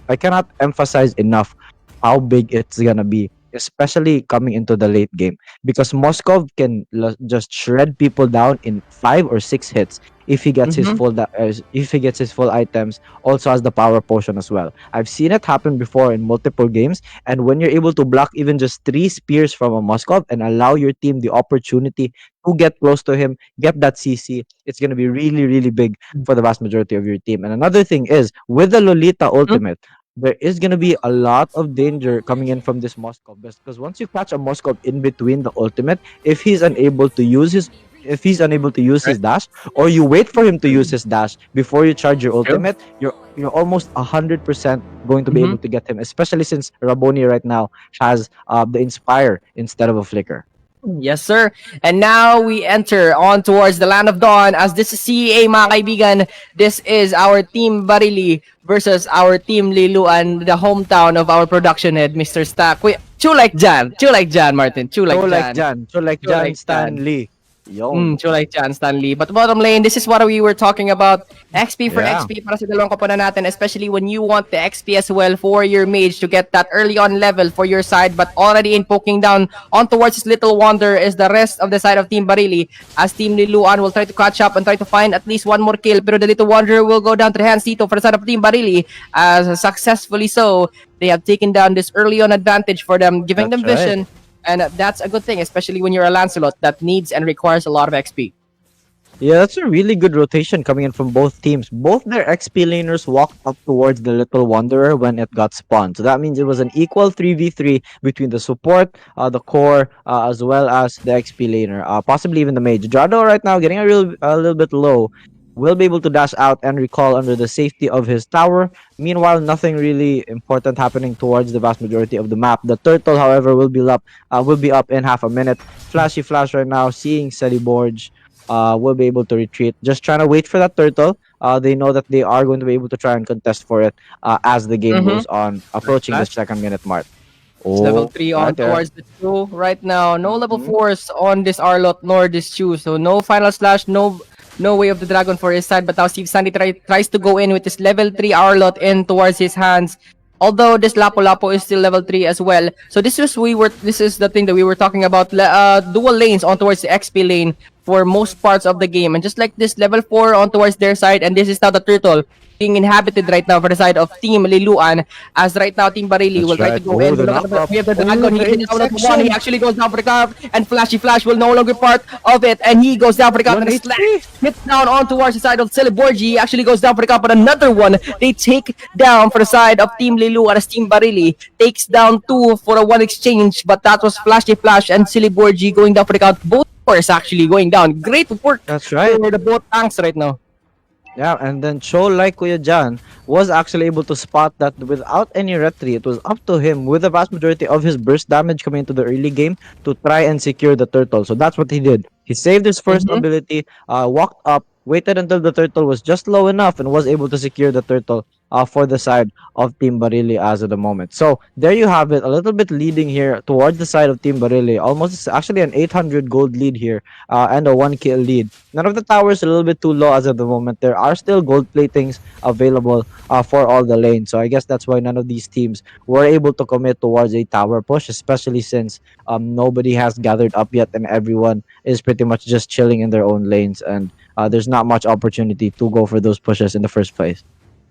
Speaker 1: I cannot emphasize enough how big it's gonna be, especially coming into the late game, because Moskov can just shred people down in 5 or 6 hits if he gets his
Speaker 2: Mhm.
Speaker 1: if he gets his full items. Also has the power potion as well. I've seen it happen before in multiple games, and when you're able to block even just 3 spears from a Moskov and allow your team the opportunity to get close to him, get that CC, it's gonna be really really big for the vast majority of your team. And another thing is with the Lolita
Speaker 2: Mhm.
Speaker 1: ultimate, there is going to be a lot of danger coming in from this Moskov, because once you catch a Moskov in between the ultimate, if he's unable to use his if he's unable to use
Speaker 2: Right.
Speaker 1: his dash, or you wait for him to use his dash before you charge your
Speaker 2: True.
Speaker 1: ultimate, you're almost 100% going to be
Speaker 2: Mhm.
Speaker 1: able to get him, especially since Raboni right now has the Inspire instead of a Flicker.
Speaker 2: Yes, sir. And now we enter on towards the land of dawn as this is CEA, mga kaibigan. This is our team Barili versus our team Liluan, the hometown of our production head, Mr. Stack. Wait, chew like Jan. Chew like Jan, Martin. Chew
Speaker 1: So
Speaker 2: like
Speaker 1: like
Speaker 2: Jan.
Speaker 1: Jan, so like
Speaker 2: Chew
Speaker 1: Jan
Speaker 2: like Jan.
Speaker 1: Stanley. Yon.
Speaker 2: True like Jan Stanley. But bottom lane, this is what we were talking about. XP for
Speaker 1: Yeah.
Speaker 2: XP para sa dalawang koponan natin, especially when you want the XP as well for your mage to get that early on level for your side, but already in poking down on towards this Little Wonder is the rest of the side of Team Barili, as Team Liluan will try to catch up and try to find at least one more kill, pero the Little Wonder will go down to the hands dito for the side of Team Barili, as successfully so, they have taken down this early on advantage for them, giving
Speaker 1: That's
Speaker 2: them
Speaker 1: right.
Speaker 2: vision. And that's a good thing, especially when you're a Lancelot that needs and requires a lot of XP.
Speaker 1: Yeah, that's a really good rotation coming in from both teams. Both their XP laners walked up towards the Little Wanderer when it got spawned. So that means it was an equal 3v3 between the support, the core, as well as the XP laner, possibly even the mage. Jado right now getting a little bit low. Will be able to dash out and recall under the safety of his tower. Meanwhile, nothing really important happening towards the vast majority of the map. The turtle, however, will be up in half a minute. Flashy flash right now, seeing Celiborge will be able to retreat. Just trying to wait for that turtle. They know that they are going to be able to try and contest for it as the game
Speaker 2: Mm-hmm.
Speaker 1: goes on,
Speaker 2: Right,
Speaker 1: approaching the
Speaker 2: Flash.
Speaker 1: second minute mark.
Speaker 2: It's level
Speaker 1: Oh,
Speaker 2: 3
Speaker 1: right
Speaker 2: on
Speaker 1: there.
Speaker 2: towards the 2 right now. No level
Speaker 1: Mhm.
Speaker 2: 4s on this Arlot nor this Chew. So no final slash, no way of the dragon for his side. But now Steve Sandy tries to go in with this level 3 Arlot in towards his hands. Although this Lapu Lapu is still level 3 as well. So this is the thing that we were talking about. Dual lanes on towards the XP lane for most parts of the game. And just like this level 4 on towards their side, and this is now the turtle being inhabited right now for the side of Team Liluan, as right now Team Barili will
Speaker 1: That's
Speaker 2: try to
Speaker 1: right.
Speaker 2: go
Speaker 1: Oh,
Speaker 2: in.
Speaker 1: the
Speaker 2: But look at
Speaker 1: knock up.
Speaker 2: we have the
Speaker 1: Oh,
Speaker 2: dragon.
Speaker 1: the
Speaker 2: He hits down with one. He
Speaker 1: intersection.
Speaker 2: actually goes down for the cover, and Flashy Flash will no longer part of it, and he goes down for the cover.
Speaker 1: 1
Speaker 2: And a slash
Speaker 1: HP.
Speaker 2: hits down on towards the side of Celiborgi. He actually goes down for the cover, but another one they take down for the side of Team Liluan as Team Barili takes down 2 for a 1 exchange, but that was Flashy Flash and Celiborgi going down for the count. Both cores actually going down. Great work
Speaker 1: That's right.
Speaker 2: for the both tanks right now.
Speaker 1: Yeah, and then Cho, like Kuya Jan, was actually able to spot that without any retry. It was up to him with the vast majority of his burst damage coming into the early game to try and secure the turtle. So that's what he did. He saved his first
Speaker 2: Mm-hmm.
Speaker 1: ability, walked up, waited until the turtle was just low enough, and was able to secure the turtle for the side of Team Barili as of the moment. So there you have it, a little bit leading here towards the side of Team Barili. Almost actually an 800 gold lead here and a 1 kill lead. None of the towers a little bit too low as of the moment. There are still gold platings available for all the lanes. So I guess that's why none of these teams were able to commit towards a tower push, especially since nobody has gathered up yet and everyone is pretty much just chilling in their own lanes, and there's not much opportunity to go for those pushes in the first place.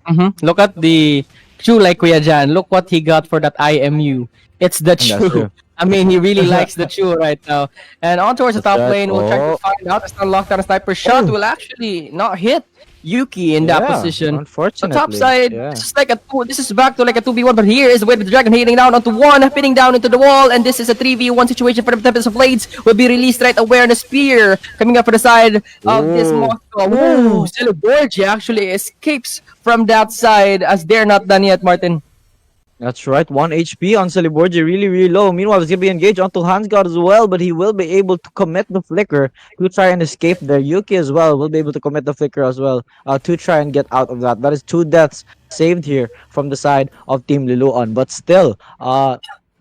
Speaker 2: Mm-hmm. Look at the Chew like Kuya Jan. Look what he got for that IMU. It's the
Speaker 1: And that's
Speaker 2: Chew.
Speaker 1: true.
Speaker 2: I mean, he really likes the chew right now. And on towards the
Speaker 1: That's
Speaker 2: top
Speaker 1: right.
Speaker 2: lane, we'll try to
Speaker 1: Oh,
Speaker 2: find out. A stun lockdown, a sniper shot
Speaker 1: oh,
Speaker 2: will actually not hit Yuki in that
Speaker 1: yeah.
Speaker 2: position. The top
Speaker 1: Unfortunately,
Speaker 2: side,
Speaker 1: yeah.
Speaker 2: this is like a two, this is back to like a 2v1, but here is the way the dragon hitting down onto one, pinning down into the wall, and this is a 3v1 situation for the Tempest of Blades. Will be released right away, and a spear coming up for the side of this
Speaker 1: Ooh.
Speaker 2: Moscow. Woo! Celeborgi actually escapes from that side as they're not done yet, Martin.
Speaker 1: That's right, 1 HP on Celeborgi, really, really low. Meanwhile, he's going to be engaged onto Hansgard as well, but he will be able to commit the flicker to try and escape there. Yuki as well will be able to commit the flicker as well to try and get out of that. That is 2 deaths saved here from the side of Team Liloan. But still,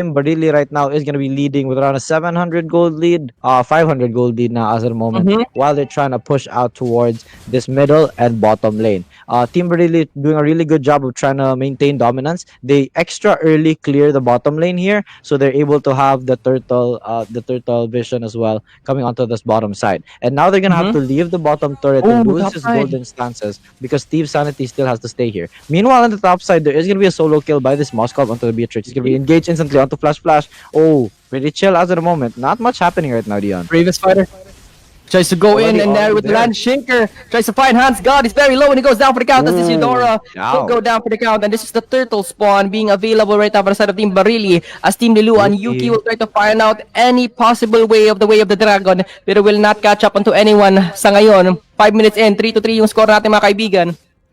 Speaker 1: Team Barili right now is going to be leading with around a 700 gold lead, 500 gold lead now as of the moment,
Speaker 2: Mhm.
Speaker 1: while they're trying to push out towards this middle and bottom lane. Team Barili doing a really good job of trying to maintain dominance. They extra early clear the bottom lane here, so they're able to have the turtle vision as well coming onto this bottom side. And now they're gonna have to leave the bottom turret and
Speaker 2: Oh,
Speaker 1: lose
Speaker 2: top
Speaker 1: his
Speaker 2: side.
Speaker 1: golden stances because Steve Sanity still has to stay here. Meanwhile, on the top side, there is gonna be a solo kill by this Moskov onto the Beatrix. He's gonna be engaged instantly onto Flash. Oh, pretty chill as of the moment. Not much happening right now, Dion.
Speaker 2: Bravest fighter. Tries to go in
Speaker 1: Already
Speaker 2: and there with the
Speaker 1: there.
Speaker 2: land shinker. Tries to find Hans God. He's very low and he goes down for the count. As this
Speaker 1: Ooh,
Speaker 2: Eudora will
Speaker 1: down.
Speaker 2: go down for the count. And this is the turtle spawn being available right now for the side of Team Barili. As Team Lilu and Yuki will try to find out any possible way of the dragon. Pero will not catch up onto anyone sa ngayon. 5 minutes in, 3-3 yung score natin mga kaibigan.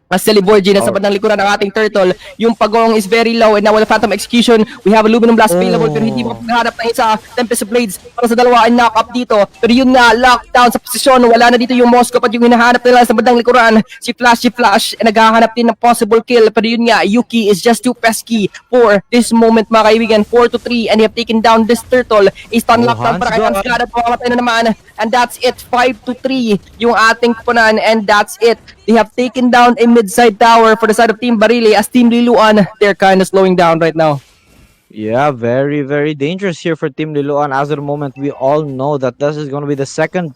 Speaker 2: As Celeborgi na sa bandang likuran ng ating turtle, yung pagong is very low and now wala Phantom Execution. We have a Luminum Blast available pero hindi mo maghanap ng isa. Tempest of Blades para sa dalawa ay knock up dito. Pero yun nga, lockdown sa posisyon. Wala na dito yung Moscow at yung hinahanap nila sa bandang likuran. Si Flash, naghahanap din ng possible kill. Pero yun nga, Yuki is just too pesky for this moment mga kaibigan. 4-3 and they have taken down this turtle. A stun lockdown para kay Hans God at makamatay na naman. And that's it, 5-3 yung ating punan and that's it. They have taken down a mid-side tower for the side of Team Barili as Team Liloan, they're kind of slowing down right now.
Speaker 1: Yeah, very, very dangerous here for Team Liloan. As of the moment, we all know that this is going to be the second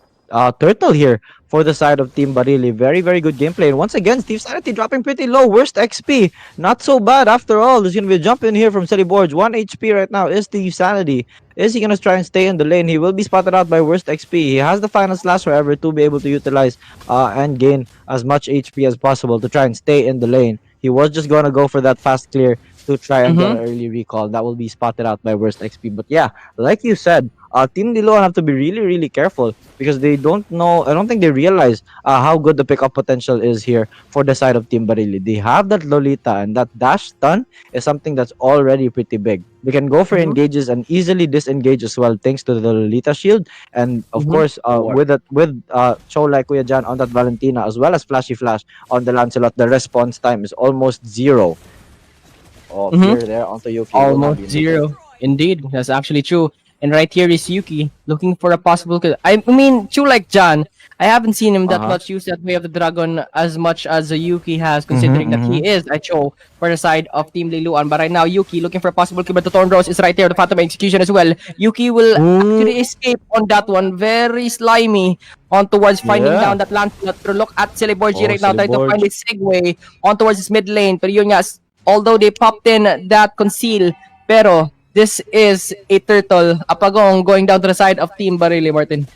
Speaker 1: turtle here for the side of Team Barili. Very, very good gameplay. And once again, Steve Sanity dropping pretty low. Worst XP. Not so bad after all. There's going to be a jump in here from Celeborgi. 1 HP right now is Steve Sanity. Is he going to try and stay in the lane? He will be spotted out by Worst XP. He has the final slash, however, to be able to utilize and gain as much HP as possible to try and stay in the lane. He was just going to go for that fast clear to try and get an early recall. That will be spotted out by Worst XP. But yeah, like you said, Team Liloan have to be really, really careful because they don't know, I don't think they realize how good the pickup potential is here for the side of Team Barili. They have that Lolita and that dash stun is something that's already pretty big. They can go for engages and easily disengage as well thanks to the Lolita shield. And of course, with Cho like Kuya Jan on that Valentina as well as Flashy Flash on the Lancelot, the response time is almost 0. Oh, fear there onto Yuki. Will not be
Speaker 2: Almost 0. Indeed, that's actually true. And right here is Yuki looking for a possible kill. I mean, Chu like John, I haven't seen him that much use that way of the dragon as much as Yuki has, considering that he is a Cho for the side of Team Liloan. But right now, Yuki looking for a possible kill, but the Thorn Rose is right there, the Phantom Execution as well. Yuki will actually escape on that one. Very slimy on towards finding down that Lancelot. Pero look at Celeborgi right now, trying to find a segue on towards his mid lane. Pero yun nga, although they popped in that conceal, pero this is a turtle, a pagong going down to the side of Team Barili, Martin.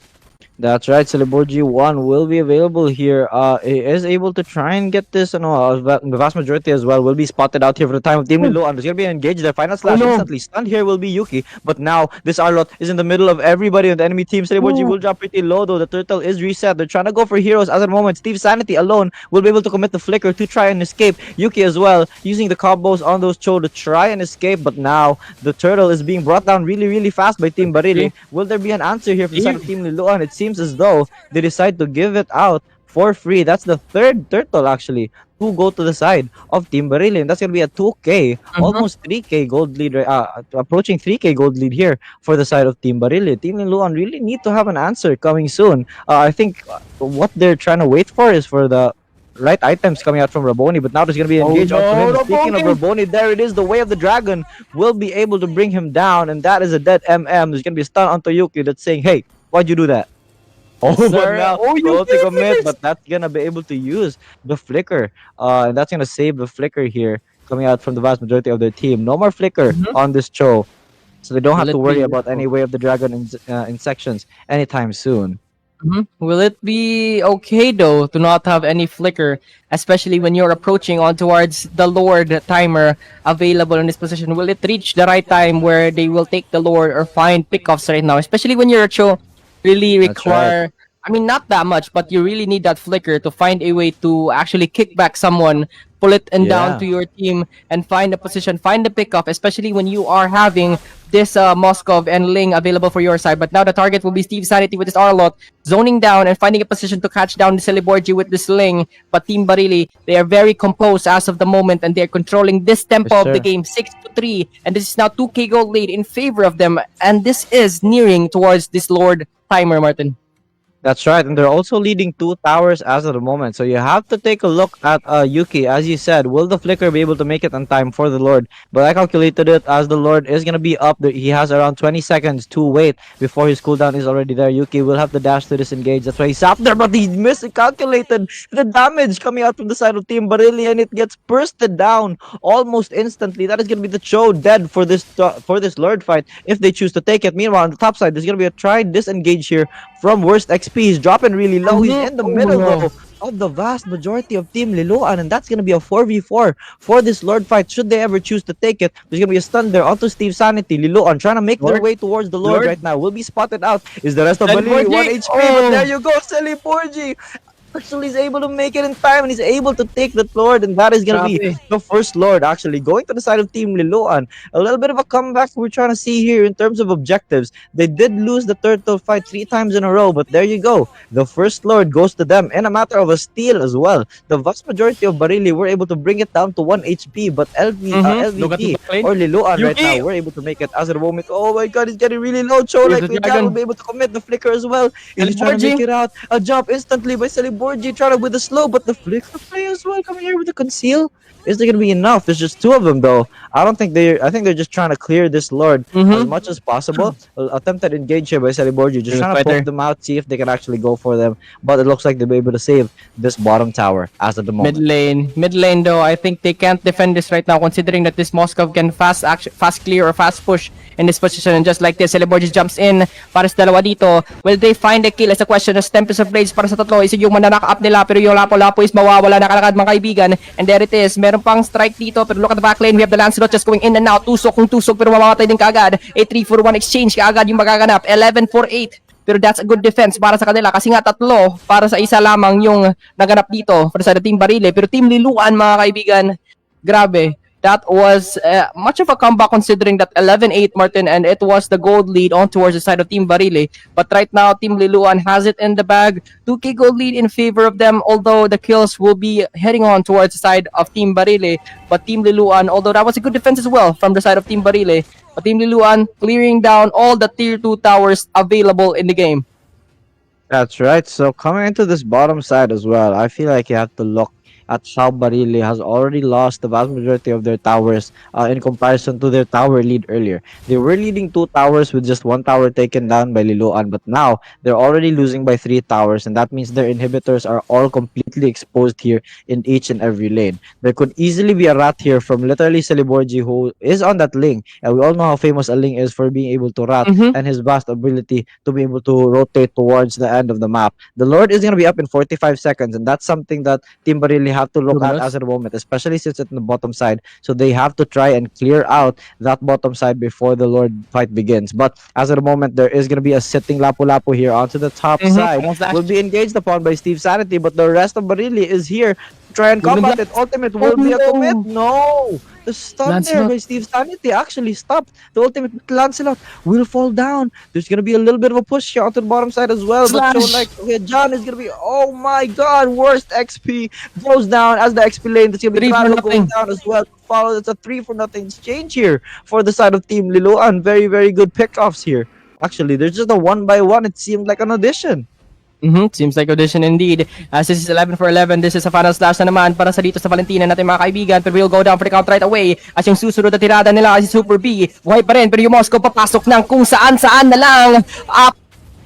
Speaker 1: That's right. Celeborgi 1 will be available here. He is able to try and get this. The vast majority as well will be spotted out here for the time of Team Liloan. There's going to be engaged. Their final slash instantly stunned here will be Yuki. But now this Arlot is in the middle of everybody on the enemy team. Celeborgi will drop pretty low though. The turtle is reset. They're trying to go for heroes as at the moment. Steve Sanity alone will be able to commit the flicker to try and escape. Yuki as well using the combos on those Cho to try and escape. But now the turtle is being brought down really, really fast by Team Barili. Will there be an answer here from the side of Team Liloan? It seems as though they decide to give it out for free. That's the third turtle actually to go to the side of Team Barili, and that's gonna be a 2k, almost 3k gold lead, approaching 3k gold lead here for the side of Team Barili. Team Liloan really need to have an answer coming soon. I think what they're trying to wait for is for the right items coming out from Raboni, but now there's going to be engaged onto him. Speaking of Raboni, there it is. The Way of the Dragon will be able to bring him down, and that is a dead MM. There's going to be a stun onto Yuki that's saying, hey, why'd you do that? But now, to commit, but that's going to be able to use the flicker, and that's going to save the flicker here coming out from the vast majority of their team. No more flicker on this Cho. so they don't have
Speaker 2: Will
Speaker 1: to
Speaker 2: it
Speaker 1: worry
Speaker 2: be
Speaker 1: about any Way of the Dragon in sections anytime soon.
Speaker 2: Will it be okay though to not have any flicker, especially when you're approaching on towards the Lord timer available in this position? Will it reach the right time where they will take the Lord or find pickoffs right now? Especially when your Cho really
Speaker 1: That's right.
Speaker 2: require, I mean, not that much, but you really need that flicker to find a way to actually kick back someone, pull it and down
Speaker 1: Yeah.
Speaker 2: to your team, and find a position, find the pickoff, especially when you are having this Moskov and Ling available for your side. But now the target will be Steve Sanity with his Arlot, zoning down and finding a position to catch down the Celeborgi with the Sling. But Team Barili, they are very composed as of the moment, and they're controlling this tempo
Speaker 1: Yes,
Speaker 2: of the
Speaker 1: sir.
Speaker 2: game, 6-3. And this is now 2K gold lead in favor of them. And this is nearing towards this Lord timer, Martin.
Speaker 1: That's right, and they're also leading 2 towers as of the moment. So you have to take a look at Yuki. As you said, will the flicker be able to make it on time for the Lord? But I calculated it as the Lord is gonna be up. He has around 20 seconds to wait before his cooldown is already there. Yuki will have the dash to disengage. That's why he's up there, but he miscalculated the damage coming out from the side of Team Barili, and it gets bursted down almost instantly. That is gonna be the Cho dead for this Lord fight if they choose to take it. Meanwhile, on the top side, there's gonna be a try disengage here from Worst XP. He's dropping really low. He's in the middle though of the vast majority of Team Liloan, and that's gonna be a 4v4 for this Lord fight. Should they ever choose to take it, there's gonna be a stun there onto Steve Sanity. Liloan trying to make their
Speaker 2: Lord.
Speaker 1: way towards the Lord right now. Will be spotted out. Is the rest of
Speaker 2: Celeborgi.
Speaker 1: Balili 1 HP? But there you go, Celeborgi. Actually, he's able to make it in time, and he's able to take that Lord, and that is gonna be
Speaker 2: Grabe.
Speaker 1: the first Lord actually going to the side of Team Liloan. A little bit of a comeback we're trying to see here in terms of objectives. They did lose the turtle fight 3 times in a row, but there you go. The first Lord goes to them in a matter of a steal as well. The vast majority of Barili were able to bring it down to 1 HP, but
Speaker 2: Look at the
Speaker 1: LVP
Speaker 2: back lane.
Speaker 1: or Liloan right
Speaker 2: Yuki.
Speaker 1: now were able to make it as of the moment. Oh my god, he's getting really low. Cho
Speaker 2: Here's
Speaker 1: like
Speaker 2: the
Speaker 1: John
Speaker 2: dragon.
Speaker 1: will be able to commit the flicker as well. He's trying to make
Speaker 2: Celeborgi.
Speaker 1: it out. A jump instantly by Celeborgi, trying to with the slow, but the flicker play as well coming here with the conceal. Is there gonna be enough? There's just 2 of them though. I think they're just trying to clear this Lord as much as possible. Attempted engage here by Celeborgi, just
Speaker 2: Good
Speaker 1: trying to
Speaker 2: fighter.
Speaker 1: poke them out, see if they can actually go for them. But it looks like they'll be able to save this bottom tower as of the moment.
Speaker 2: Mid lane though, I think they can't defend this right now, considering that this Moskov can fast clear or fast push in this position. And just like this, Celeborgi jumps in para sa dalawa dito. Will they find a kill? It's a question of Tempest of Blades para sa tatlo. Isa yung mananaka-up nila, pero yung Lapu-Lapu is mawawala na kalakad mga kaibigan. And there it is. Meron pang strike dito, pero look at the back lane. We have the Lancelot just going in and out. Tusok kung tusok, pero mamamatay din kaagad. A 3-4-1 exchange kaagad yung magaganap. 11-4-8. Pero that's a good defense para sa kanila kasi nga tatlo para sa isa lamang yung naganap dito para sa Team Barili. Pero Team Liloan, mga kaibigan, grabe. That was much of a comeback considering that 11-8, Martin, and it was the gold lead on towards the side of Team Barili. But right now, Team Liloan has it in the bag. 2K gold lead in favor of them, although the kills will be heading on towards the side of Team Barili. But Team Liloan, although that was a good defense as well from the side of Team Barili, but Team Liloan clearing down all the tier 2 towers available in the game.
Speaker 1: That's right. So coming into this bottom side as well, I feel like you have to look at how Barili has already lost the vast majority of their towers in comparison to their tower lead earlier. They were leading 2 towers with just 1 tower taken down by Liloan, but now they're already losing by 3 towers, and that means their inhibitors are all completely exposed here in each and every lane. There could easily be a rat here from literally Celeborgi, who is on that Ling, and we all know how famous a Ling is for being able to rat and his vast ability to be able to rotate towards the end of the map. The Lord is going to be up in 45 seconds, and that's something that Team Barili have to look at as of the moment, especially since it's in the bottom side. So they have to try and clear out that bottom side before the Lord fight begins. But as of the moment, there is going to be a sitting Lapu-Lapu here onto the top side. Will be engaged upon by Steve Sanity, but the rest of Barili is here to try and combat it. Ultimate will be a commit. No! The stun there by Steve Sanity actually stopped. The ultimate Lancelot will fall down. There's gonna be a little bit of a push here onto the bottom side as well. But so like John is gonna be, oh my god, worst XP goes down as the XP lane. There's gonna be Trano going down as well. Follow, it's a 3-0 exchange here for the side of Team Liloan. Very, very good pickoffs here. Actually, there's just a 1-by-1. It seemed like an audition.
Speaker 2: Seems like audition indeed. As this is 11-for-11, this is a final slash na naman para sa dito sa Valentina natin mga kaibigan. Pero we'll go down for the count right away. At yung susunod na tirada nila si Super B. Buhay pa rin, pero yung Moscow papasok ng kung saan-saan na lang.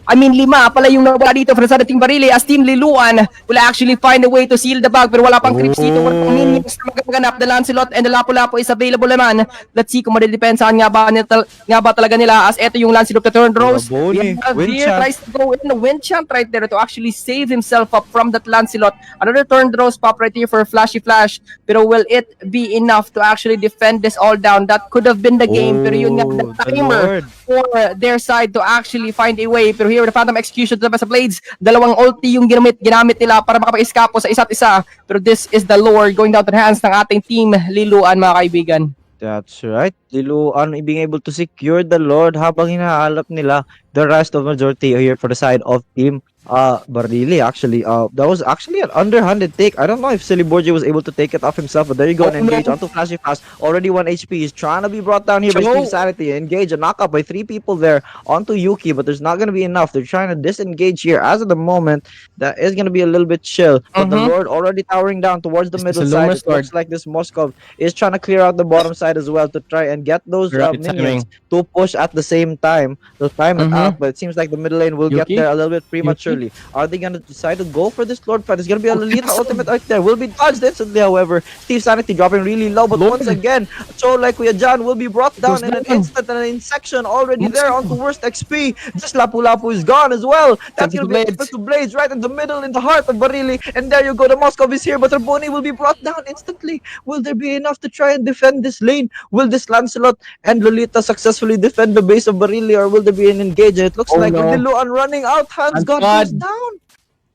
Speaker 2: I mean, 5 pala yung nawala dito from sa Team Barili as Team Liloan will actually find a way to seal the bag pero wala pang creeps dito. Wala pang minions na magaganap. The Lancelot and the Lapu-Lapu is available naman. Let's see kung madidepensahan nga ba talaga nila as eto yung Lancelot to turn rose. Here tries to go in the Winchant right there to actually save himself up from that Lancelot. Another turn rose pop right here for a flashy flash. Pero will it be enough to actually defend this all down? That could have been the game. Pero yun nga, the timer for their side to actually find a way. Pero here, the Phantom Execution to the Blades. Dalawang ulti yung ginamit nila para makapag-escapo sa isa't isa. Pero this is the Lord going down to the hands ng ating team Liloan, mga kaibigan.
Speaker 1: That's right. Liloan being able to secure the Lord habang hinahalap nila the rest of majority here for the side of team Barili. Actually, that was actually an underhanded take. I don't know if Celeborgi was able to take it off himself, but there you go, and engage onto Flashy Fast. Already 1 HP. He's trying to be brought down here by Steve Sanity. Engage, a knockup by 3 people there onto Yuki, but there's not going to be enough. They're trying to disengage here. As of the moment, that is going to be a little bit chill. But the Lord already towering down towards the middle side. It looks like this Moskov is trying to clear out the bottom side as well to try and get those minions to push at the same time. To time it out, but it seems like the middle lane will get there a little bit prematurely. Are they gonna decide to go for this Lord fight? It's gonna be a Lolita ultimate right there. Will be dodged instantly, however. Steve Sanity dropping really low, but once again, so like Kuya John will be brought down in an instant and in section already there onto worst XP. Just Lapu-Lapu is gone as well. That's gonna be exposed to Blades right in the middle, in the heart of Barili. And there you go, the Moskov is here, but Raboni will be brought down instantly. Will there be enough to try and defend this lane? Will this Lancelot and Lolita successfully defend the base of Barili, or will there be an engage? It looks like Liloan running out. Hands God goes down.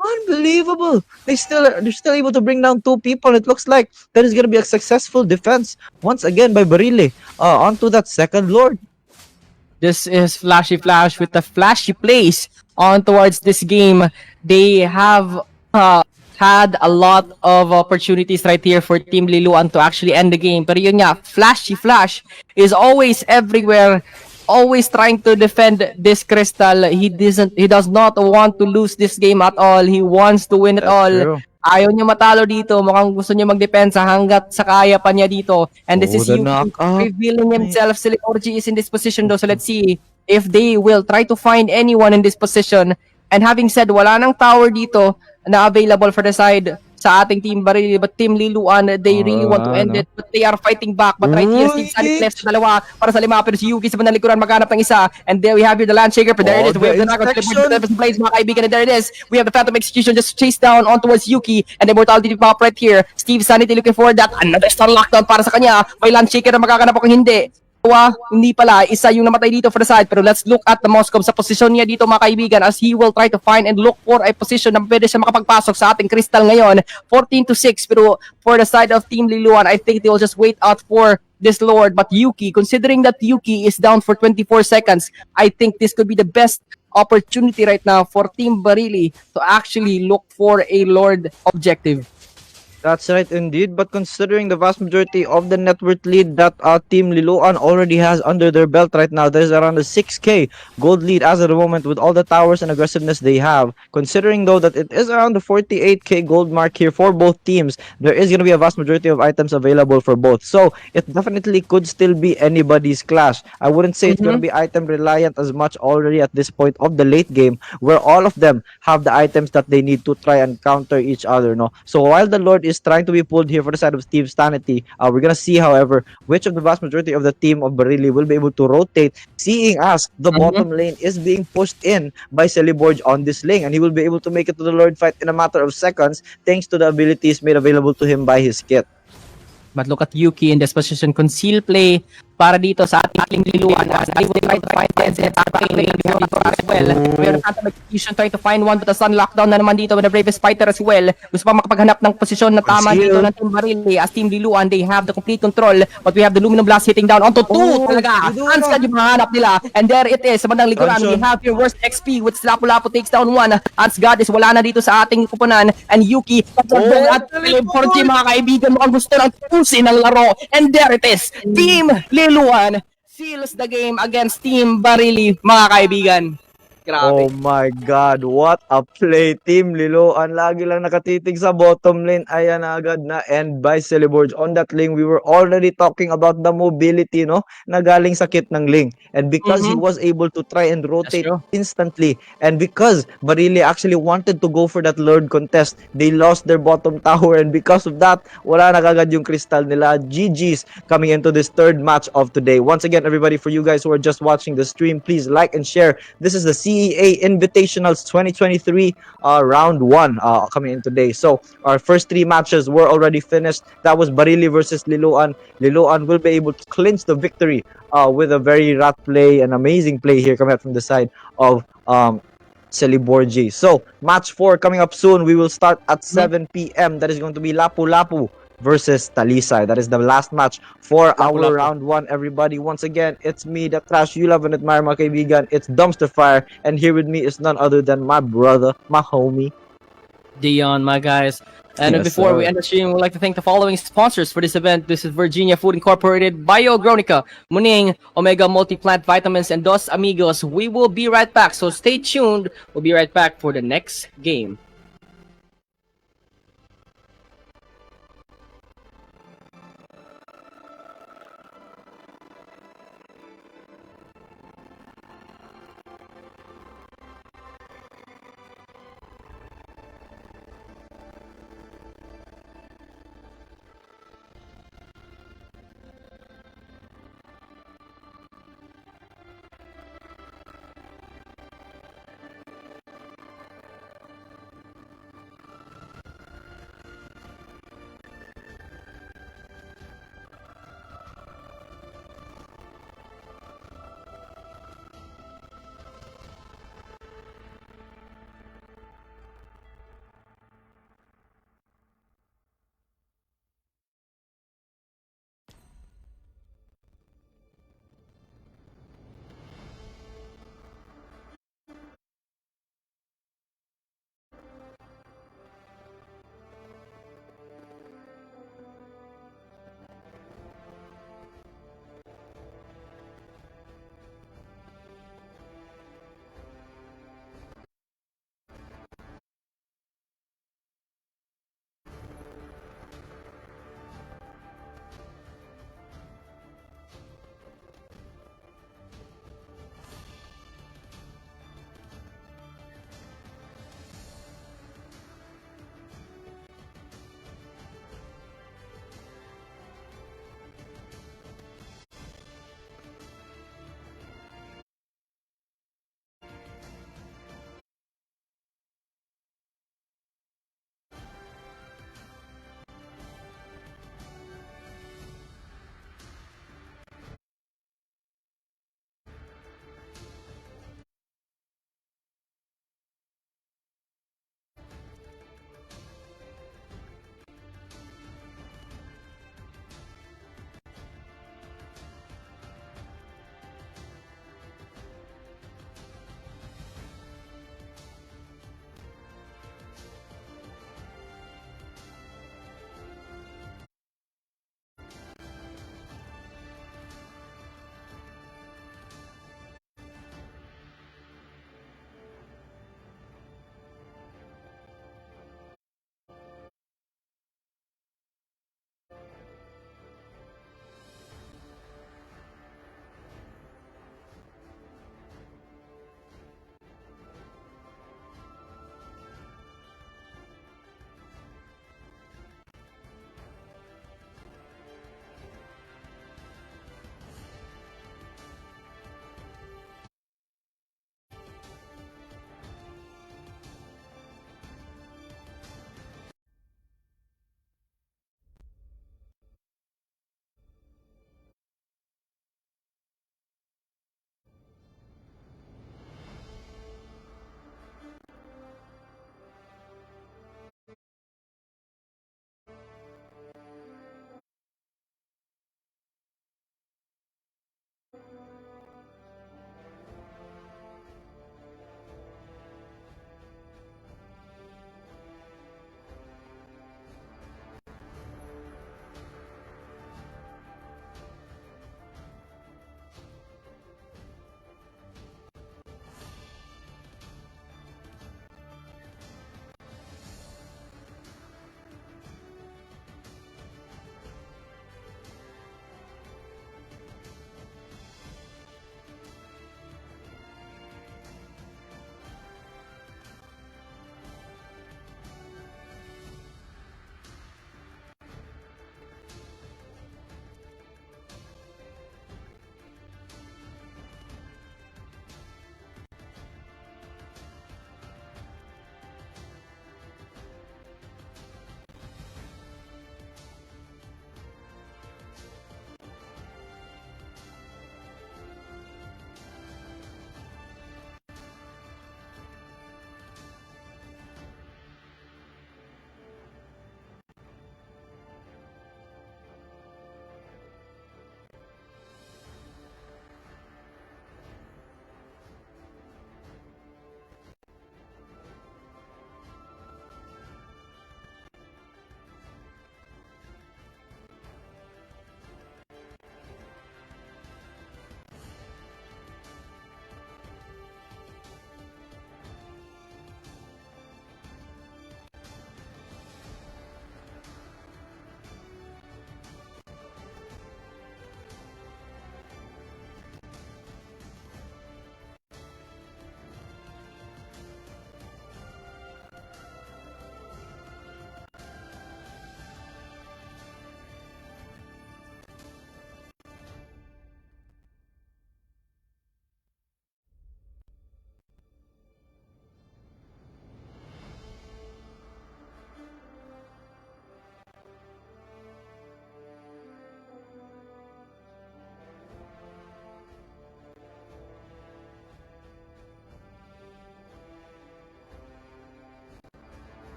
Speaker 1: Unbelievable. They're still able to bring down 2 people. It looks like that is going to be a successful defense once again by Barili onto that second Lord.
Speaker 2: This is Flashy Flash with the flashy plays on towards this game. They have had a lot of opportunities right here for Team Liloan to actually end the game. Pero yun nga, Flashy Flash is always everywhere, always trying to defend this Crystal. He does not want to lose this game at all. He wants to win it all. True. Ayaw niya matalo dito. Mukhang gusto niya magdepensa hanggat sa kaya pa niya dito. And this is you revealing himself. Celeborgi is in this position though. So let's see if they will try to find anyone in this position. And having said, wala nang tower dito na available for the side sa ating Team Barili, but Team Liloan, they really want to end it, but they are fighting back. But right here, Steve Sanity left sa dalawa para sa 5, pero si Yuki sa bandang maghanap ng isa. And there we have here the Landshaker, but there it is. We have the knock on the blades, mga kaibigan, and there it is. We have the Phantom Execution just chased down on towards Yuki, and the Immortality pop right here. Steve Sanity looking for that. Another stun lockdown para sa kanya. May Landshaker na magkakanap kung hindi. Hindi pala, isa yung namatay dito for the side. Pero let's look at the Moskov sa posisyon niya dito, mga kaibigan, as he will try to find and look for a position na pwede siya makapagpasok sa ating Crystal ngayon. 14-6, pero for the side of Team Liloan, I think they will just wait out for this Lord. But Yuki, considering that Yuki is down for 24 seconds, I think this could be the best opportunity right now for Team Barili to actually look for a Lord objective.
Speaker 1: That's right indeed, but considering the vast majority of the net worth lead that Team Liloan already has under their belt right now, there's around a 6k gold lead as of the moment with all the towers and aggressiveness they have. Considering though that it is around the 48k gold mark here for both teams, there is going to be a vast majority of items available for both. So it definitely could still be anybody's clash. I wouldn't say it's going to be item reliant as much already at this point of the late game, where all of them have the items that they need to try and counter each other. No, so while the Lord is trying to be pulled here for the side of Steve Sanity, we're gonna see, however, which of the vast majority of the team of Barili will be able to rotate, seeing as the bottom lane is being pushed in by Celeborgi on this lane, and he will be able to make it to the Lord fight in a matter of seconds thanks to the abilities made available to him by his kit.
Speaker 2: But look at Yuki in this position, conceal play para dito sa ating Liloan as they will try to find heads and as well. We have the Phantom Execution trying to find one, but the Sun Lockdown na naman dito with the Bravest Fighter as well. Gusto pa makapaghanap ng posisyon na tama dito ng Team Barili as Team Liloan. They have the complete control, but we have the Luminum Blast hitting down onto 2 talaga. Anscad yung mahanap nila, and there it is. Sa bandang likuran, we have your worst XP with Lapu-Lapu takes down 1. Anscad is wala na dito sa ating kupunan, and Yuki at Celeborgi, mga kaibigan, mukhang gusto ng pusin ang laro, and there it is. Team Liloan seals the game against Team Barili, mga kaibigan. Grabe.
Speaker 1: Oh my God, what a play. Team Liloan, lagi lang nakatitig sa bottom lane. Ayan na agad na end by Celeborge. On that lane, we were already talking about the mobility, no? Na galing sa kit ng lane. And because he
Speaker 2: Mm-hmm.
Speaker 1: was able to try and
Speaker 2: That's
Speaker 1: rotate
Speaker 2: true.
Speaker 1: instantly, and because Barili actually wanted to go for that Lord contest, they lost their bottom tower. And because of that, wala na kagad yung crystal nila. GG's coming into this third match of today. Once again, everybody, for you guys who are just watching the stream, please like and share. This is the CEA Invitationals 2023 round one coming in today. So our first three matches were already finished. That was Barili versus Liloan. Liloan will be able to clinch the victory with a very rat play, an amazing play here coming out from the side of Celiborgi. So match 4 coming up soon. We will start at 7 p.m. That is going to be Lapu Lapu versus Talisay. That is the last match for our
Speaker 2: Lapu-lapu.
Speaker 1: round one, everybody. Once again, it's me, the trash you love and admire, mga kaibigan. It's Dumpster Fire, and here with me is none other than my brother, my homie.
Speaker 2: Dion, my guys. And
Speaker 1: Yes,
Speaker 2: before we
Speaker 1: sir.
Speaker 2: end the stream, we'd like to thank the following sponsors for this event. This is Virginia Food Incorporated, Biogronica, Muning, Omega Multiplant Vitamins, and Dos Amigos. We will be right back, so stay tuned. We'll be right back for the next game.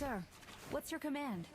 Speaker 3: Sir, what's your command?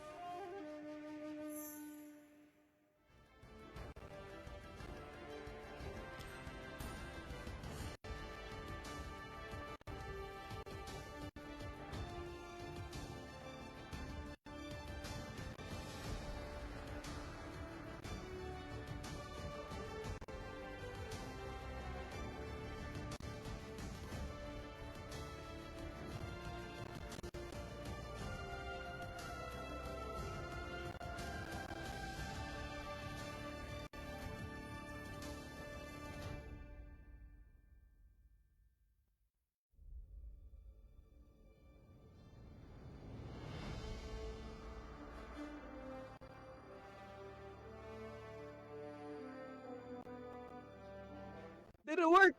Speaker 1: Did it work?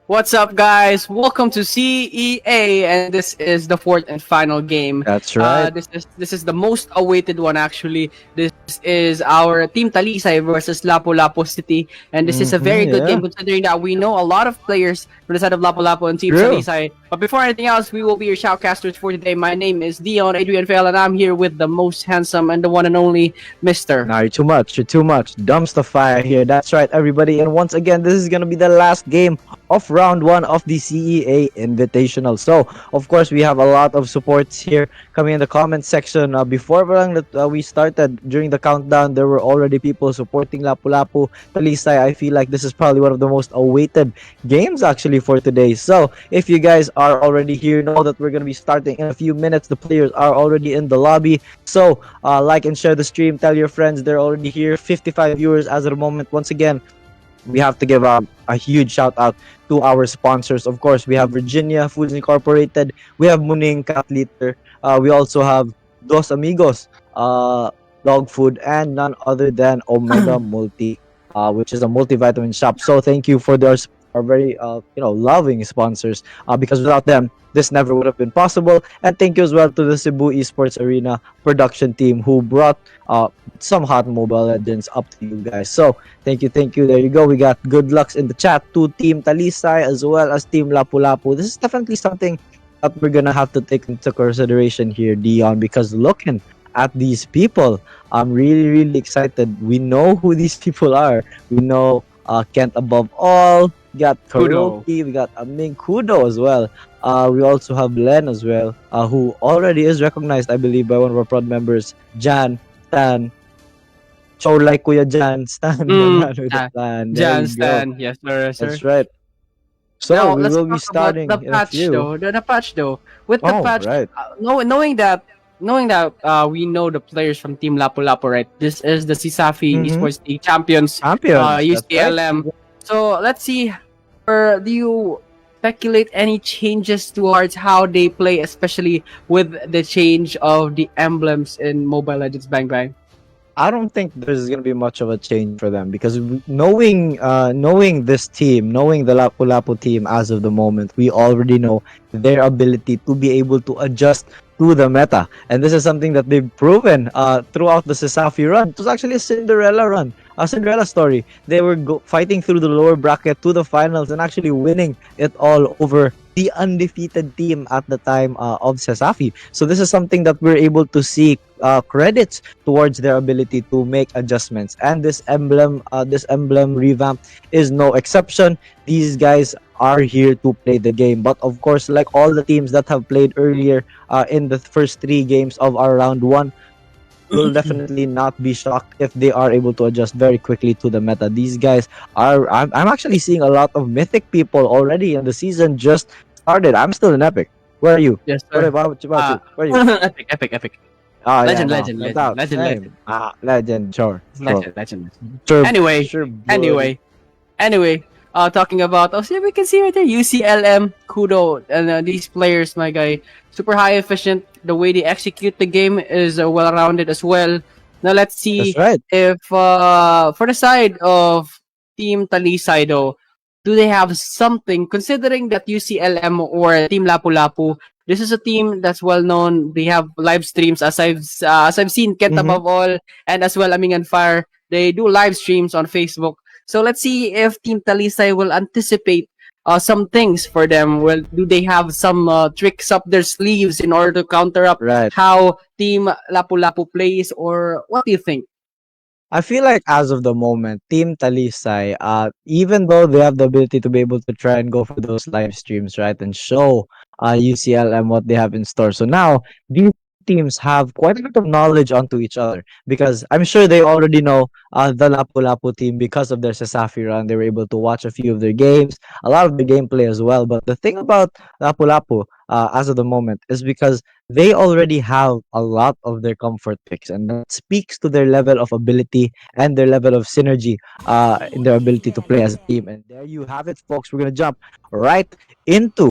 Speaker 2: What's up, guys? Welcome to CEA, and this is the fourth and final game.
Speaker 1: That's right.
Speaker 2: This is the most awaited one, actually. This is our Team Talisay versus Lapu-Lapu City, and this is a very good game considering that we know a lot of players from the side of Lapu-Lapu and Team Talisay. But before anything else, we will be your shoutcasters for today. My name is Dion Adrian Fel, and I'm here with the most handsome and the one and only Mr.
Speaker 1: Nah, you're too much. You're too much. Dumpster fire here. That's right, everybody. And once again, this is gonna be the last game of round 1 of the CEA Invitational. So, of course, we have a lot of supports here coming in the comment section. Before we started, during the countdown, there were already people supporting Lapu-Lapu, Talisay. I feel like this is probably one of the most awaited games actually for today. So, if you guys are already here, know that we're going to be starting in a few minutes. The players are already in the lobby. So, like and share the stream. Tell your friends they're already here. 55 viewers as of the moment. Once again, we have to give a huge shout out to our sponsors. Of course, we have Virginia Foods Incorporated, we have Muning Cat Litter, we also have Dos Amigos Dog Food, and none other than Omega Multi, which is a multivitamin shop. So thank you for their very loving sponsors, because without them this never would have been possible. And thank you as well to the Cebu Esports Arena production team who brought some hot Mobile Legends up to you guys. So thank you. There you go. We got good lucks in the chat to Team Talisay as well as Team Lapu-Lapu. This is definitely something that we're gonna have to take into consideration here, Dion, because looking at these people, I'm really excited. We know who these people are. We know Kent above all. We got Kuroki, we got Ming Kudo as well. We also have Len as well, who already is recognized, I believe, by one of our prod members, Jan, Stan. So like Kuya Jan, Stan.
Speaker 2: Jan, Stan. Yes, sir.
Speaker 1: That's right. So
Speaker 2: now,
Speaker 1: we
Speaker 2: let's
Speaker 1: will be
Speaker 2: talk
Speaker 1: starting
Speaker 2: about the patch, though. The patch, though. With the patch,
Speaker 1: right.
Speaker 2: knowing that we know the players from Team Lapu-Lapu, right? This is the CSAFI Esports League champions. UCLM.
Speaker 1: Right.
Speaker 2: So let's see. Do you speculate any changes towards how they play, especially with the change of the emblems in Mobile Legends Bang Bang?
Speaker 1: I don't think there's gonna be much of a change for them, because knowing this team, knowing the Lapu-Lapu team as of the moment, we already know their ability to be able to adjust to the meta, and this is something that they've proven throughout the CSAFI run. It was actually a Cinderella run, a Cinderella story. They were fighting through the lower bracket to the finals and actually winning it all over the undefeated team at the time of CSAFI. So this is something that we're able to see credits towards their ability to make adjustments, and this emblem revamp is no exception. These guys are here to play the game, but of course, like all the teams that have played earlier in the first 3 games of our round 1, will definitely not be shocked if they are able to adjust very quickly to the meta. These guys are, I'm actually seeing a lot of mythic people already, and the season just started. I'm still in epic. Where are you?
Speaker 2: Yes, sir.
Speaker 1: What about you? Where are you?
Speaker 2: epic.
Speaker 1: Legend. Sure.
Speaker 2: Legend. Anyway, talking about, see, we can see right there, UCLM, Kudo, and these players, my guy, super high efficient. The way they execute the game is well-rounded as well. Now let's see if for the side of Team Talisay, though, do they have something, considering that UCLM or Team Lapu-Lapu, this is a team that's well known. They have live streams, as I've seen Kent above all, and as well Aming and Fire. They do live streams on Facebook. So let's see if Team Talisay will anticipate some things for them? Well, do they have some tricks up their sleeves in order to counter up
Speaker 1: Right.
Speaker 2: how Team Lapu-Lapu plays, or what do you think?
Speaker 1: I feel like as of the moment, Team Talisay, even though they have the ability to be able to try and go for those live streams, right, and show UCLM what they have in store. So now these teams have quite a bit of knowledge onto each other because I'm sure they already know the Lapu Lapu team because of their Sasafi run. They were able to watch a few of their games, a lot of the gameplay as well. But the thing about Lapu Lapu, as of the moment, is because they already have a lot of their comfort picks, and that speaks to their level of ability and their level of synergy in their ability to play as a team. And there you have it, folks. We're gonna jump right into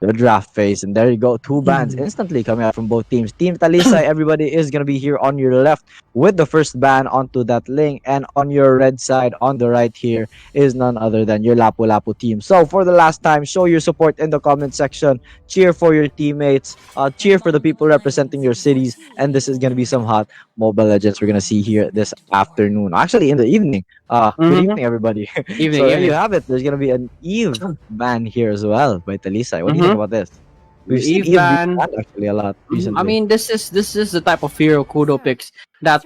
Speaker 1: the draft phase, and there you go. Two bans instantly coming out from both teams. Team Talisay, everybody is gonna be here on your left with the first ban onto that link, and on your red side on the right here is none other than your Lapu Lapu team. So for the last time, show your support in the comment section, cheer for your teammates, cheer for the people representing your cities, and this is gonna be some hot Mobile Legends we're gonna see here this afternoon. Actually, in the evening. Good
Speaker 2: Mm-hmm.
Speaker 1: evening, everybody.
Speaker 2: Evening,
Speaker 1: So there you
Speaker 2: evening.
Speaker 1: have it. There's gonna be an Eve ban here as well by Talisa. What do you think
Speaker 2: Mm-hmm.
Speaker 1: about this?
Speaker 2: The
Speaker 1: We've seen
Speaker 2: Eve
Speaker 1: Eve being
Speaker 2: ban.
Speaker 1: banned actually a lot
Speaker 2: I
Speaker 1: recently.
Speaker 2: mean, this is the type of hero Kudo picks, that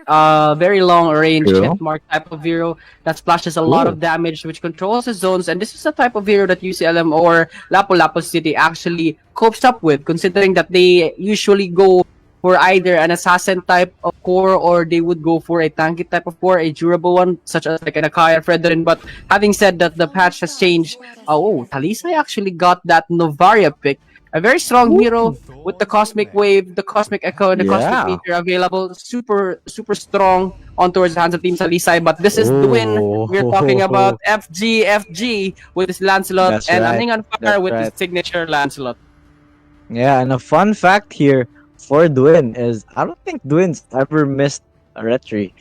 Speaker 2: very long range hit
Speaker 1: True.
Speaker 2: mark type of hero that splashes a lot
Speaker 1: True.
Speaker 2: of damage, which controls his zones, and this is the type of hero that UCLM or Lapu-Lapu City actually copes up with, considering that they usually go for either an assassin type of core, or they would go for a tanky type of core, a durable one such as like an Akaya Fredrin. But having said that, the patch has changed. Oh, Talisa actually got that Novaria pick, a very strong hero with the Cosmic Wave, the Cosmic Echo, and the Cosmic
Speaker 1: Yeah.
Speaker 2: Meteor available. Super, super strong on towards the hands of Team Salisay. But this is Dwin. We're talking about
Speaker 1: Oh,
Speaker 2: FG with his Lancelot,
Speaker 1: that's
Speaker 2: and
Speaker 1: right.
Speaker 2: Aning on Fire
Speaker 1: That's
Speaker 2: with his
Speaker 1: right.
Speaker 2: signature Lancelot.
Speaker 1: Yeah, and a fun fact here for Dwin is I don't think Dwin's ever missed a retry.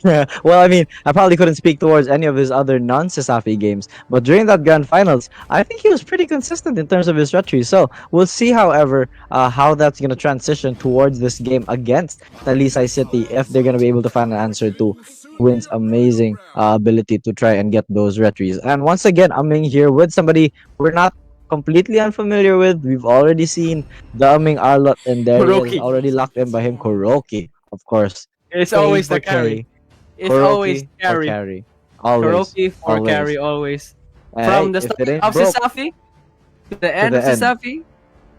Speaker 1: Well, I mean, I probably couldn't speak towards any of his other non-Sasafi games, but during that grand finals, I think he was pretty consistent in terms of his retry. So we'll see, however, how that's gonna transition towards this game against Talisay City if they're gonna be able to find an answer to Dwin's amazing ability to try and get those retries. And once again, I'm in here with somebody we're not completely unfamiliar with. We've already seen Daming Arlot, and there he is,
Speaker 2: Kuroki.
Speaker 1: already locked in by him. Kuroki, of course.
Speaker 2: It's
Speaker 1: K
Speaker 2: always
Speaker 1: for
Speaker 2: the carry.
Speaker 1: K.
Speaker 2: It's always
Speaker 1: Kuroki for
Speaker 2: carry.
Speaker 1: carry. Always.
Speaker 2: Kuroki for
Speaker 1: Always.
Speaker 2: carry, always.
Speaker 1: Hey,
Speaker 2: From the
Speaker 1: if
Speaker 2: start
Speaker 1: it ain't
Speaker 2: of
Speaker 1: broke,
Speaker 2: Sasafi to the
Speaker 1: to
Speaker 2: end
Speaker 1: the
Speaker 2: of
Speaker 1: end.
Speaker 2: Sasafi,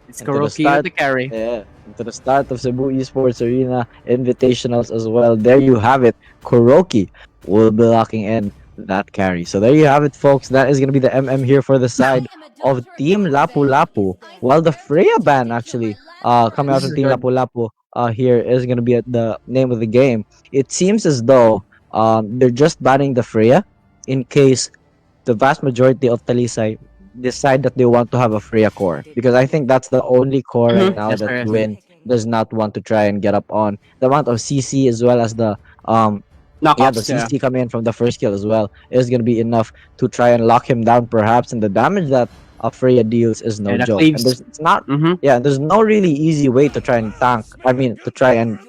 Speaker 2: it's
Speaker 1: And to the
Speaker 2: Kuroki with
Speaker 1: start,
Speaker 2: the carry.
Speaker 1: yeah, and to the start of Cebu Esports Arena Invitationals as well. There you have it. Kuroki will be locking in that carry. So there you have it, folks. That is going to be the MM here for the side of Team Lapu Lapu. While the Freya ban actually coming out
Speaker 2: This
Speaker 1: from
Speaker 2: is
Speaker 1: Team
Speaker 2: good.
Speaker 1: Lapu Lapu here is going to be at the name of the game. It seems as though they're just banning the Freya in case the vast majority of Talisay decide that they want to have a Freya core, because I think that's the only core right now
Speaker 2: Yes,
Speaker 1: that
Speaker 2: sir. Yes.
Speaker 1: Gwyn does not want to try and get up on. The amount of CC as well as the the
Speaker 2: Knockoffs, yeah.
Speaker 1: CC coming in from the first kill as well is gonna be enough to try and lock him down perhaps, and the damage that Freya deals is no
Speaker 2: And the
Speaker 1: joke. And
Speaker 2: cleaves.
Speaker 1: there's it's not
Speaker 2: Mm-hmm.
Speaker 1: yeah, there's no really easy way to try and tank. I mean to try and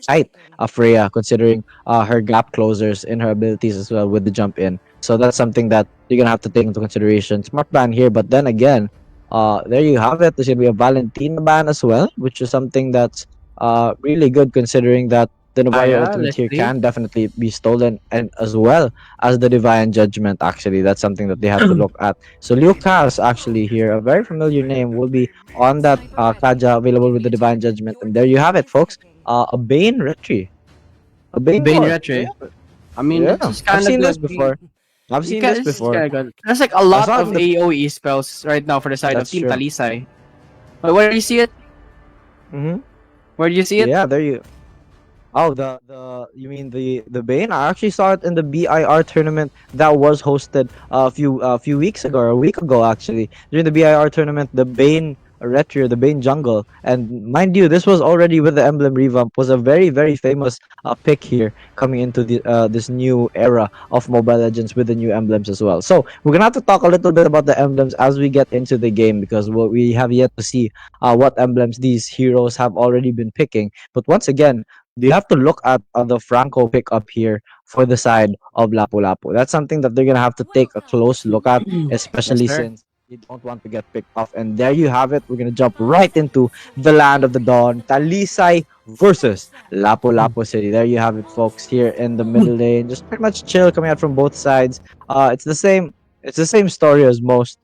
Speaker 1: fight a Freya, considering her gap closers in her abilities as well with the jump in. So that's something that you're gonna have to take into consideration. Smart ban here, but then again, there you have it. There's gonna be a Valentina ban as well, which is something that's really good considering that the Novario
Speaker 2: Yeah,
Speaker 1: Ultimate
Speaker 2: let's
Speaker 1: here
Speaker 2: see.
Speaker 1: can definitely be stolen, and as well as the Divine Judgment. Actually, that's something that they have to look at. So Lucas actually here, a very familiar name, will be on that Kaja available with the Divine Judgment, and there you have it, folks. A Bane Retry, a Bane
Speaker 2: Bane
Speaker 1: core.
Speaker 2: Retro.
Speaker 1: Yeah,
Speaker 2: I mean, this
Speaker 1: yeah.
Speaker 2: is
Speaker 1: I've
Speaker 2: kind of
Speaker 1: seen this
Speaker 2: good.
Speaker 1: before. I've
Speaker 2: You
Speaker 1: seen
Speaker 2: can.
Speaker 1: this
Speaker 2: This is
Speaker 1: before.
Speaker 2: kind of good. There's like a
Speaker 1: I
Speaker 2: lot
Speaker 1: saw it
Speaker 2: of
Speaker 1: in the.
Speaker 2: AOE spells right now for the side of
Speaker 1: That's
Speaker 2: Team
Speaker 1: true.
Speaker 2: Talisay. But where do you see it?
Speaker 1: Mm-hmm.
Speaker 2: Where do you see it?
Speaker 1: Yeah, there you. Oh, the you mean the Bane? I actually saw it in the BIR tournament that was hosted a few weeks ago, or a week ago actually. During the BIR tournament, the Bane Retro, the Bane Jungle, and mind you, this was already with the emblem revamp, was a very famous pick here coming into this new era of Mobile Legends with the new emblems as well. So we're gonna have to talk a little bit about the emblems as we get into the game, because we have yet to see what emblems these heroes have already been picking. But once again, you have to look at the Franco pickup here for the side of Lapu Lapu. That's something that they're gonna have to take a close look at,
Speaker 2: Yes,
Speaker 1: especially
Speaker 2: sir.
Speaker 1: since You don't want to get picked off. And there you have it. We're gonna jump right into the land of the dawn. Talisay versus Lapu-Lapu City. There you have it, folks. Here in the middle lane, just pretty much chill coming out from both sides. It's the same. It's the same story as most.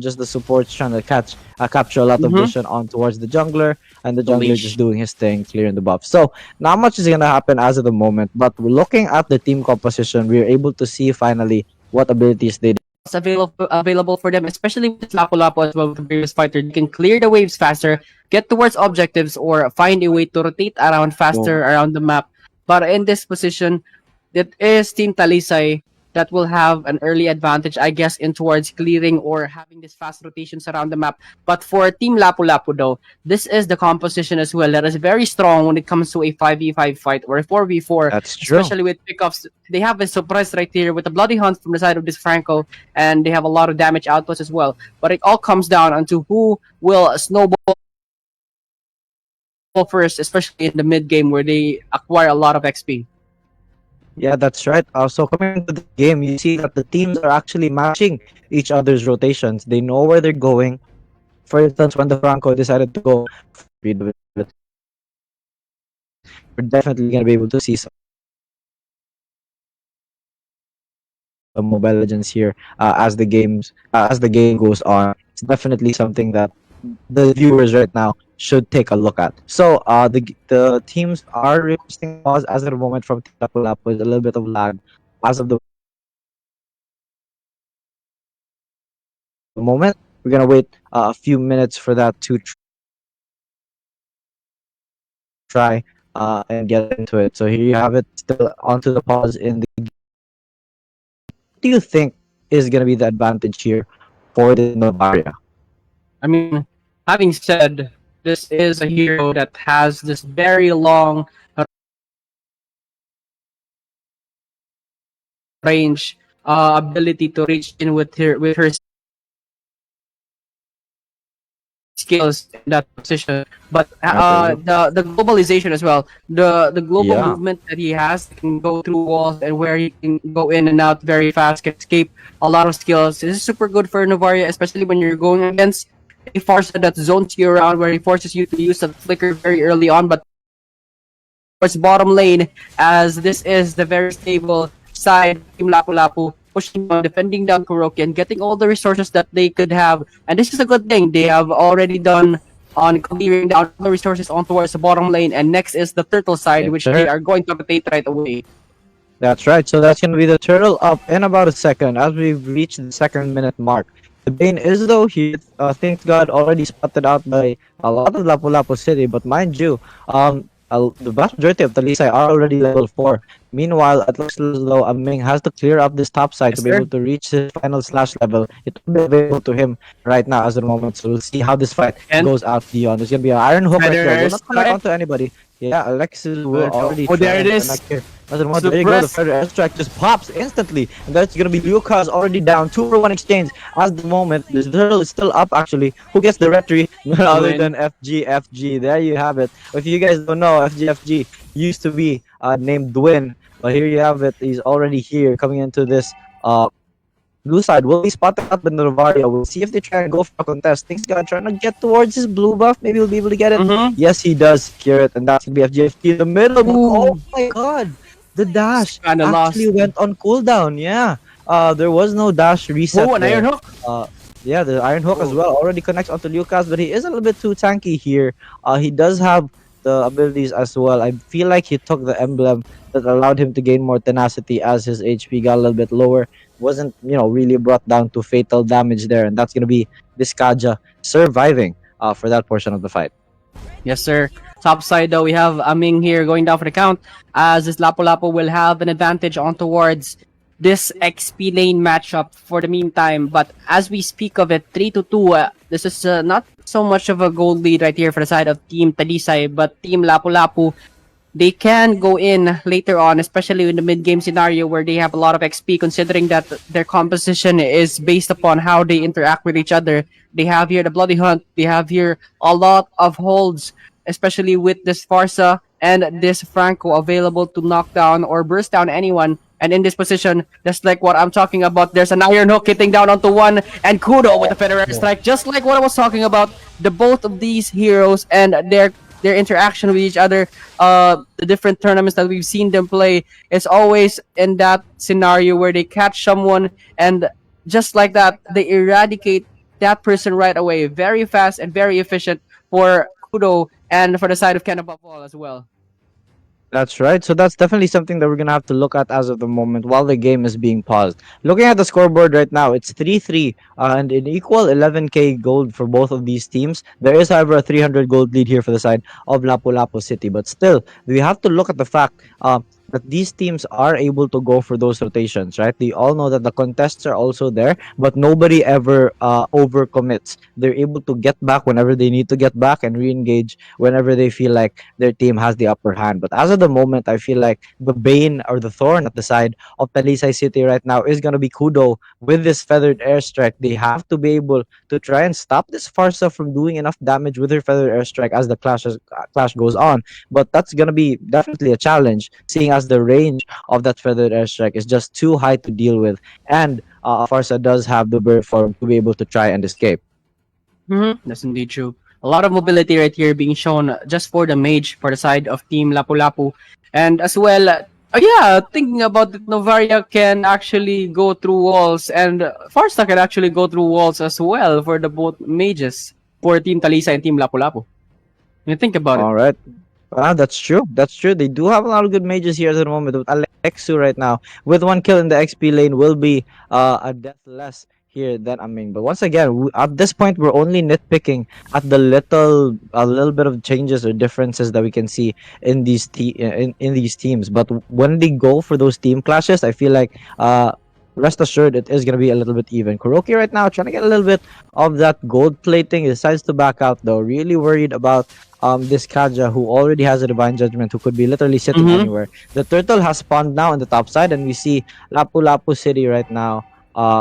Speaker 1: Just the supports trying to capture a lot of
Speaker 2: Mm-hmm.
Speaker 1: vision on towards the jungler, and the
Speaker 2: The
Speaker 1: jungler
Speaker 2: leash.
Speaker 1: just doing his thing, clearing the buff. So not much is gonna happen as of the moment. But we're looking at the team composition. We're able to see finally what abilities they
Speaker 2: Available for them, especially with Lapu-Lapu as well with the previous fighter. They can clear the waves faster, get towards objectives, or find a way to rotate around faster around the map. But in this position, it is Team Talisay that will have an early advantage, I guess, in towards clearing or having this fast rotations around the map. But for Team Lapu-Lapu though, this is the composition as well that is very strong when it comes to a 5v5 fight or a 4v4,
Speaker 1: That's true.
Speaker 2: especially with pickups. They have a surprise right here with the Bloody Hunt from the side of this Franco, and they have a lot of damage outputs as well. But it all comes down onto who will snowball first, especially in the mid game where they acquire a lot of XP.
Speaker 1: Yeah, that's right. So coming into the game, you see that the teams are actually matching each other's rotations. They know where they're going. For instance, when the Franco decided to go, we're definitely gonna be able to see some Mobile Legends here as the game goes on. It's definitely something that the viewers right now should take a look at. So the teams are requesting pause as of the moment from Lapu Lapu with a little bit of lag as of the moment. We're gonna wait a few minutes for that to try and get into it. So here you have it, still onto the pause in the. What do you think is gonna be the advantage here for the Novaria?
Speaker 2: I mean, having said this is a hero that has this very long range ability to reach in with her skills in that position. But the globalization as well, the global
Speaker 1: Yeah.
Speaker 2: movement that he has can go through walls and where he can go in and out very fast, can escape a lot of skills. This is super good for Novaria, especially when you're going against a Farsa that zones you around, where he forces you to use a flicker very early on, but towards bottom lane, as this is the very stable side Team Lapu-Lapu pushing on, defending down Kuroki and getting all the resources that they could have. And this is a good thing. They have already done on clearing down the resources on towards the bottom lane. And next is the turtle side,
Speaker 1: Yes,
Speaker 2: which
Speaker 1: sir.
Speaker 2: they are going to rotate right away.
Speaker 1: That's right. So that's gonna be the turtle up in about a second as we reach the second minute mark. The Bane is though here. Thank God already spotted out by a lot of Lapu-Lapu City, but mind you, the vast majority of Talisay are already level 4. Meanwhile, it looks as though Ming has to clear up this top side
Speaker 2: Yes,
Speaker 1: to be
Speaker 2: sir.
Speaker 1: able to reach his final slash level. It will be available to him right now as of the moment. So we'll see how this fight
Speaker 2: And
Speaker 1: goes out beyond. There's gonna be an Iron Hook right there. Will
Speaker 2: Feather's
Speaker 1: not connect
Speaker 2: strike.
Speaker 1: onto anybody. Yeah, Alexis will already
Speaker 2: Oh,
Speaker 1: try
Speaker 2: there it
Speaker 1: and
Speaker 2: is.
Speaker 1: connect here. As of the moment, there you go. The
Speaker 2: Suppress.
Speaker 1: Feather Airstrike just pops instantly. And that's gonna be Lucas already down. 2-for-1 exchange. As the moment, the turtle is still up actually. Who gets the retry? None other
Speaker 2: Win.
Speaker 1: than FGFG. There you have it. If you guys don't know, FGFG used to be named Dwin, but here you have it. He's already here coming into this blue side. Will be spotted out by Novaria. We'll see if they try and go for a contest. Things gonna trying to get towards his blue buff. Maybe he'll be able to get it.
Speaker 2: Mm-hmm.
Speaker 1: Yes, he does secure it, and that's gonna be FGFG in the middle.
Speaker 2: Ooh.
Speaker 1: Oh my god, the dash
Speaker 2: Kinda
Speaker 1: actually
Speaker 2: lost.
Speaker 1: went on cooldown. Yeah, there was no dash reset
Speaker 2: Oh, an
Speaker 1: there.
Speaker 2: iron hook.
Speaker 1: Yeah, the Iron Hook as
Speaker 2: Oh.
Speaker 1: well already connects onto Lucas, but he is a little bit too tanky here. He does have the abilities as well. I feel like he took the emblem that allowed him to gain more tenacity as his HP got a little bit lower. Wasn't, really brought down to fatal damage there, and that's gonna be this Kaja surviving for that portion of the fight.
Speaker 2: Yes, sir. Top side though, we have Aming here going down for the count, as this Lapu-Lapu will have an advantage on towards this XP lane matchup for the meantime. But as we speak of it, 3-2, this is not so much of a gold lead right here for the side of Team Talisay, but Team Lapu-Lapu, they can go in later on, especially in the mid-game scenario where they have a lot of XP, considering that their composition is based upon how they interact with each other. They have here the Bloody Hunt, they have here a lot of holds, especially with this Farsa and this Franco available to knock down or burst down anyone. And in this position, just like what I'm talking about, there's an iron hook hitting down onto one, and Kudo with the feather air strike, just like what I was talking about. The both of these heroes and their interaction with each other, the different tournaments that we've seen them play, is always in that scenario where they catch someone and just like that, they eradicate that person right away. Very fast and very efficient for Kudo and for the side of Ken above all as well.
Speaker 1: That's right. So that's definitely something that we're gonna have to look at as of the moment while the game is being paused. Looking at the scoreboard right now, it's 3-3 and an equal 11k gold for both of these teams. There is, however, a 300 gold lead here for the side of Lapu-Lapu City, but still, we have to look at the fact that these teams are able to go for those rotations, right? They all know that the contests are also there, but nobody ever overcommits. They're able to get back whenever they need to get back and re-engage whenever they feel like their team has the upper hand. But as of the moment, I feel like the bane or the thorn at the side of Talisay City right now is going to be Kudo with this feathered airstrike. They have to be able to try and stop this Farsa from doing enough damage with her feathered airstrike as the clash goes on. But that's going to be definitely a challenge, seeing as the range of that feathered airstrike is just too high to deal with. And Farsa does have the bird form to be able to try and escape.
Speaker 2: That's indeed true. A lot of mobility right here being shown just for the mage for the side of Team Lapu-Lapu. And as well, yeah, thinking about it, Novaria can actually go through walls and Farsa can actually go through walls as well for the both mages for Team Talisa and Team Lapu-Lapu. When you think about
Speaker 1: All
Speaker 2: it.
Speaker 1: right. That's true. That's true. They do have a lot of good mages here at the moment. With Alexu right now, with one kill in the XP lane, will be a death less here than Aming. But once again, at this point, we're only nitpicking at the a little bit of changes or differences that we can see in in these teams. But when they go for those team clashes, I feel like rest assured it is going to be a little bit even. Kuroki right now trying to get a little bit of that gold plating. He decides to back out though. Really worried about this Kaja who already has a divine judgment, who could be literally sitting anywhere. The turtle has spawned now on the top side, and we see Lapu-Lapu City right now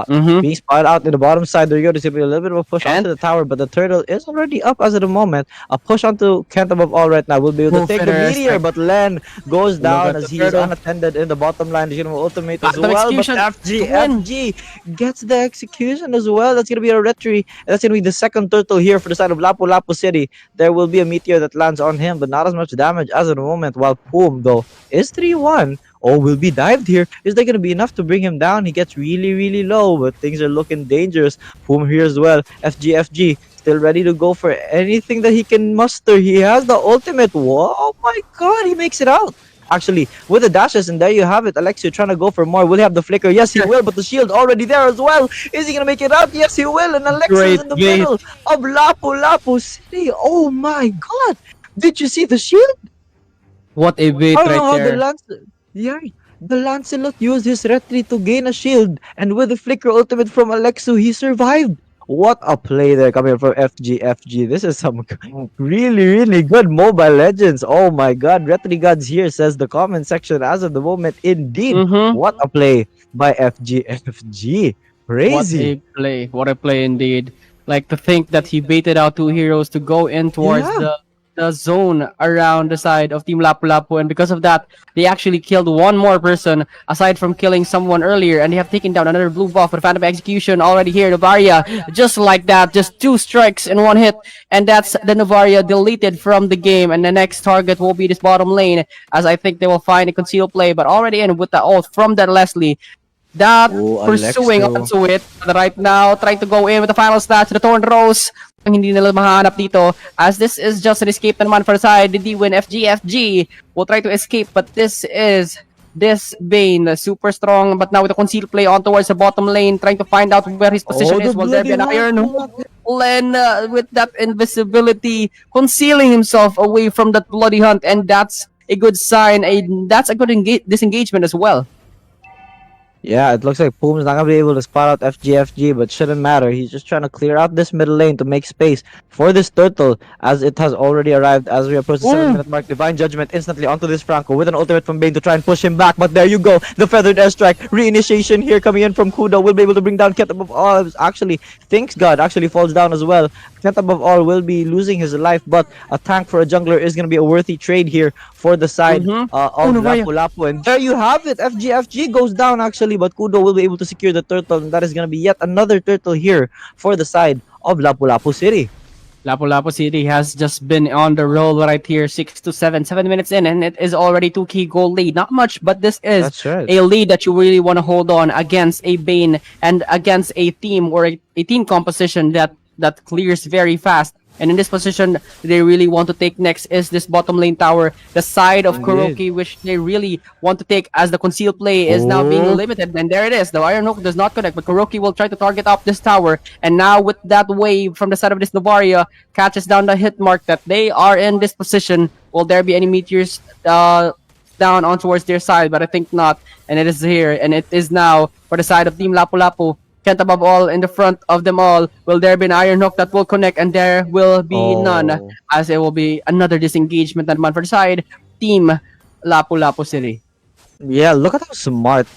Speaker 1: being spotted out in the bottom side. There you go. There's gonna be a little bit of a push onto the tower, but the turtle is already up as of the moment. A push onto Kent above all right now will be able to take the meteor, but Len goes down as he is unattended in the bottom line. He's gonna ultimate as well, but FG gets the execution as well. That's gonna be a retry. That's gonna be the second turtle here for the side of Lapu-Lapu City. There will be a meteor that lands on him, but not as much damage as of the moment. While Poom though is 3-1. Oh, will be dived here. Is that going to be enough to bring him down? He gets really, really low, but things are looking dangerous. Poom here as well. FG still ready to go for anything that he can muster. He has the ultimate. Whoa, oh my god, he makes it out. Actually, with the dashes, and there you have it. Alexio trying to go for more. Will he have the flicker? Yes, he will, but the shield already there as well. Is he going to make it out? Yes, he will. And Alexio is in the middle of Lapu-Lapu City. Oh my god. Did you see the shield?
Speaker 2: What a bait right there.
Speaker 1: Yeah, the Lancelot used his retreat to gain a shield, and with the flicker ultimate from Alexu, he survived. What a play there coming from FG. This is some really, really good Mobile Legends. Oh my god, Retri Gods here, says the comment section as of the moment. Indeed, what a play by FG. Crazy.
Speaker 2: What a play indeed. Like to think that he baited out two heroes to go in towards the zone around the side of Team Lapu-Lapu, and because of that, they actually killed one more person aside from killing someone earlier, and they have taken down another blue buff with Phantom Execution already here. Novaria, just like that, just 2 strikes in 1 hit, and that's the Novaria deleted from the game, and the next target will be this bottom lane, as I think they will find a concealed play, but already in with the ult from that Leslie. That pursuing onto it right now, trying to go in with the final stats, the Thorn Rose. Hindi nila mahanap dito, as this is just an escape naman for the side. The D-Win FG will try to escape, but this Bane, super strong, but now with a concealed play on towards the bottom lane, trying to find out where his position is. Will there be an iron hook? Len with that invisibility, concealing himself away from that bloody hunt, and that's a good sign. That's a good disengagement as well.
Speaker 1: Yeah, it looks like Poom's not gonna be able to spot out FGFG, but shouldn't matter. He's just trying to clear out this middle lane to make space for this turtle, as it has already arrived as we approach the 7-minute mark. Divine Judgment instantly onto this Franco with an ultimate from Bane to try and push him back, but there you go. The feathered airstrike reinitiation here coming in from Kudo will be able to bring down Ket above all. Actually, thinks God actually falls down as well. Ket above all will be losing his life, but a tank for a jungler is gonna be a worthy trade here for the side of Lapu Lapu. And there you have it. FGFG goes down actually, but Kudo will be able to secure the turtle, and that is gonna be yet another turtle here for the side of Lapu Lapu City.
Speaker 2: Lapu-Lapu City has just been on the roll right here, 7 minutes in, and it is already 2k goal lead. Not much, but this is
Speaker 1: That's right.
Speaker 2: a lead that you really want to hold on against a Bane and against a team or a team composition that clears very fast. And in this position, they really want to take next is this bottom lane tower, the side of 𝐂𝐄𝐀, which they really want to take as the concealed play is now being limited. And there it is. The Iron Hook does not connect, but 𝐂𝐂𝐀 will try to target up this tower. And now with that wave from the side of this Novaria, catches down the hit mark that they are in this position. Will there be any meteors down on towards their side? But I think not. And it is here. And it is now for the side of Team Lapu Lapu. Ket above all in the front of them all. Will there be an Iron Hook that will connect? And there will be none, as it will be another disengagement naman for the side Team Lapu Lapu City.
Speaker 1: Yeah, look at how smart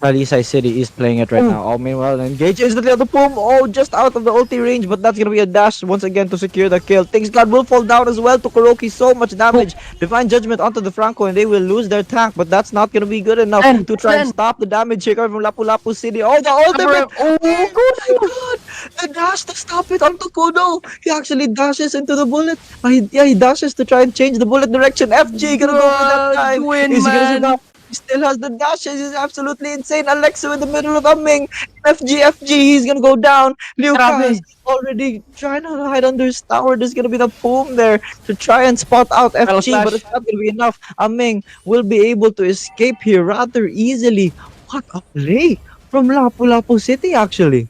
Speaker 1: TALISAY City is playing it right now. Oh, meanwhile, engage instantly on the Poom. Oh, just out of the ulti range, but that's gonna be a dash once again to secure the kill. Things God will fall down as well to 𝐂𝐂𝐀. So much damage. Divine Judgment onto the Franco, and they will lose their tank, but that's not gonna be good enough to try and stop the damage here coming from Lapu Lapu City. Oh, the ultimate! Oh my god! The dash to stop it onto Kudo. He actually dashes into the bullet. He dashes to try and change the bullet direction. FG gonna go for that time. Is he gonna survive? He still has the dashes. He's absolutely insane. Alexa in the middle of a Ming. FG. He's gonna go down. 𝐿eukAS already trying to hide under his tower. There's gonna be the Poom there to try and spot out FG, but it's not gonna be enough. Ming will be able to escape here rather easily. What a play from Lapu Lapu City, actually.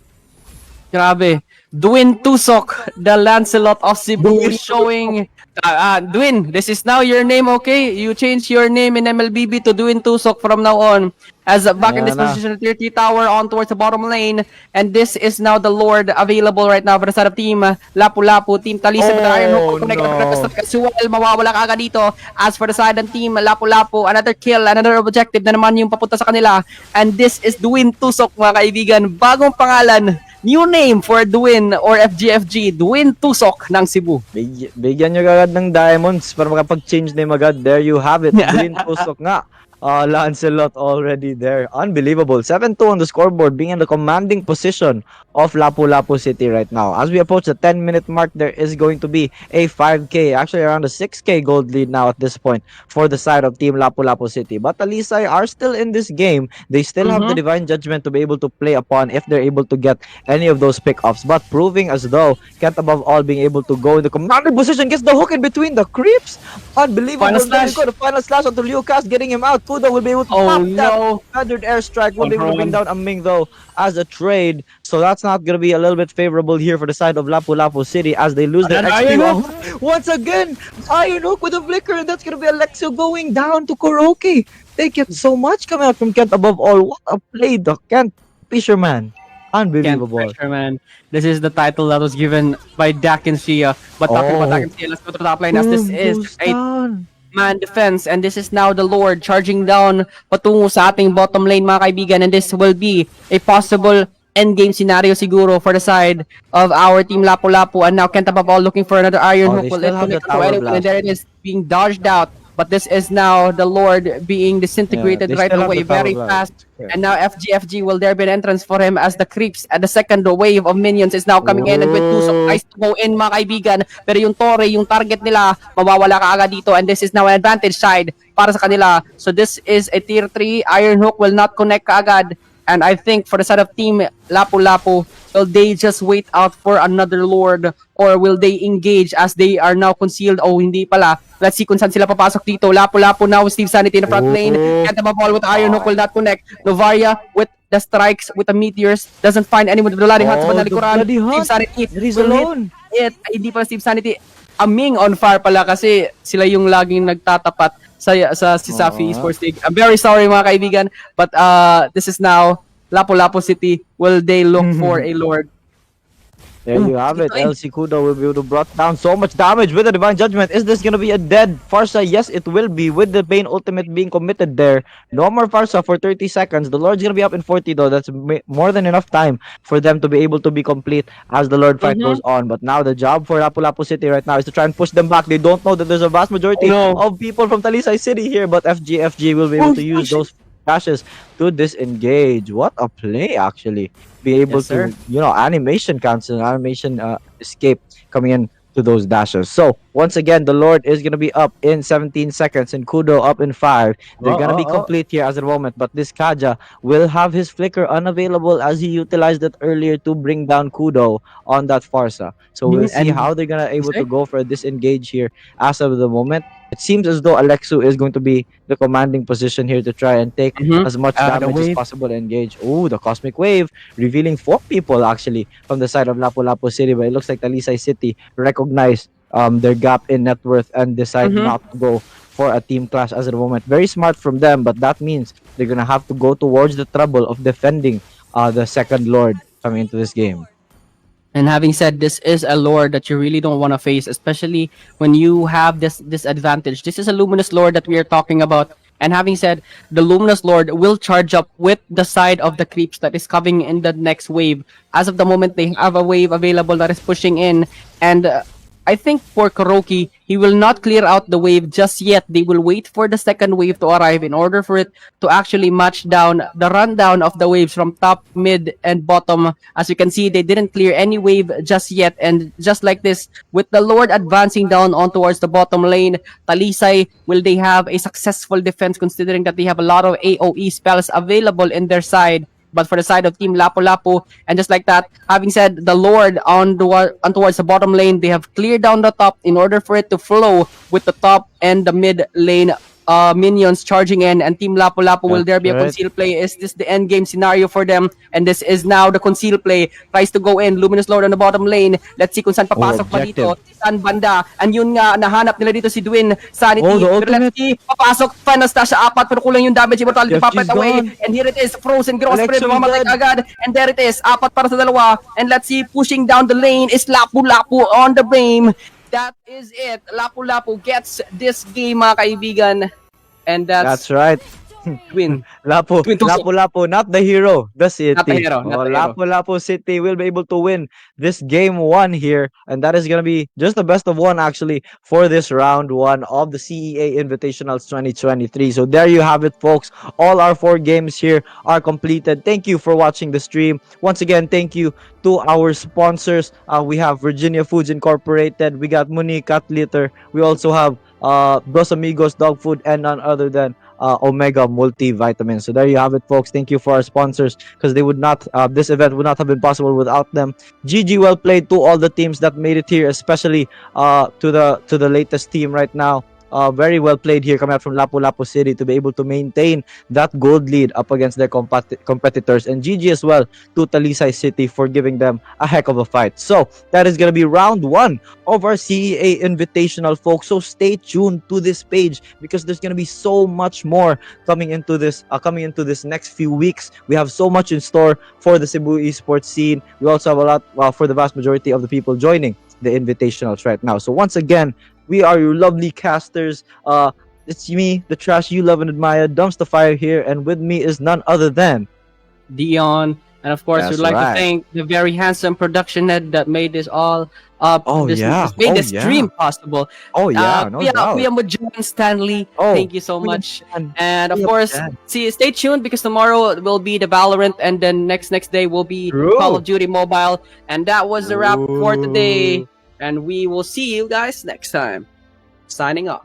Speaker 2: Grabe. Dwin Tusok, the Lancelot of Cebu, showing... Dwin, this is now your name, okay? You change your name in MLBB to Dwin Tusok from now on. As back in this position, 30 tower on towards the bottom lane. And this is now the Lord available right now for the side of Team Lapu Lapu, Team TALISAY. But the Iron Hook connect casual, mawawala ka agad dito. As for the side of Team Lapu Lapu, another kill, another objective na naman yung papunta sa kanila. And this is Dwin Tusok, mga kaibigan. Bagong pangalan. New name for Dwin or FGFG, Dwin Tusok ng Cebu.
Speaker 1: Bigyan nyo agad ng diamonds para makapag-change name agad. There you have it. Dwin Tusok nga. Lancelot already there. Unbelievable. 7-2 on the scoreboard, being in the commanding position of Lapu Lapu City right now. As we approach the 10-minute mark, there is going to be a 5k, actually around a 6k gold lead now at this point for the side of Team Lapu Lapu City. But TALISAY are still in this game. They still have the Divine Judgment to be able to play upon if they're able to get any of those pick-offs. But proving as though Ket above all being able to go in the commanding position, gets the hook in between the creeps. Unbelievable.
Speaker 2: Final slash.
Speaker 1: The final slash onto 𝐿eukAS, getting him out. Kudo will be able to pop that standard airstrike. Will be able to bring down Ming though as a trade. So that's not going to be a little bit favorable here for the side of Lapu Lapu City as they lose their XP. Once again, Iron Hook with a flicker, and that's going to be Alexa going down to 𝐂𝐂𝐀. They get so much coming out from Ket above all. What a play, the Kent Fisherman. Unbelievable.
Speaker 2: Kent Fisherman. This is the title that was given by Dak and Shia. But talking about Dak and Shia, let's go to the top lane as this is a man defense, and this is now the Lord charging down patungo sa ating bottom lane, mga kaibigan, and this will be a possible endgame scenario siguro for the side of our Team Lapu Lapu. And now Ket above all looking for another Iron Hook. Will it connect to anyone? And there it is, being dodged out. But this is now the Lord being disintegrated right away very fast. And now FGFG, will there be an entrance for him as the creeps and the second wave of minions is now coming in, and with Tusok tries to go in, mga kaibigan. Pero yung Torre, yung target nila, mawawala ka agad dito, and this is now an advantage side para sa kanila. So this is a tier 3. Iron Hook will not connect ka agad. And I think for the side of Team Lapu Lapu, will they just wait out for another Lord, or will they engage as they are now concealed? Oh, hindi pala. Let's see kung saan sila papasok dito. Lapu Lapu now with Steve Sanity in the front lane. Ket above all with Iron Hook will not connect. Novaria with the strikes, with the meteors, doesn't find anyone with the bloody hunt sa banalikuran. Steve Sanity will hit it. Hindi pala Steve Sanity. Ming on fire pala kasi sila yung laging nagtatapat sa Safi Esports League. I'm very sorry mga kaibigan, but this is now Lapu-Lapu City. Will they look for a lord?
Speaker 1: There you have it. 𝐂𝐄𝐀 will be able to brought down so much damage with the Divine Judgment. Is this going to be a dead Farsa? Yes, it will be, with the Bane ultimate being committed there. No more Farsa for 30 seconds. The Lord's going to be up in 40 though. That's more than enough time for them to be able to be complete as the Lord fight goes on. But now the job for Lapu-Lapu City right now is to try and push them back. They don't know that there's a vast majority of people from Talisay City here, but FG will be able to use those dashes to disengage. What a play, actually. Be able to, animation cancel, animation escape coming in to those dashes. So once again, the Lord is gonna be up in 17 seconds and 𝐂𝐄𝐀 up in 5. They're gonna be complete here as a moment, but this 𝐂𝐀 will have his flicker unavailable as he utilized it earlier to bring down 𝐂𝐂𝐀 on that Farsa. So we'll see how they're gonna able to go for a disengage here as of the moment. It seems as though 𝐂𝐿EX is going to be the commanding position here to try and take as much damage as possible and engage. Oh, the Cosmic Wave, revealing 4 people actually from the side of Lapu-Lapu City, but it looks like Talisay City recognized their gap in net worth and decide not to go for a team clash as of the moment. Very smart from them, but that means they're gonna have to go towards the trouble of defending the second Lord coming into this game.
Speaker 2: And having said, this is a lord that you really don't want to face, especially when you have this disadvantage. This is a Luminous Lord that we are talking about. And having said, the Luminous Lord will charge up with the side of the creeps that is coming in the next wave. As of the moment, they have a wave available that is pushing in. And I think for 𝐂𝐂𝐀, he will not clear out the wave just yet. They will wait for the second wave to arrive in order for it to actually match down the rundown of the waves from top, mid, and bottom. As you can see, they didn't clear any wave just yet. And just like this, with the Lord advancing down on towards the bottom lane, Talisay, will they have a successful defense considering that they have a lot of AoE spells available in their side? But for the side of Team Lapu-Lapu, and just like that, having said, the Lord on towards the bottom lane, they have cleared down the top in order for it to flow with the top and the mid lane minions charging in, and Team Lapu-Lapu, will there be a conceal play? Is this the end game scenario for them? And this is now the conceal play. Tries to go in, Luminous Lord on the bottom lane. Let's see kung saan papasok pa dito. Saan banda? And yun nga, nahanap nila dito si Dwin Sanity. Pero let's see, papasok pa na sa 4, pero kulang yung damage, immortality puppet away. And here it is, Frozen Gross Spirit, mamamatay agad. And there it is, 4 para sa 2. And let's see, pushing down the lane is Lapu-Lapu on the beam. That is it. Lapu-Lapu gets this game, mga kaibigan. And that's
Speaker 1: right.
Speaker 2: Win.
Speaker 1: Lapu-Lapu, not the hero, the city.
Speaker 2: Not the hero.
Speaker 1: Lapu-Lapu City will be able to win this game 1 here, and that is going to be just the best of 1 actually for this round 1 of the CEA Invitationals 2023. So there you have it, folks. All our 4 games here are completed. Thank you for watching the stream. Once again, thank you to our sponsors. We have Virginia Foods Incorporated, we got Muni Cat Litter, we also have Dos Amigos Dog Food, and none other than Omega Multivitamin. So there you have it, folks. Thank you for our sponsors, because they would not this event would not have been possible without them. GG, well played to all the teams that made it here, especially to the latest team right now. Very well played here coming out from Lapu-Lapu City to be able to maintain that gold lead up against their competitors. And GG as well to Talisay City for giving them a heck of a fight. So that is going to be round 1 of our CEA Invitational, folks. So stay tuned to this page, because there's going to be so much more coming into this next few weeks. We have so much in store for the Cebu esports scene. We also have a lot for the vast majority of the people joining the Invitationals right now. So once again, we are your lovely casters. It's me, the trash you love and admire, Dumpster Fire here, and with me is none other than
Speaker 2: Dion. And of course, we'd like to thank the very handsome production head that made this all up. Made this stream possible.
Speaker 1: No doubt.
Speaker 2: We are with John Stanley. Thank you so much. And of course, stay tuned, because tomorrow will be the Valorant, and then next day will be Call of Duty Mobile. And that was the wrap for today. And we will see you guys next time. Signing off.